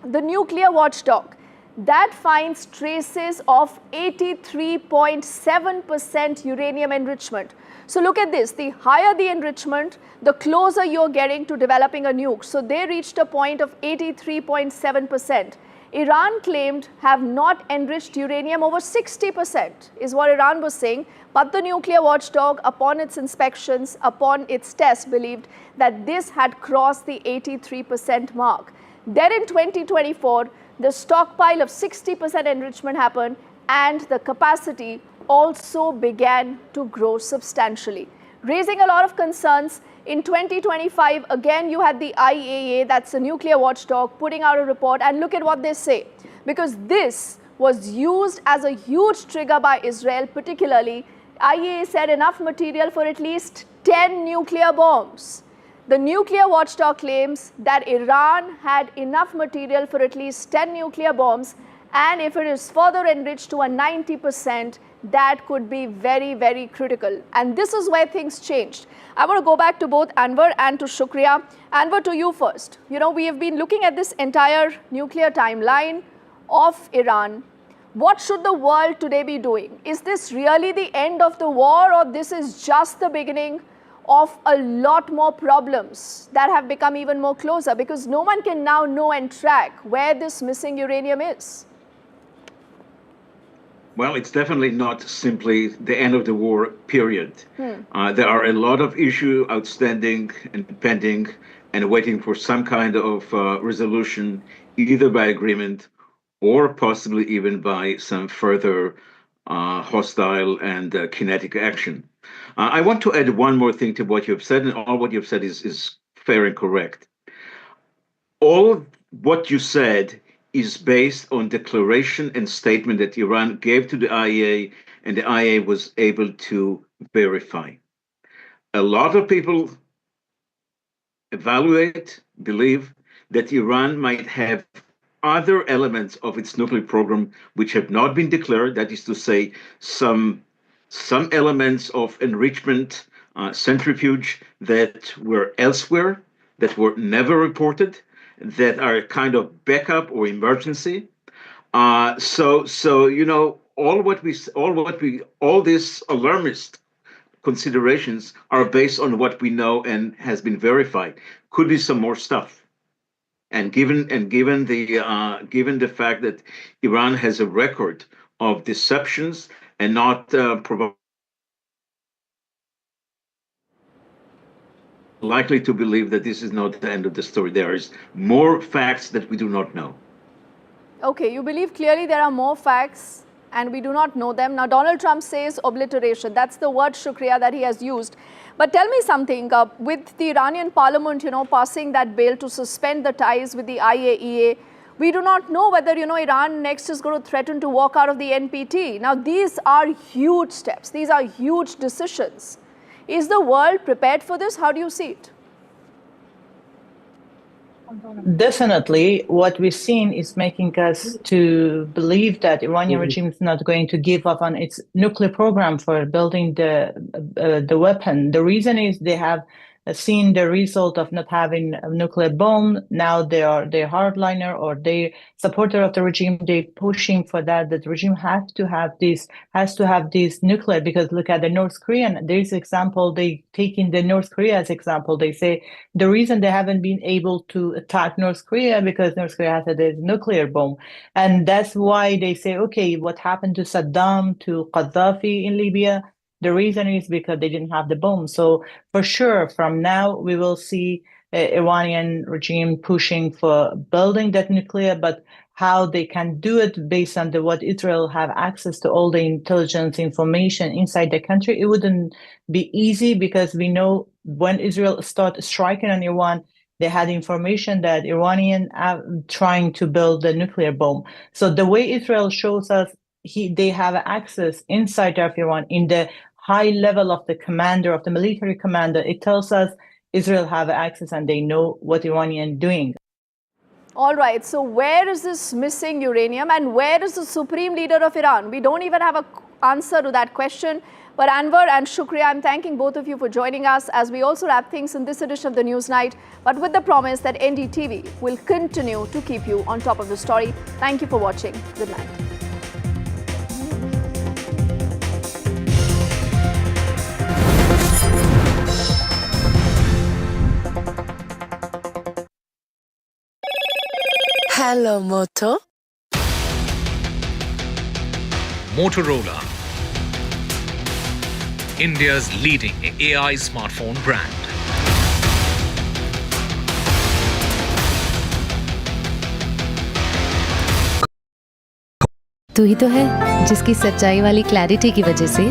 the nuclear watchdog that finds traces of 83.7% uranium enrichment. So look at this, the higher the enrichment, the closer you're getting to developing a nuke. So they reached a point of 83.7%. Iran claimed have not enriched uranium over 60% is what Iran was saying, but the nuclear watchdog, upon its inspections, upon its tests, believed that this had crossed the 83% mark. Then in 2024, the stockpile of 60% enrichment happened and the capacity also began to grow substantially, raising a lot of concerns. In 2025, again, you had the IAEA, that's the nuclear watchdog, putting out a report, and look at what they say. Because this was used as a huge trigger by Israel, particularly, IAEA said enough material for at least 10 nuclear bombs. The nuclear watchdog claims that Iran had enough material for at least 10 nuclear bombs, and if it is further enriched to a 90%, that could be very, very critical. And this is where things changed. I want to go back to both Anwar and to Shukriya. Anwar, to you first. You know, we have been looking at this entire nuclear timeline of Iran. What should the world today be doing? Is this really the end of the war, or this is just the beginning of a lot more problems that have become even more closer? Because no one can now know and track where this missing uranium is. Well, it's definitely not simply the end of the war, period. There are a lot of issues outstanding and pending and waiting for some kind of resolution, either by agreement or possibly even by some further hostile and kinetic action. I want to add one more thing to what you've said, and all what you've said is fair and correct. All what you said is based on declaration and statement that Iran gave to the IAEA, and the IAEA was able to verify. A lot of people believe that Iran might have other elements of its nuclear program which have not been declared, that is to say, some elements of enrichment, centrifuge that were elsewhere, that were never reported, that are kind of backup or emergency. So you know, all these alarmist considerations are based on what we know and has been verified. Could be some more stuff. And given the fact that Iran has a record of deceptions and not providing. likely to believe that this is not the end of the story. There is more facts that we do not know. Okay, you believe clearly there are more facts and we do not know them. Now, Donald Trump says obliteration. That's the word shukriya that he has used. But tell me something, with the Iranian parliament, passing that bill to suspend the ties with the IAEA, we do not know whether, Iran next is going to threaten to walk out of the NPT. Now, these are huge steps. These are huge decisions. Is the world prepared for this? How do you see it? Definitely, what we've seen is making us to believe that Iranian regime is not going to give up on its nuclear program for building the weapon. The reason is they have seen the result of not having a nuclear bomb. Now they're hardliner or they supporter of the regime. They're pushing for that. The regime has to have this nuclear, because look at the North Korean. There's example, they taking the North Korea as example. They say the reason they haven't been able to attack North Korea because North Korea has a nuclear bomb. And that's why they say, okay, what happened to Saddam, to Gaddafi in Libya? The reason is because they didn't have the bomb. So for sure, from now, we will see Iranian regime pushing for building that nuclear, but how they can do it based on what Israel have access to all the intelligence information inside the country, it wouldn't be easy, because we know when Israel started striking on Iran, they had information that Iranian are trying to build the nuclear bomb. So the way Israel shows us, they have access inside of Iran in the high level of the commander, of the military commander. It tells us Israel have access and they know what Iranian doing. All right, so where is this missing uranium and where is the supreme leader of Iran? We don't even have an answer to that question. But Anwar and Shukriya, I'm thanking both of you for joining us as we also wrap things in this edition of the News Night, but with the promise that NDTV will continue to keep you on top of the story. Thank you for watching. Good night. Hello, Moto. Motorola, India's leading AI smartphone brand. तू ही तो है जिसकी सच्चाई वाली clarity की वजह से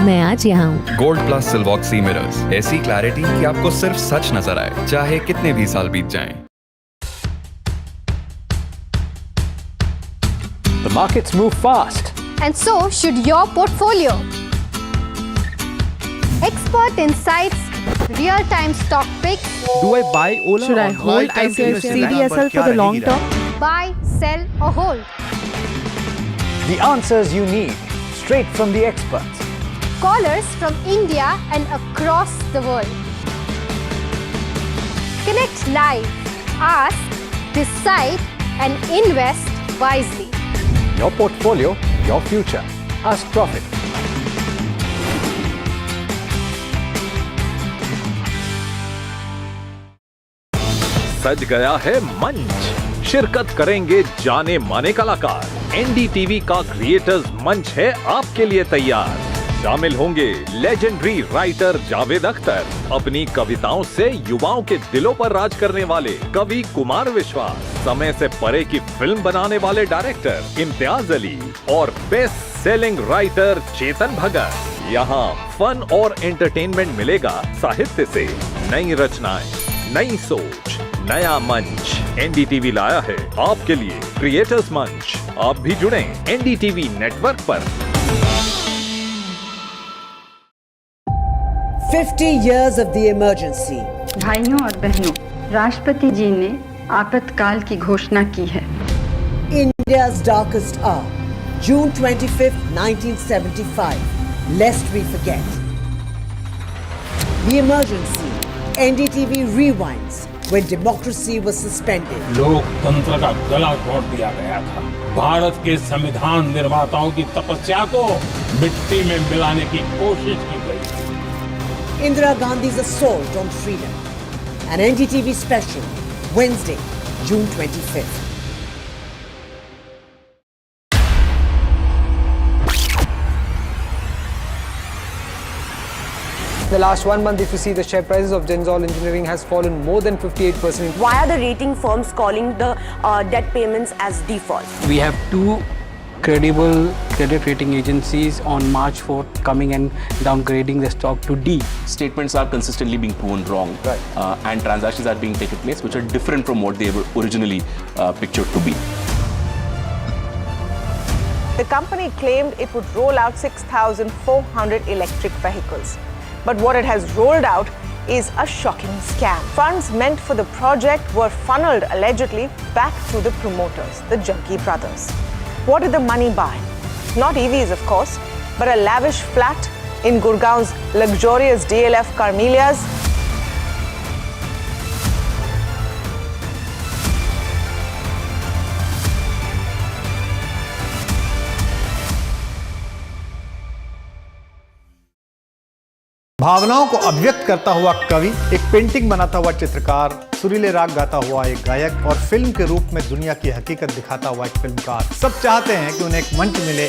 मैं आज यहाँ हूँ। गोल्ड प्लस सिल्वॉक्सी मिरर्स, ऐसी क्लैरिटी कि आपको सिर्फ सच नजर आए, चाहे कितने भी साल बीत जाएं। The markets move fast. And so should your portfolio. Expert insights, real-time stock picks. Do I buy Ola? Should I hold CDSL for the long term? Buy, sell or hold. The answers you need, straight from the experts. Callers from India and across the world. Connect live, ask, decide and invest wisely. Your portfolio, your future. Ask Profit. सज गया है मंच, शिरकत करेंगे जाने माने कलाकार। NDTV का क्रिएटर्स मंच है आपके लिए तैयार। शामिल होंगे लेजेंडरी राइटर जावेद अख्तर, अपनी कविताओं से युवाओं के दिलों पर राज करने वाले कवि कुमार विश्वास, समय से परे की फिल्म बनाने वाले डायरेक्टर इम्तियाज अली और best selling writer Chetan Bhagat. यहाँ फन और एंटरटेनमेंट मिलेगा साहित्य से, नई रचनाएं, नई सोच, नया मंच। एनडीटीवी लाया है आपके लिए क्रिएटर्स मंच। आप भी जुड़ें एनडीटीवी नेटवर्क पर। 50 years of the emergency. भाइयों और बहनों, राष्ट्रपति जी ने आपातकाल की घोषणा की है। India's darkest hour, June 25th, 1975. Lest we forget. The emergency. NDTV rewinds when democracy was suspended. लोकतंत्र का गला घोट दिया गया था। भारत के संविधान निर्माताओं की तपस्या को मिट्टी में मिलाने की कोशिश की गई थी। Indira Gandhi's assault on freedom. An NDTV special, Wednesday, June 25th. The last 1 month, if you see, the share prices of Gensol Engineering has fallen more than 58%. Why are the rating firms calling the debt payments as default? We have two credible credit rating agencies on March 4th coming and downgrading the stock to D. Statements are consistently being proven wrong, and transactions are being taken place which are different from what they were originally pictured to be. The company claimed it would roll out 6,400 electric vehicles. But what it has rolled out is a shocking scam. Funds meant for the project were funneled allegedly back to the promoters, the Junkie brothers. What did the money buy? Not EVs, of course, but a lavish flat in Gurgaon's luxurious DLF Carmelias. भावनाओं को अभिव्यक्त करता हुआ कवि, एक painting बनाता हुआ चित्रकार, सुरीले राग गाता हुआ एक गायक और फिल्म के रूप में दुनिया की हकीकत दिखाता हुआ एक फिल्मकार। सब चाहते हैं कि उन्हें एक मंच मिले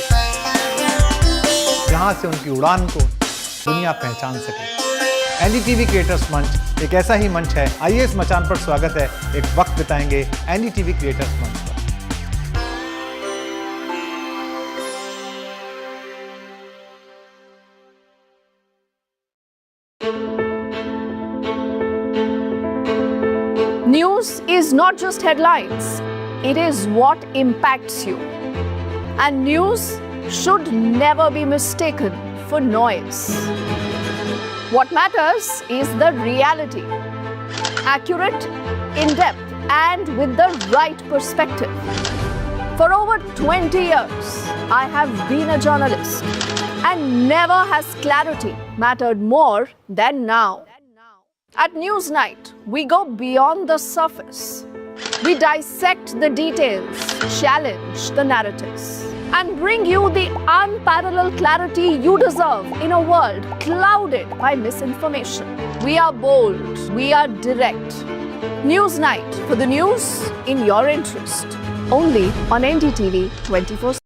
जहां से उनकी उड़ान को दुनिया पहचान सके। एनडीटीवी क्रिएटर्स मंच एक ऐसा ही मंच है। आइए इस मचान पर स्वागत है, एक वक्त बिताएंगे एनडीटीवी क्रिएटर्स मंच पर। News is not just headlines, it is what impacts you. And news should never be mistaken for noise. What matters is the reality. Accurate, in-depth, and with the right perspective. For over 20 years, I have been a journalist, and never has clarity mattered more than now. At Newsnight, we go beyond the surface. We dissect the details, challenge the narratives, and bring you the unparalleled clarity you deserve in a world clouded by misinformation. We are bold, we are direct. Newsnight, for the news in your interest. Only on NDTV 24/7.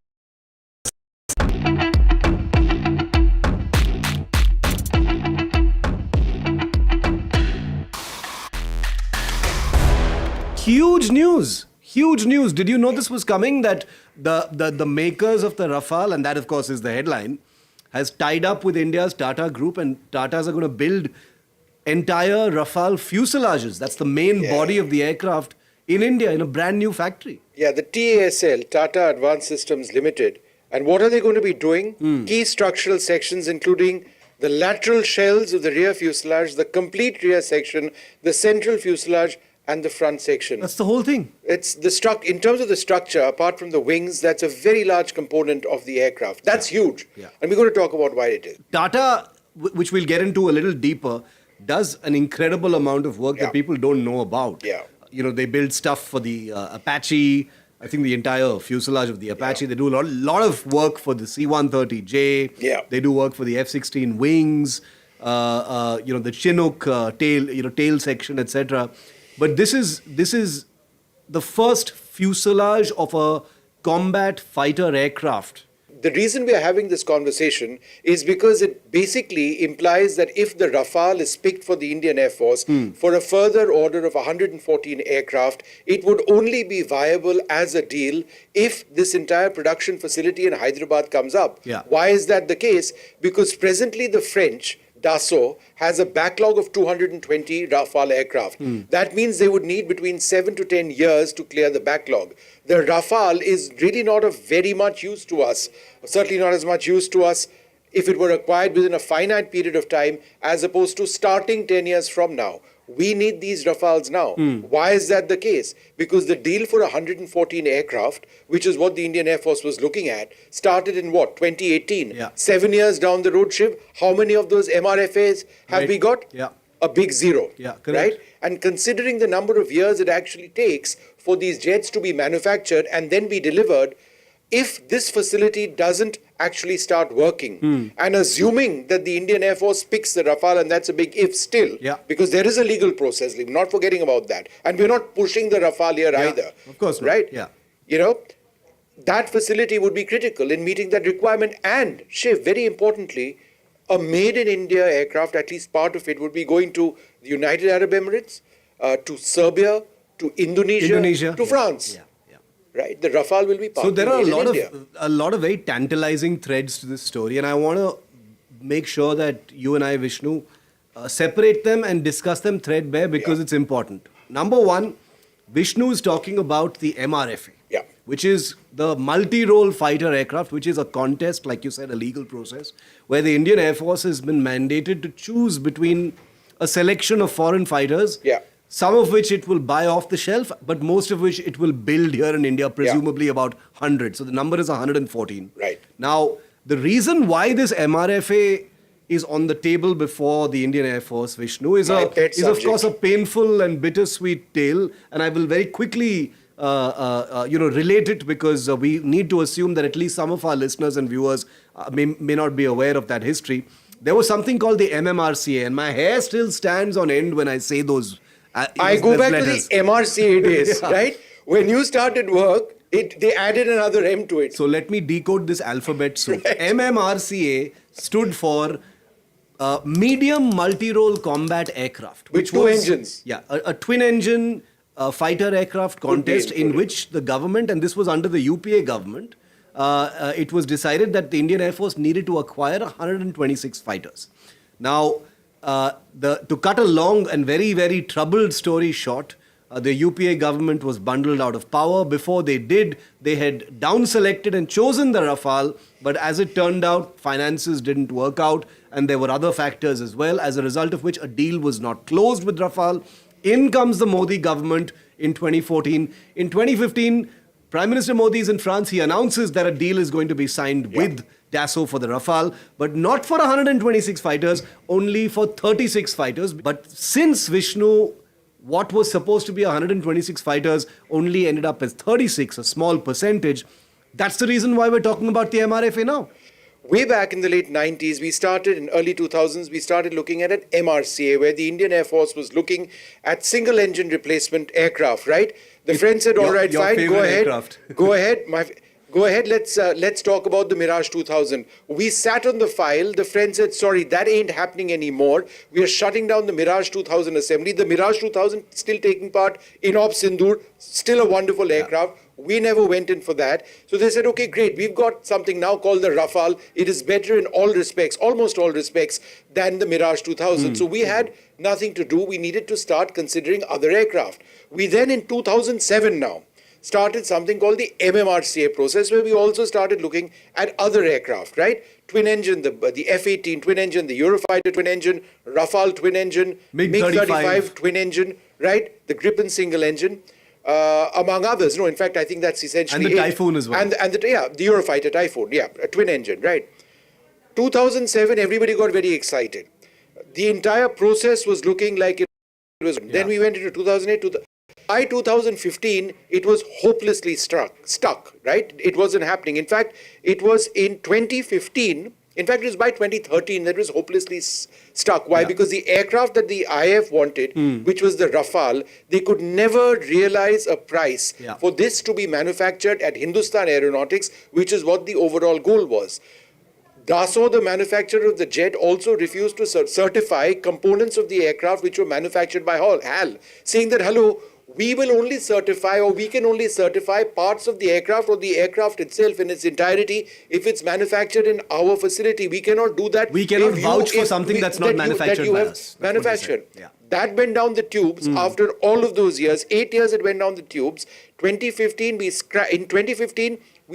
Huge news. Huge news. Did you know this was coming? That the makers of the Rafale, and that of course is the headline, has tied up with India's Tata Group, and Tatas are going to build entire Rafale fuselages. That's the main body of the aircraft in India in a brand new factory. Yeah, the TASL, Tata Advanced Systems Limited. And what are they going to be doing? Key structural sections including the lateral shells of the rear fuselage, the complete rear section, the central fuselage, and the front section. That's the whole thing. It's the in terms of the structure, apart from the wings, that's a very large component of the aircraft. That's huge. Yeah. And we're going to talk about why it is. Tata, which we'll get into a little deeper, does an incredible amount of work that people don't know about. Yeah. You know, they build stuff for the Apache, I think the entire fuselage of the Apache. They do a lot of work for the C-130J. Yeah. They do work for the F-16 wings, the Chinook tail section, etc. But this is the first fuselage of a combat fighter aircraft. The reason we are having this conversation is because it basically implies that if the Rafale is picked for the Indian Air Force for a further order of 114 aircraft, it would only be viable as a deal if this entire production facility in Hyderabad comes up. Yeah. Why is that the case? Because presently the French, Dassault, has a backlog of 220 Rafale aircraft. That means they would need between 7 to 10 years to clear the backlog. The Rafale is really not of very much use to us, certainly not as much use to us if it were acquired within a finite period of time as opposed to starting 10 years from now. We need these Rafales now. Why is that the case? Because the deal for 114 aircraft, which is what the Indian Air Force was looking at, started in 2018? Yeah. 7 years down the road, Shiv, how many of those MRFAs have we got? Yeah. A big zero. Yeah, correct. Right? And considering the number of years it actually takes for these jets to be manufactured and then be delivered, if this facility doesn't actually start working, and assuming that the Indian Air Force picks the Rafale, and that's a big if still, because there is a legal process, we're not forgetting about that, and we're not pushing the Rafale here either. Of course not. Right? Yeah. You know, that facility would be critical in meeting that requirement, and Shiv, very importantly, a made in India aircraft, at least part of it, would be going to the United Arab Emirates, to Serbia, to Indonesia, to France. Right? The Rafale will be part So there are India. a lot of very tantalizing threads to this story, and I want to make sure that you and I, Vishnu, separate them and discuss them threadbare because it's important. Number one, Vishnu is talking about the MRFA, which is the multi-role fighter aircraft, which is a contest, like you said, a legal process, where the Indian Air Force has been mandated to choose between a selection of foreign fighters, some of which it will buy off the shelf, but most of which it will build here in India, presumably about 100. So the number is 114. Right. Now, the reason why this MRFA is on the table before the Indian Air Force, Vishnu, is of course a painful and bittersweet tale, and I will very quickly relate it because we need to assume that at least some of our listeners and viewers may not be aware of that history. There was something called the MMRCA, and my hair still stands on end when I say those. I go back to the MRCA days, right? When you started work, they added another M to it. So let me decode this alphabet soup. MMRCA stood for Medium Multi-Role Combat Aircraft. With two engines. Yeah, a twin-engine fighter aircraft contest in which the government, and this was under the UPA government, it was decided that the Indian Air Force needed to acquire 126 fighters. Now, to cut a long and very, very troubled story short, the UPA government was bundled out of power. Before they did, they had down-selected and chosen the Rafale, but as it turned out, finances didn't work out, and there were other factors as well, as a result of which a deal was not closed with Rafale. In comes the Modi government in 2014. In 2015, Prime Minister Modi is in France. He announces that a deal is going to be signed with Dassault for the Rafale, but not for 126 fighters, only for 36 fighters. But since Vishnu, what was supposed to be 126 fighters only ended up as 36, a small percentage, that's the reason why we're talking about the MRFA now. Way back in the late 90s, in early 2000s, we started looking at an MRCA, where the Indian Air Force was looking at single-engine replacement aircraft, right? The French said, all right, fine, go ahead. Go ahead, let's talk about the Mirage 2000. We sat on the file. The French said, sorry, that ain't happening anymore. We are shutting down the Mirage 2000 assembly. The Mirage 2000 still taking part in Op Sindoor, still a wonderful aircraft. We never went in for that. So they said, okay, great. We've got something now called the Rafale. It is better in all respects, almost all respects, than the Mirage 2000. So we had nothing to do. We needed to start considering other aircraft. We then in 2007 now started something called the MMRCA process, where we also started looking at other aircraft, right? Twin engine, the F-18 twin engine, the Eurofighter twin engine, Rafale twin engine, MiG-35 twin engine, right? The Gripen single engine, among others. No, in fact, I think that's essentially And the Typhoon as well. And the Eurofighter Typhoon, a twin engine, right? 2007, everybody got very excited. The entire process was looking like it was. Then we went into 2008. By 2015, it was hopelessly stuck, right? It wasn't happening. In fact, it was in 2015. In fact, it was by 2013 that it was hopelessly stuck. Why? Because the aircraft that the IAF wanted, which was the Rafale, they could never realize a price for this to be manufactured at Hindustan Aeronautics, which is what the overall goal was. Dassault, the manufacturer of the jet, also refused to certify components of the aircraft which were manufactured by HAL, saying that, hello, we will only certify, or we can only certify parts of the aircraft or the aircraft itself in its entirety if it's manufactured in our facility. We cannot do that. We cannot vouch for something that's not manufactured by us. Manufactured. That went down the tubes after all of those years. 8 years it went down the tubes. In 2015, we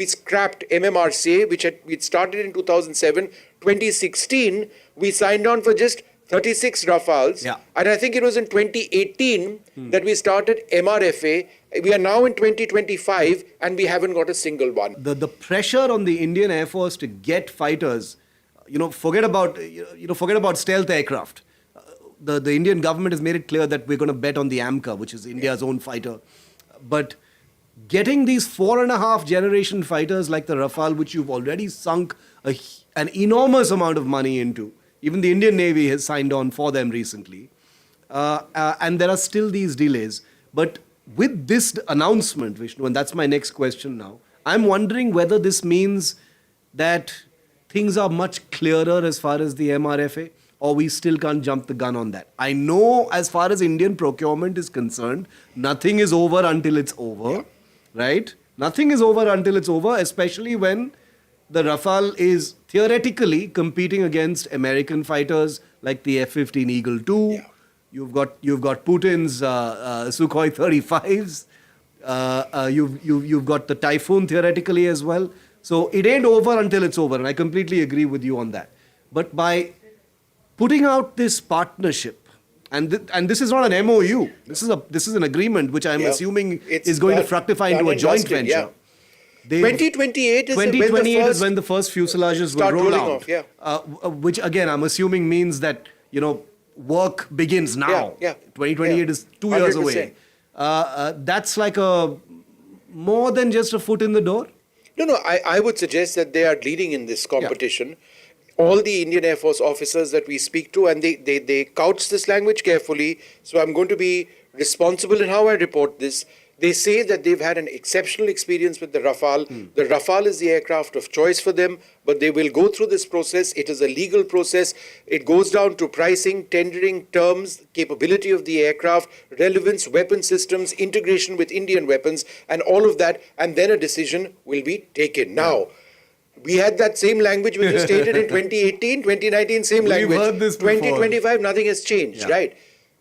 scrapped MMRCA, which we'd started in 2007. 2016, we signed on for just 36 Rafales. And I think it was in 2018 that we started MRFA. We are now in 2025 and we haven't got a single one. The pressure on the Indian Air Force to get fighters, forget about stealth aircraft. The Indian government has made it clear that we're going to bet on the AMCA, which is India's own fighter. But getting these 4.5 generation fighters like the Rafale, which you've already sunk an enormous amount of money into, even the Indian Navy has signed on for them recently, and there are still these delays. But with this announcement, Vishnu, and that's my next question now, I'm wondering whether this means that things are much clearer as far as the MRFA, or we still can't jump the gun on that? I know as far as Indian procurement is concerned, nothing is over until it's over, right? Nothing is over until it's over, especially when the Rafale is theoretically competing against American fighters like the F-15 Eagle II. You've got Putin's Sukhoi 35s. You've got the Typhoon theoretically as well. So it ain't over until it's over, and I completely agree with you on that. But by putting out this partnership, and this is not an MOU. This is an agreement which I'm assuming is going to fructify into a joint venture. 2028 is when the first fuselages will roll out. Which again, I'm assuming means that, work begins now. 2028 is 2 years 100%. Away. That's like more than just a foot in the door? No, I would suggest that they are leading in this competition. All the Indian Air Force officers that we speak to, and they couch this language carefully, so I'm going to be responsible in how I report this. They say that they've had an exceptional experience with the Rafale. The Rafale is the aircraft of choice for them, but they will go through this process. It is a legal process. It goes down to pricing, tendering, terms, capability of the aircraft, relevance, weapon systems, integration with Indian weapons, and all of that, and then a decision will be taken. Now, we had that same language which was stated in 2018, 2019, same language. We've heard this before. 2025, nothing has changed, right?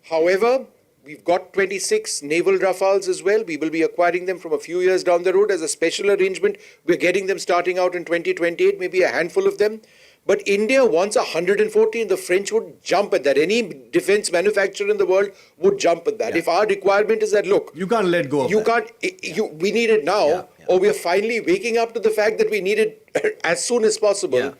However, we've got 26 naval Rafales as well. We will be acquiring them from a few years down the road as a special arrangement. We're getting them starting out in 2028, maybe a handful of them. But India wants 114. The French would jump at that. Any defense manufacturer in the world would jump at that. If our requirement is that, look, you can't let go of that. We need it now, or we're finally waking up to the fact that we need it as soon as possible.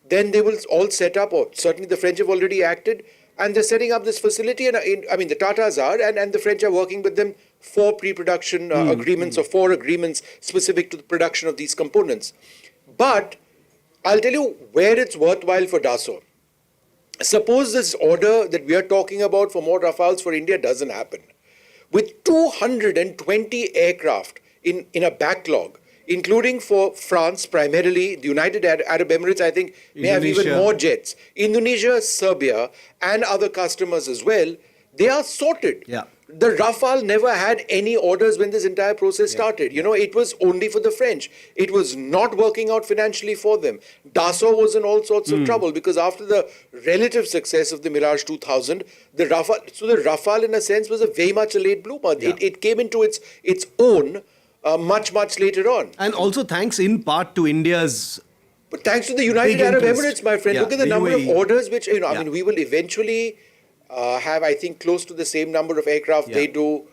Then they will all set up, or certainly the French have already acted, and they're setting up this facility. And the Tatas are, and the French are working with them for pre-production agreements or for agreements specific to the production of these components. But I'll tell you where it's worthwhile for Dassault. Suppose this order that we are talking about for more Rafales for India doesn't happen. With 220 aircraft in a backlog, including for France, primarily, the United Arab Emirates, I think, may have even more jets. Indonesia, Serbia, and other customers as well, they are sorted. The Rafale never had any orders when this entire process started. It was only for the French. It was not working out financially for them. Dassault was in all sorts of trouble because after the relative success of the Mirage 2000, the Rafale in a sense was very much a late bloomer. It came into its own much later on. And also thanks in part to India's... But thanks to the United Arab Emirates, my friend. Look at the number of orders which, we will eventually... have, I think, close to the same number of aircraft they do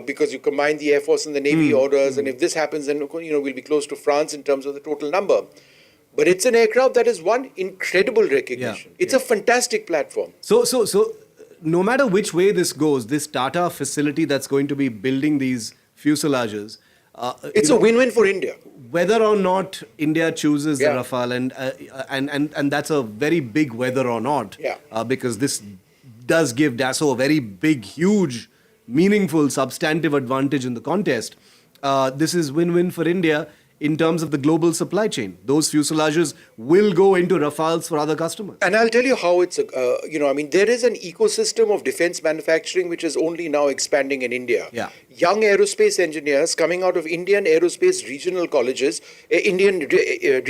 because you combine the Air Force and the Navy orders. And if this happens, then, we'll be close to France in terms of the total number. But it's an aircraft that has won incredible recognition. It's a fantastic platform. So, no matter which way this goes, this Tata facility that's going to be building these fuselages... it's a win-win for India. Whether or not India chooses the Rafale, and that's a very big whether or not, because this... does give Dassault a very big, huge, meaningful, substantive advantage in the contest. This is win-win for India in terms of the global supply chain. Those fuselages will go into Rafales for other customers. And I'll tell you how it's, there is an ecosystem of defense manufacturing which is only now expanding in India. Young aerospace engineers coming out of Indian aerospace regional colleges, Indian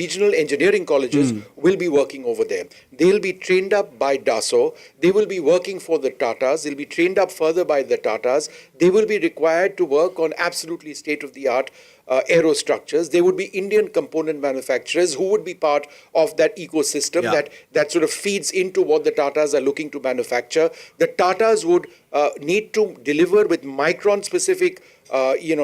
regional engineering colleges will be working over there. They'll be trained up by Dassault. They will be working for the Tatas. They'll be trained up further by the Tatas. They will be required to work on absolutely state-of-the-art aerostructures. They would be Indian component manufacturers who would be part of that ecosystem that sort of feeds into what the Tatas are looking to manufacture. The Tatas would need to deliver with micron-specific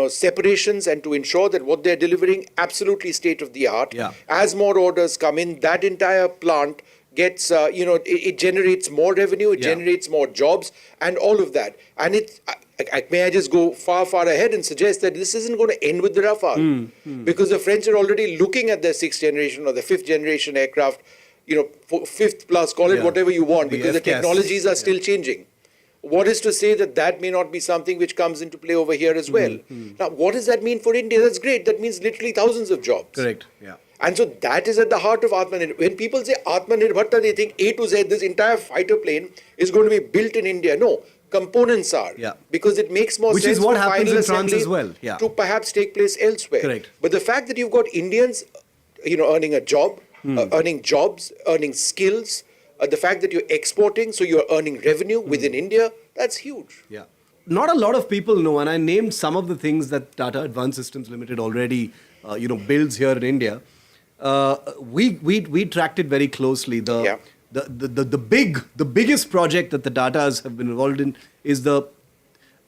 separations and to ensure that what they're delivering absolutely state-of-the-art. As more orders come in, that entire plant gets, it generates more revenue, it generates more jobs and all of that. And may I just go far ahead and suggest that this isn't going to end with the Rafale because the French are already looking at their 6th generation or the 5th generation aircraft, 5th plus, call it whatever you want, because the technologies are still changing. What is to say that may not be something which comes into play over here as well? Now, what does that mean for India? That's great. That means literally thousands of jobs. Correct. And so that is at the heart of Atmanirbharta. When people say Atmanirbharta, they think A to Z, this entire fighter plane is going to be built in India. No, components are. Yeah. Because it makes more Which sense is what for happens final in France assembly as well. Yeah. to perhaps take place elsewhere. Correct. But the fact that you've got Indians, earning a job, earning jobs, earning skills, the fact that you're exporting, so you're earning revenue within India, that's huge. Yeah. Not a lot of people know, and I named some of the things that Tata Advanced Systems Limited already, builds here in India. We tracked it very closely. The biggest project that the Tatas have been involved in is the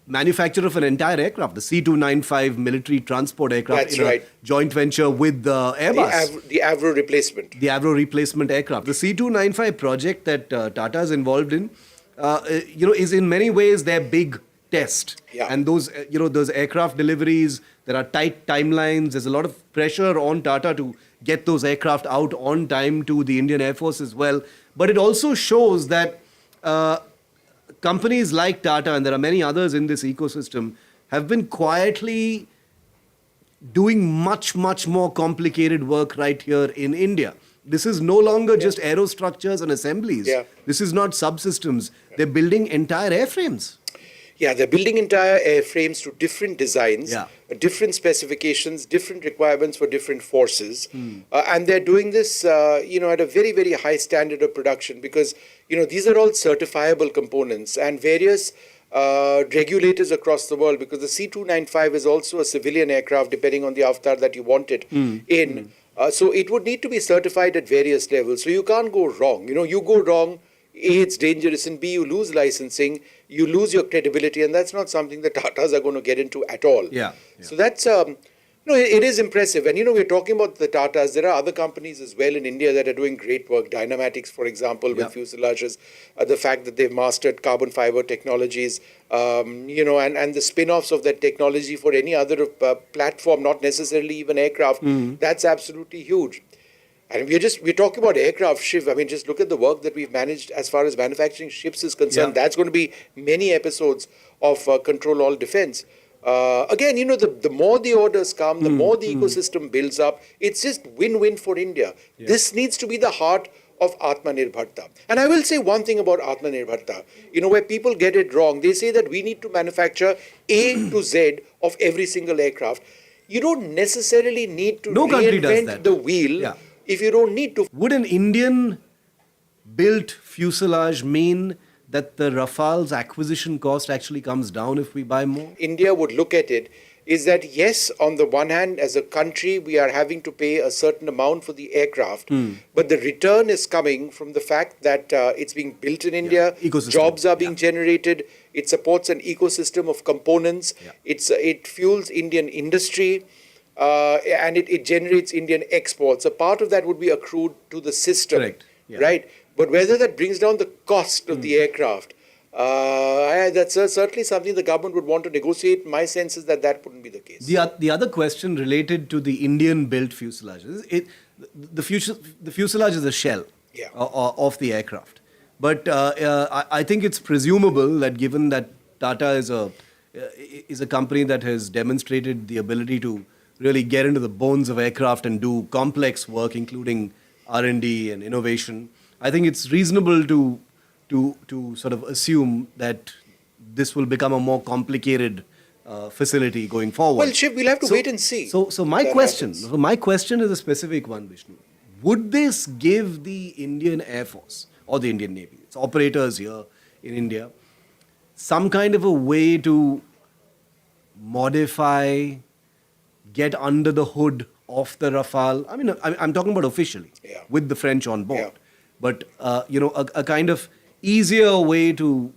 manufacture of an entire aircraft, the C-295 military transport aircraft. That's right. A joint venture with Airbus. The Avro replacement. The Avro replacement aircraft. The C-295 project that Tata is involved in, is in many ways their big test. Yeah. And those, those aircraft deliveries, there are tight timelines. There's a lot of pressure on Tata to get those aircraft out on time to the Indian Air Force as well. But it also shows that companies like Tata, and there are many others in this ecosystem, have been quietly doing much, much more complicated work right here in India. This is no longer just aerostructures and assemblies. Yeah. This is not subsystems. They're building entire airframes. Yeah, they're building entire airframes to different designs, Yeah. different specifications, different requirements for different forces. And they're doing this, at a very, very high standard of production because, these are all certifiable components and various regulators across the world, because the C-295 is also a civilian aircraft depending on the avatar that you want it in. So it would need to be certified at various levels. So you can't go wrong. You go wrong, A, it's dangerous, and B, you lose licensing, you lose your credibility, and that's not something that Tatas are going to get into at all. Yeah. So that's, it is impressive. And, we're talking about the Tatas. There are other companies as well in India that are doing great work. Dynamatics, for example, with fuselages. The fact that they've mastered carbon fiber technologies, and the spin-offs of that technology for any other platform, not necessarily even aircraft, that's absolutely huge. And we're talking about aircraft, Shiv. I mean, just look at the work that we've managed as far as manufacturing ships is concerned. Yeah. That's going to be many episodes of Control All Defense. Again, the more the orders come, the more the ecosystem builds up. It's just win-win for India. Yeah. This needs to be the heart of Atmanirbharta. And I will say one thing about Atmanirbharta. Where people get it wrong, they say that we need to manufacture A to Z of every single aircraft. You don't necessarily need to reinvent the wheel. Yeah. If you don't need to. Would an Indian-built fuselage mean that the Rafale's acquisition cost actually comes down if we buy more? India would look at it is that, yes, on the one hand, as a country, we are having to pay a certain amount for the aircraft, but the return is coming from the fact that it's being built in India, jobs are being generated, it supports an ecosystem of components, it fuels Indian industry, and it generates Indian exports. A part of that would be accrued to the system, Correct. Yeah. right? But whether that brings down the cost of the aircraft, that's certainly something the government would want to negotiate. My sense is that wouldn't be the case. The other question related to the Indian-built fuselages, the fuselage is a shell of the aircraft. But I think it's presumable that given that Tata is a company that has demonstrated the ability to really get into the bones of aircraft and do complex work, including R&D and innovation, I think it's reasonable to sort of assume that this will become a more complicated facility going forward. Well, Shiv, we'll have to wait and see. So my question is a specific one, Vishnu. Would this give the Indian Air Force or the Indian Navy, its operators here in India, some kind of a way to modify, get under the hood of the Rafale? I mean, I'm talking about officially, with the French on board. Yeah. But, a kind of easier way to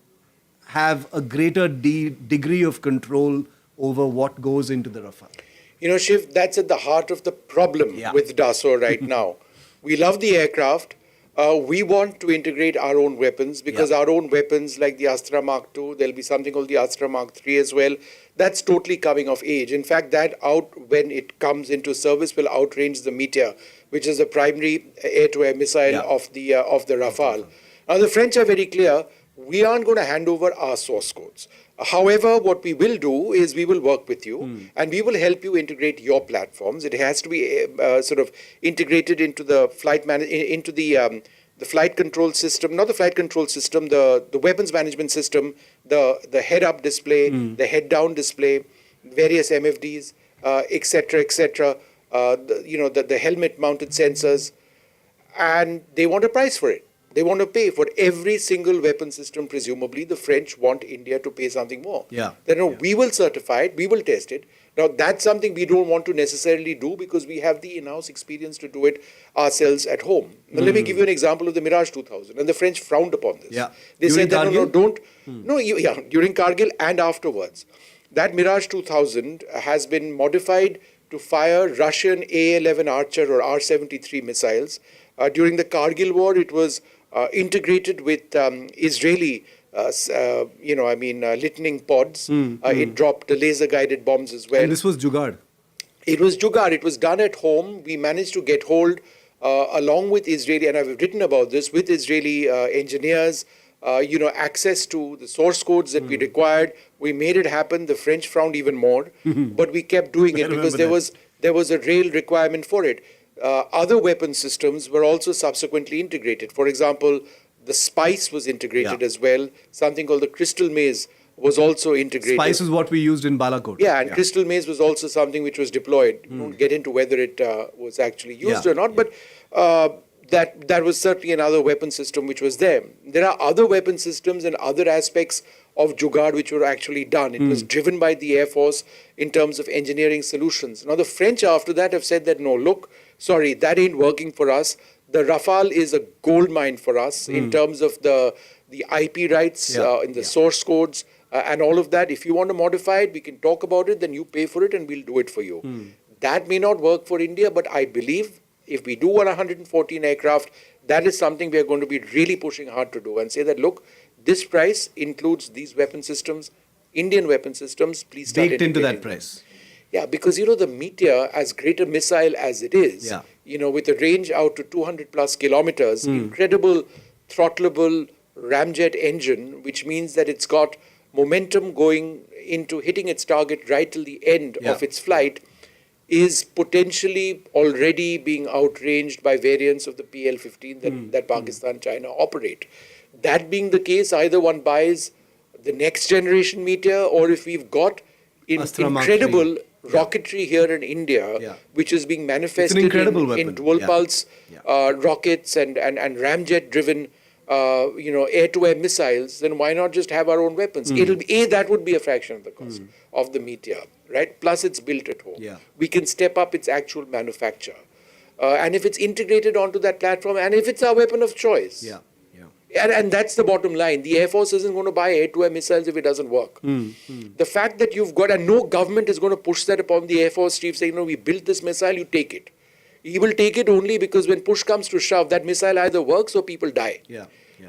have a greater degree of control over what goes into the Rafale. Shiv, that's at the heart of the problem with Dassault right now. We love the aircraft. We want to integrate our own weapons because our own weapons like the Astra Mark II, there'll be something called the Astra Mark III as well. That's totally coming of age. In fact, when it comes into service, will outrange the Meteor, which is the primary air-to-air missile of the Rafale. Now, the French are very clear. We aren't going to hand over our source codes. However, what we will do is we will work with you and we will help you integrate your platforms. It has to be sort of integrated into the the flight control system, not the flight control system, the weapons management system, the head-up display, the head-down display, various MFDs, etc., etc. The helmet-mounted sensors, and they want a price for it. They want to pay for every single weapon system. Presumably, the French want India to pay something more. We will certify it, we will test it. Now, that's something we don't want to necessarily do because we have the in-house experience to do it ourselves at home. Now, let me give you an example of the Mirage 2000, and the French frowned upon this. They said that during Kargil and afterwards. That Mirage 2000 has been modified to fire Russian A-11 Archer or R-73 missiles. During the Kargil war, it was integrated with Israeli, lightning pods. It dropped the laser-guided bombs as well. And this was Jugaad? It was Jugaad. It was done at home. We managed to get hold, along with Israeli, and I've written about this, with Israeli engineers, access to the source codes that we required. We made it happen. The French frowned even more, but we kept doing it because there was a real requirement for it. Other weapon systems were also subsequently integrated. For example, the Spice was integrated as well. Something called the Crystal Maze was also integrated. Spice is what we used in Balakot. Yeah, and Crystal Maze was also something which was deployed. We won't get into whether it was actually used or not, but that was certainly another weapon system which was there. There are other weapon systems and other aspects of Jugaad which were actually done. It was driven by the Air Force in terms of engineering solutions. Now the French after that have said that no, look, sorry, that ain't working for us. The Rafale is a gold mine for us in terms of the IP rights, in the source codes and all of that. If you want to modify it, we can talk about it, then you pay for it and we'll do it for you. That may not work for India, but I believe if we do 114 aircraft, that is something we are going to be really pushing hard to do and say that, look, this price includes these weapon systems, Indian weapon systems, please start baked into that price. Yeah, because, the Meteor, as great a missile as it is, with a range out to 200 plus kilometers, incredible throttleable ramjet engine, which means that it's got momentum going into hitting its target right till the end of its flight, is potentially already being outranged by variants of the PL-15 that Pakistan, China operate. That being the case, either one buys the next generation Meteor, or if we've got incredible rocketry here in India, which is being manifested in dual pulse rockets and ramjet driven air-to-air missiles, then why not just have our own weapons? It'll be, that would be a fraction of the cost of the Meteor, right? Plus it's built at home. We can step up its actual manufacture. And if it's integrated onto that platform, and if it's our weapon of choice. And that's the bottom line. The Air Force isn't going to buy air-to-air missiles if it doesn't work. The fact that you've got, and no government is going to push that upon the Air Force chief saying, we built this missile, you take it. He will take it only because when push comes to shove, that missile either works or people die.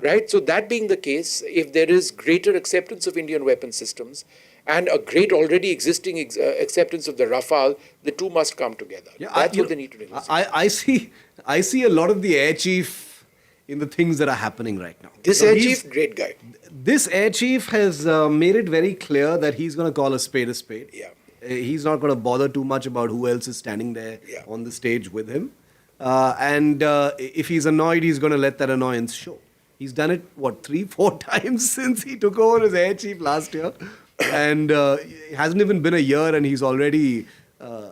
Right? So that being the case, if there is greater acceptance of Indian weapon systems and a great already existing acceptance of the Rafale, the two must come together. That's what they need to do. I see a lot of the air chief in the things that are happening right now. This air chief, great guy. This air chief has made it very clear that he's going to call a spade a spade. He's not going to bother too much about who else is standing there on the stage with him. And if he's annoyed, he's going to let that annoyance show. He's done it, 3-4 times since he took over as air chief last year. And it hasn't even been a year and he's already, there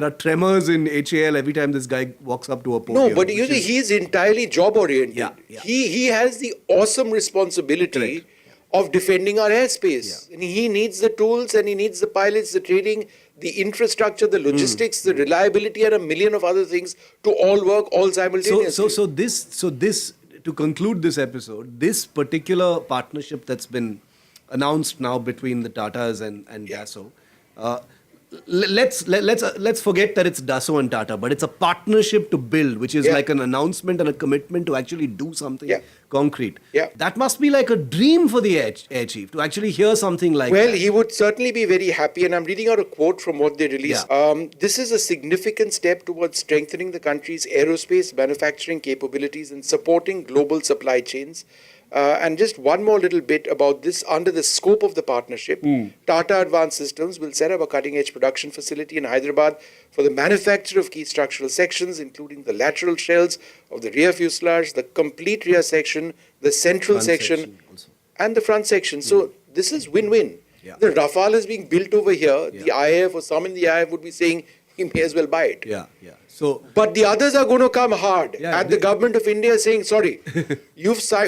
are tremors in HAL every time this guy walks up to a podium. No, but he's entirely job-oriented. He has the awesome responsibility of defending our airspace. And he needs the tools and he needs the pilots, the training, the infrastructure, the logistics, the reliability, and a million of other things to all work all simultaneously. So this, to conclude this episode, this particular partnership that's been announced now between the Tatas and Dassault, let's forget that it's Dassault and Tata, but it's a partnership to build, which is like an announcement and a commitment to actually do something concrete. That must be like a dream for the air chief to actually hear something like that. Well, he would certainly be very happy, and I'm reading out a quote from what they released. This is a significant step towards strengthening the country's aerospace manufacturing capabilities and supporting global supply chains. And just one more little bit about this. Under the scope of the partnership, Tata Advanced Systems will set up a cutting-edge production facility in Hyderabad for the manufacture of key structural sections, including the lateral shells of the rear fuselage, the complete rear section, the central section, and the front section. So this is win-win. The Rafale is being built over here. The IAF or some in the IAF would be saying, you may as well buy it. So, but the others are going to come hard. And the government of India is saying, sorry,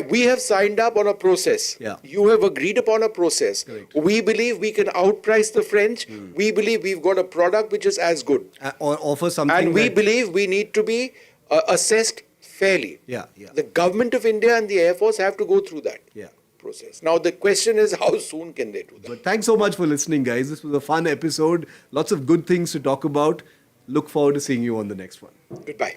we have signed up on a process. You have agreed upon a process. We believe we can outprice the French. We believe we've got a product which is as good. Or offer something. And we believe we need to be assessed fairly. The government of India and the Air Force have to go through that process. Now, the question is, how soon can they do that? But thanks so much for listening, guys. This was a fun episode. Lots of good things to talk about. Look forward to seeing you on the next one. Goodbye.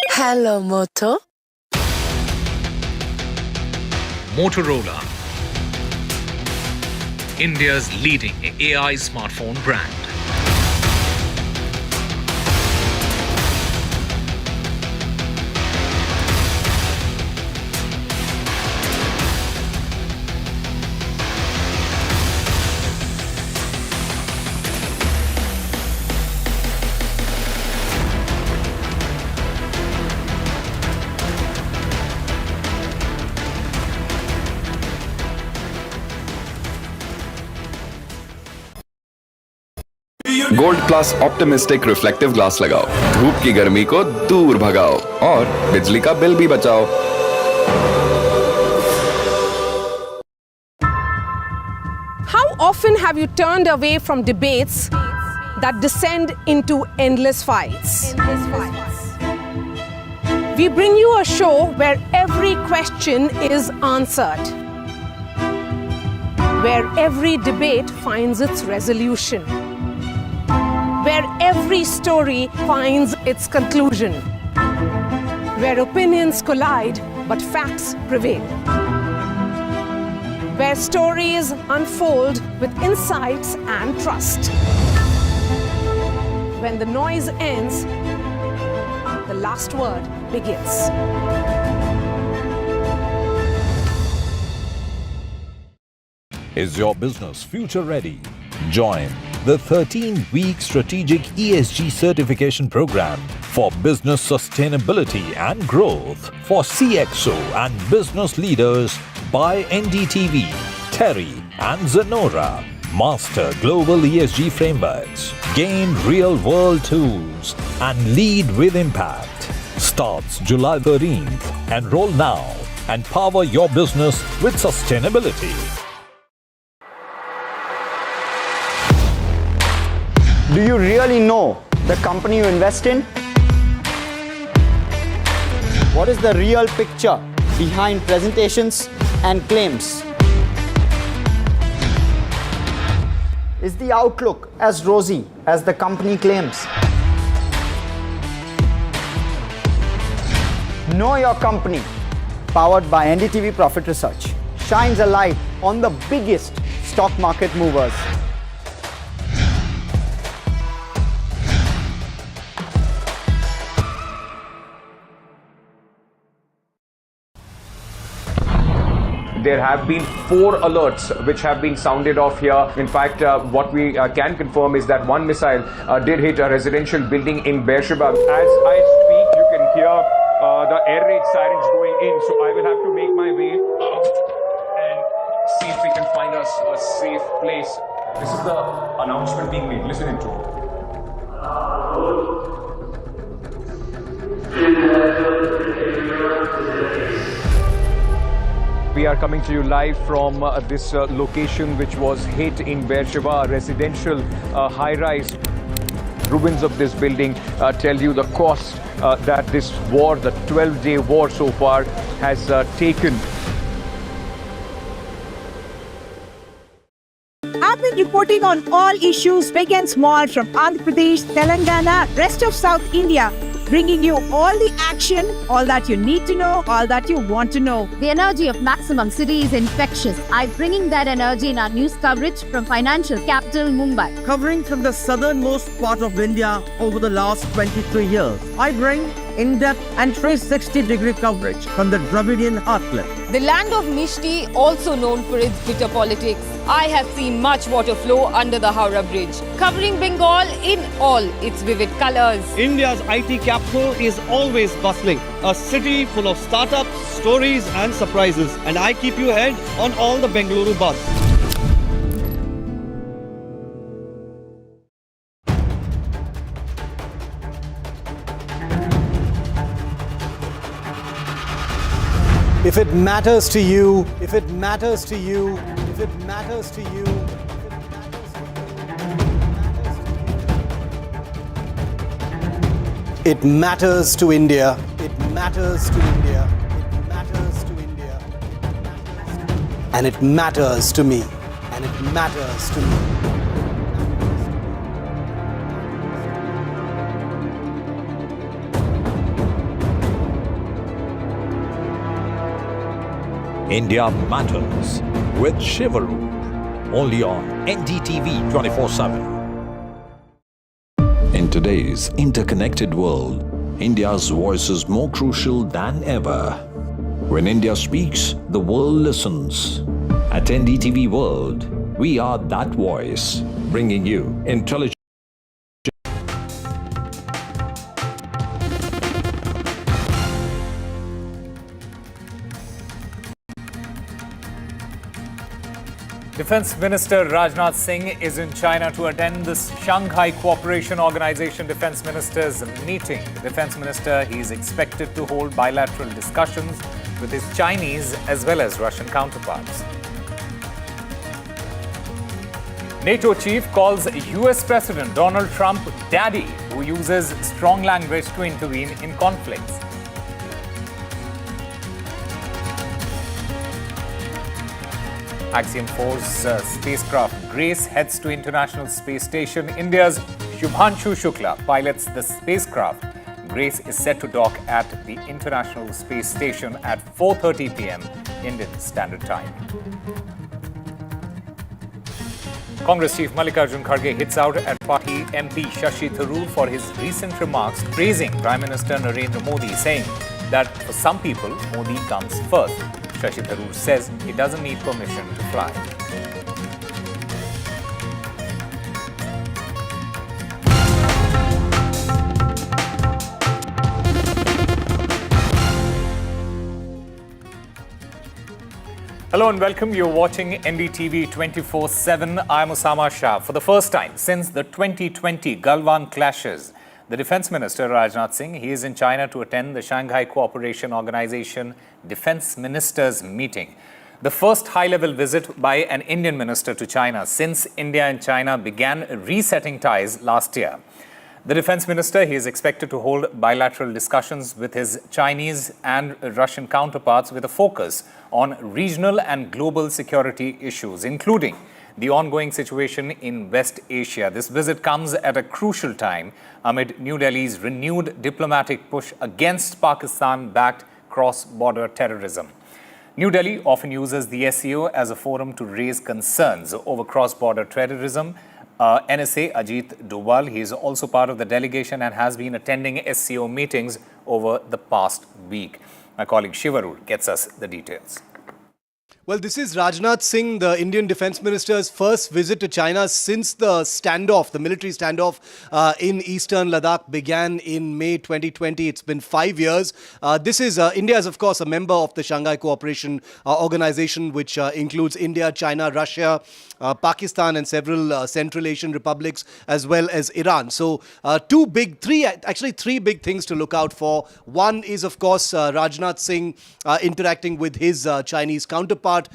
Hello, Moto. Motorola, India's leading AI smartphone brand. Gold plus optimistic reflective glass लगाओ, धूप की गर्मी को दूर भगाओ और बिजली का बिल भी बचाओ। How often have you turned away from debates that descend into endless fights? We bring you a show where every question is answered, where every debate finds its resolution, where every story finds its conclusion, where opinions collide but facts prevail, where stories unfold with insights and trust. When the noise ends, the last word begins. Is your business future ready? Join the 13-week strategic ESG certification program for business sustainability and growth for CXO and business leaders by NDTV, Terry and Zenora. Master global ESG frameworks, gain real-world tools and lead with impact. Starts July 13th. Enroll now and power your business with sustainability. Do you really know the company you invest in? What is the real picture behind presentations and claims? Is the outlook as rosy as the company claims? Know Your Company, powered by NDTV Profit Research, shines a light on the biggest stock market movers. There have been 4 alerts which have been sounded off here. In fact, what we can confirm is that one missile did hit a residential building in Beersheba. As I speak, you can hear the air raid sirens going in. So I will have to make my way out and see if we can find us a safe place. This is the announcement being made. Listen into it. We are coming to you live from this location which was hit in Beersheba, a residential high-rise. Ruins of this building tell you the cost that this war, the 12-day war so far, has taken. I've been reporting on all issues big and small from Andhra Pradesh, Telangana, rest of South India, bringing you all the action, all that you need to know, all that you want to know. The energy of maximum city is infectious. I'm bringing that energy in our news coverage from financial capital Mumbai. Covering from the southernmost part of India over the last 23 years, I bring in-depth and 360-degree coverage from the Dravidian heartland. The land of Mishti, also known for its bitter politics. I have seen much water flow under the Howrah Bridge, covering Bengal in all its vivid colors. India's IT capital is always bustling, a city full of startups, stories and surprises. And I keep you ahead on all the Bengaluru buzz. If it matters to you, if it matters to you, if it matters to you, it matters to India. It matters to India. It matters to India. And it matters to me. And it matters to me. India Matters with Shiv Aroor, only on NDTV 24/7. In today's interconnected world, India's voice is more crucial than ever. When India speaks, the world listens. At NDTV World, we are that voice, bringing you intelligent. Defense Minister Rajnath Singh is in China to attend the Shanghai Cooperation Organization Defense Ministers meeting. The Defense Minister is expected to hold bilateral discussions with his Chinese as well as Russian counterparts. NATO chief calls US President Donald Trump daddy, who uses strong language to intervene in conflicts. Axiom 4's spacecraft Grace heads to International Space Station. India's Shubhanshu Shukla pilots the spacecraft. Grace is set to dock at the International Space Station at 4:30 p.m. Indian Standard Time. Congress Chief Mallikarjun Kharge hits out at party MP Shashi Tharoor for his recent remarks praising Prime Minister Narendra Modi, saying that for some people, Modi comes first. Shashi Tharoor says he doesn't need permission to fly. Hello and welcome. You're watching NDTV 24/7. I'm Osama Shah. For the first time since the 2020 Galwan clashes, the Defense Minister Rajnath Singh, he is in China to attend the Shanghai Cooperation Organization Defense Ministers meeting. The first high-level visit by an Indian minister to China since India and China began resetting ties last year. The Defense Minister, he is expected to hold bilateral discussions with his Chinese and Russian counterparts with a focus on regional and global security issues, including the ongoing situation in West Asia. This visit comes at a crucial time amid New Delhi's renewed diplomatic push against Pakistan-backed cross-border terrorism. New Delhi often uses the SCO as a forum to raise concerns over cross-border terrorism. NSA Ajit Doval, he is also part of the delegation and has been attending SCO meetings over the past week. My colleague Shiv Aroor gets us the details. Well, this is Rajnath Singh, the Indian Defense Minister's first visit to China since the standoff, the military standoff in eastern Ladakh began in May 2020. It's been 5 years. India is, of course, a member of the Shanghai Cooperation Organization, which includes India, China, Russia, Pakistan and several Central Asian republics, as well as Iran. So three big things to look out for. One is, of course, Rajnath Singh interacting with his Chinese counterpart. counterpart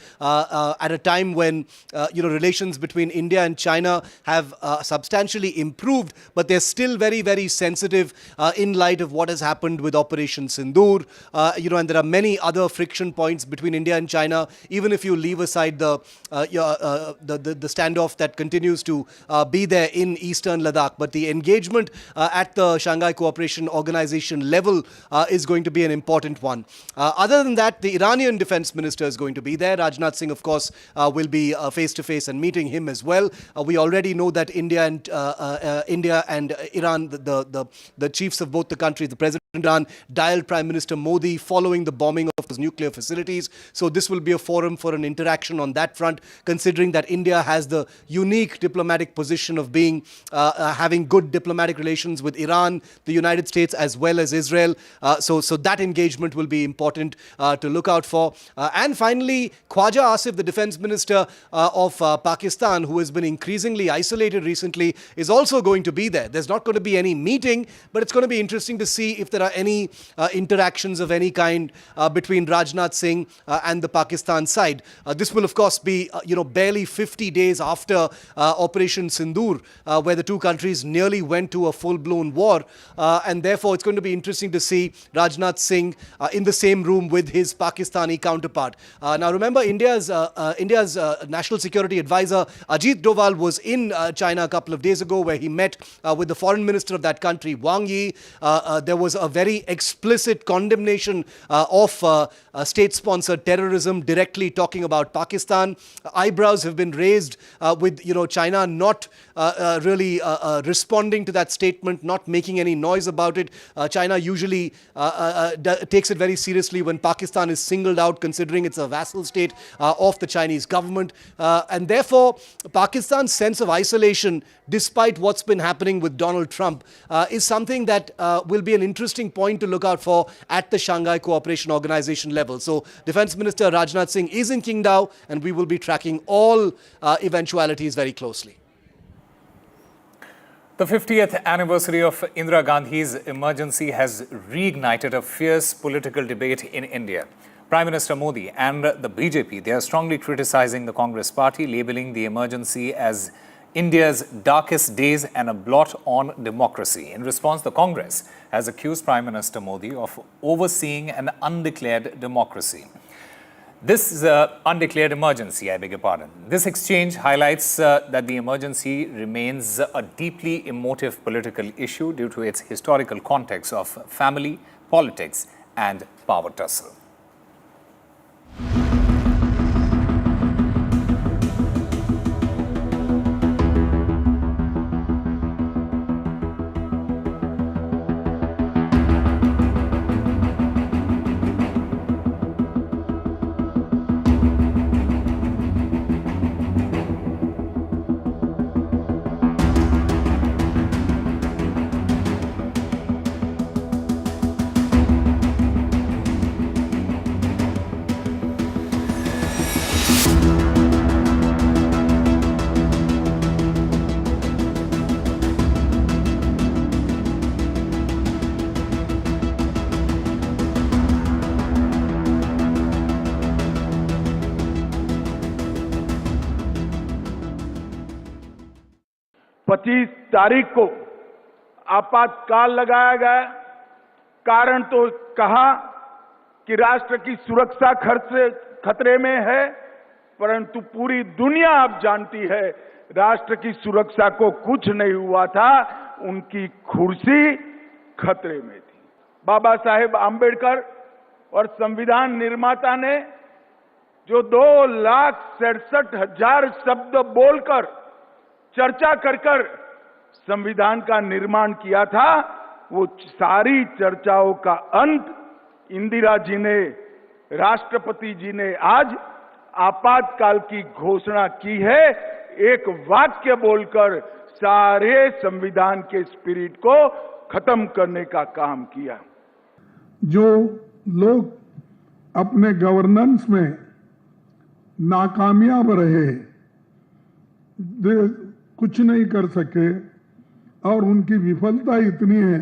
at a time when relations between India and China have substantially improved, but they're still very, very sensitive in light of what has happened with Operation Sindoor. And there are many other friction points between India and China, even if you leave aside the standoff that continues to be there in eastern Ladakh. But the engagement at the Shanghai Cooperation Organization level is going to be an important one. Other than that, the Iranian defense minister is going to be there. Rajnath Singh, of course, will be face-to-face and meeting him as well. We already know that India and Iran, the chiefs of both the countries, the president of Iran dialed Prime Minister Modi following the bombing of those nuclear facilities. So this will be a forum for an interaction on that front, considering that India has the unique diplomatic position of being having good diplomatic relations with Iran, the United States, as well as Israel. So that engagement will be important to look out for. And finally, Khwaja Asif, the defense minister of Pakistan, who has been increasingly isolated recently, is also going to be there. There's not going to be any meeting, but it's going to be interesting to see if there are any interactions of any kind between Rajnath Singh and the Pakistan side. This will, of course, be barely 50 days after Operation Sindoor, where the two countries nearly went to a full-blown war, and therefore it's going to be interesting to see Rajnath Singh in the same room with his Pakistani counterpart. Now, remember, India's National Security Advisor Ajit Doval was in China a couple of days ago, where he met with the foreign minister of that country, Wang Yi. There was a very explicit condemnation of state-sponsored terrorism, directly talking about Pakistan. Eyebrows have been raised with China not really responding to that statement, not making any noise about it. China usually takes it very seriously when Pakistan is singled out, considering it's a vassal state of the Chinese government. And therefore, Pakistan's sense of isolation, despite what's been happening with Donald Trump, is something that will be an interesting point to look out for at the Shanghai Cooperation Organization level. So Defense Minister Rajnath Singh is in Qingdao, and we will be tracking all eventualities very closely. The 50th anniversary of Indira Gandhi's emergency has reignited a fierce political debate in India. Prime Minister Modi and the BJP, they are strongly criticizing the Congress party, labeling the emergency as India's darkest days and a blot on democracy. In response, the Congress has accused Prime Minister Modi of overseeing an undeclared democracy. This is an undeclared emergency, I beg your pardon. This exchange highlights that the emergency remains a deeply emotive political issue due to its historical context of family, politics, and power tussle. तारीख को आपातकाल लगाया गया। कारण तो कहा कि राष्ट्र की सुरक्षा खतरे में है, परंतु पूरी दुनिया अब जानती है राष्ट्र की सुरक्षा को कुछ नहीं हुआ था, उनकी कुर्सी खतरे में थी। बाबा साहेब आंबेडकर और संविधान निर्माता ने जो 2,67,000 शब्द बोलकर चर्चा कर संविधान का निर्माण किया था, वो सारी चर्चाओं का अंत इंदिरा जी ने, राष्ट्रपति जी ने आज आपातकाल की घोषणा की है। एक वाक्य बोलकर सारे संविधान के स्पिरिट को खत्म करने का काम किया। जो लोग अपने गवर्नेंस में नाकामयाब रहे, कुछ नहीं कर सके, और उनकी विफलता इतनी है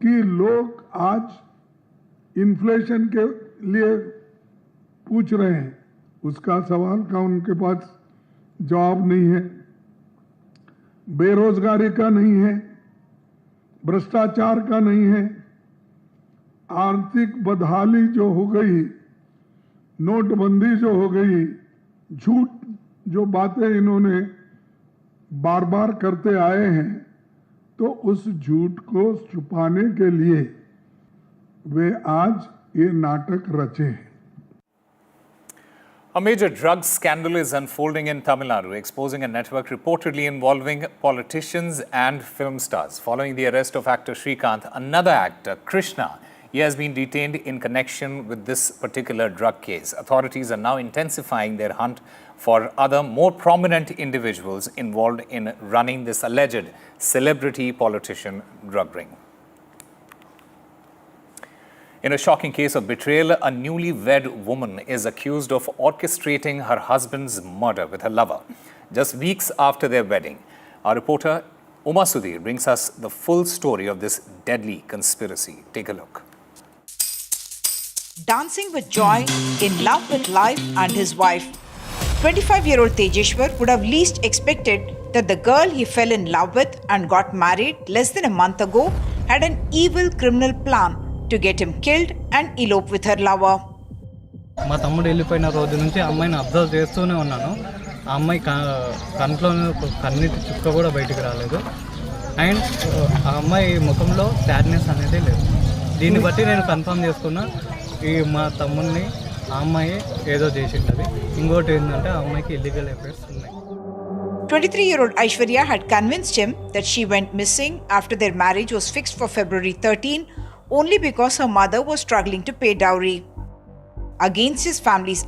कि लोग आज इन्फ्लेशन के लिए पूछ रहे हैं, उसका सवाल का उनके पास जवाब नहीं है, बेरोजगारी का नहीं है, भ्रष्टाचार का नहीं है, आर्थिक बदहाली जो हो गई, नोटबंदी जो हो गई, झूठ जो बातें इन्होंने बार बार करते आए हैं, तो उस झूठ को छुपाने के लिए वे आज ये नाटक रचे हैं। A major drug scandal is unfolding in Tamil Nadu, exposing a network reportedly involving politicians and film stars. Following the arrest of actor Srikanth, another actor, Krishna, he has been detained in connection with this particular drug case. Authorities are now intensifying their hunt for other more prominent individuals involved in running this alleged celebrity politician drug ring. In a shocking case of betrayal, a newlywed woman is accused of orchestrating her husband's murder with her lover just weeks after their wedding. Our reporter Uma Sudhir brings us the full story of this deadly conspiracy. Take a look. Dancing with joy, in love with life and his wife. 25-year-old Tejeshwar would have least expected that the girl he fell in love with and got married less than a month ago had an evil criminal plan to get him killed and elope with her lover. మా తమ్ముడు వెళ్ళిపోయిన రోజు నుంచి అమ్మాయిని observe చేస్తూనే ఉన్నాను. ఆ అమ్మాయి కంట్లో కన్నీటి చుక్క కూడా బయటికి రాలేదు. అండ్ ఆ అమ్మాయి ముఖంలో సాడ్నెస్ అనేది లేదు. దీన్ని బట్టి నేను కన్ఫర్మ్ చేసుకున్నా ఈ మా తమ్ముడిని ఆ అమ్మాయి ఏదో చేసి ఉంటుంది. ఇంకోటి ఏంటంటే ఆ అమ్మాయికి ఇల్లీగల్ అఫైర్స్ ఉన్నాయి. 23-year-old Aishwarya had convinced him that she went missing after their marriage was fixed for February 13 only because her mother was struggling to pay dowry. Against his family's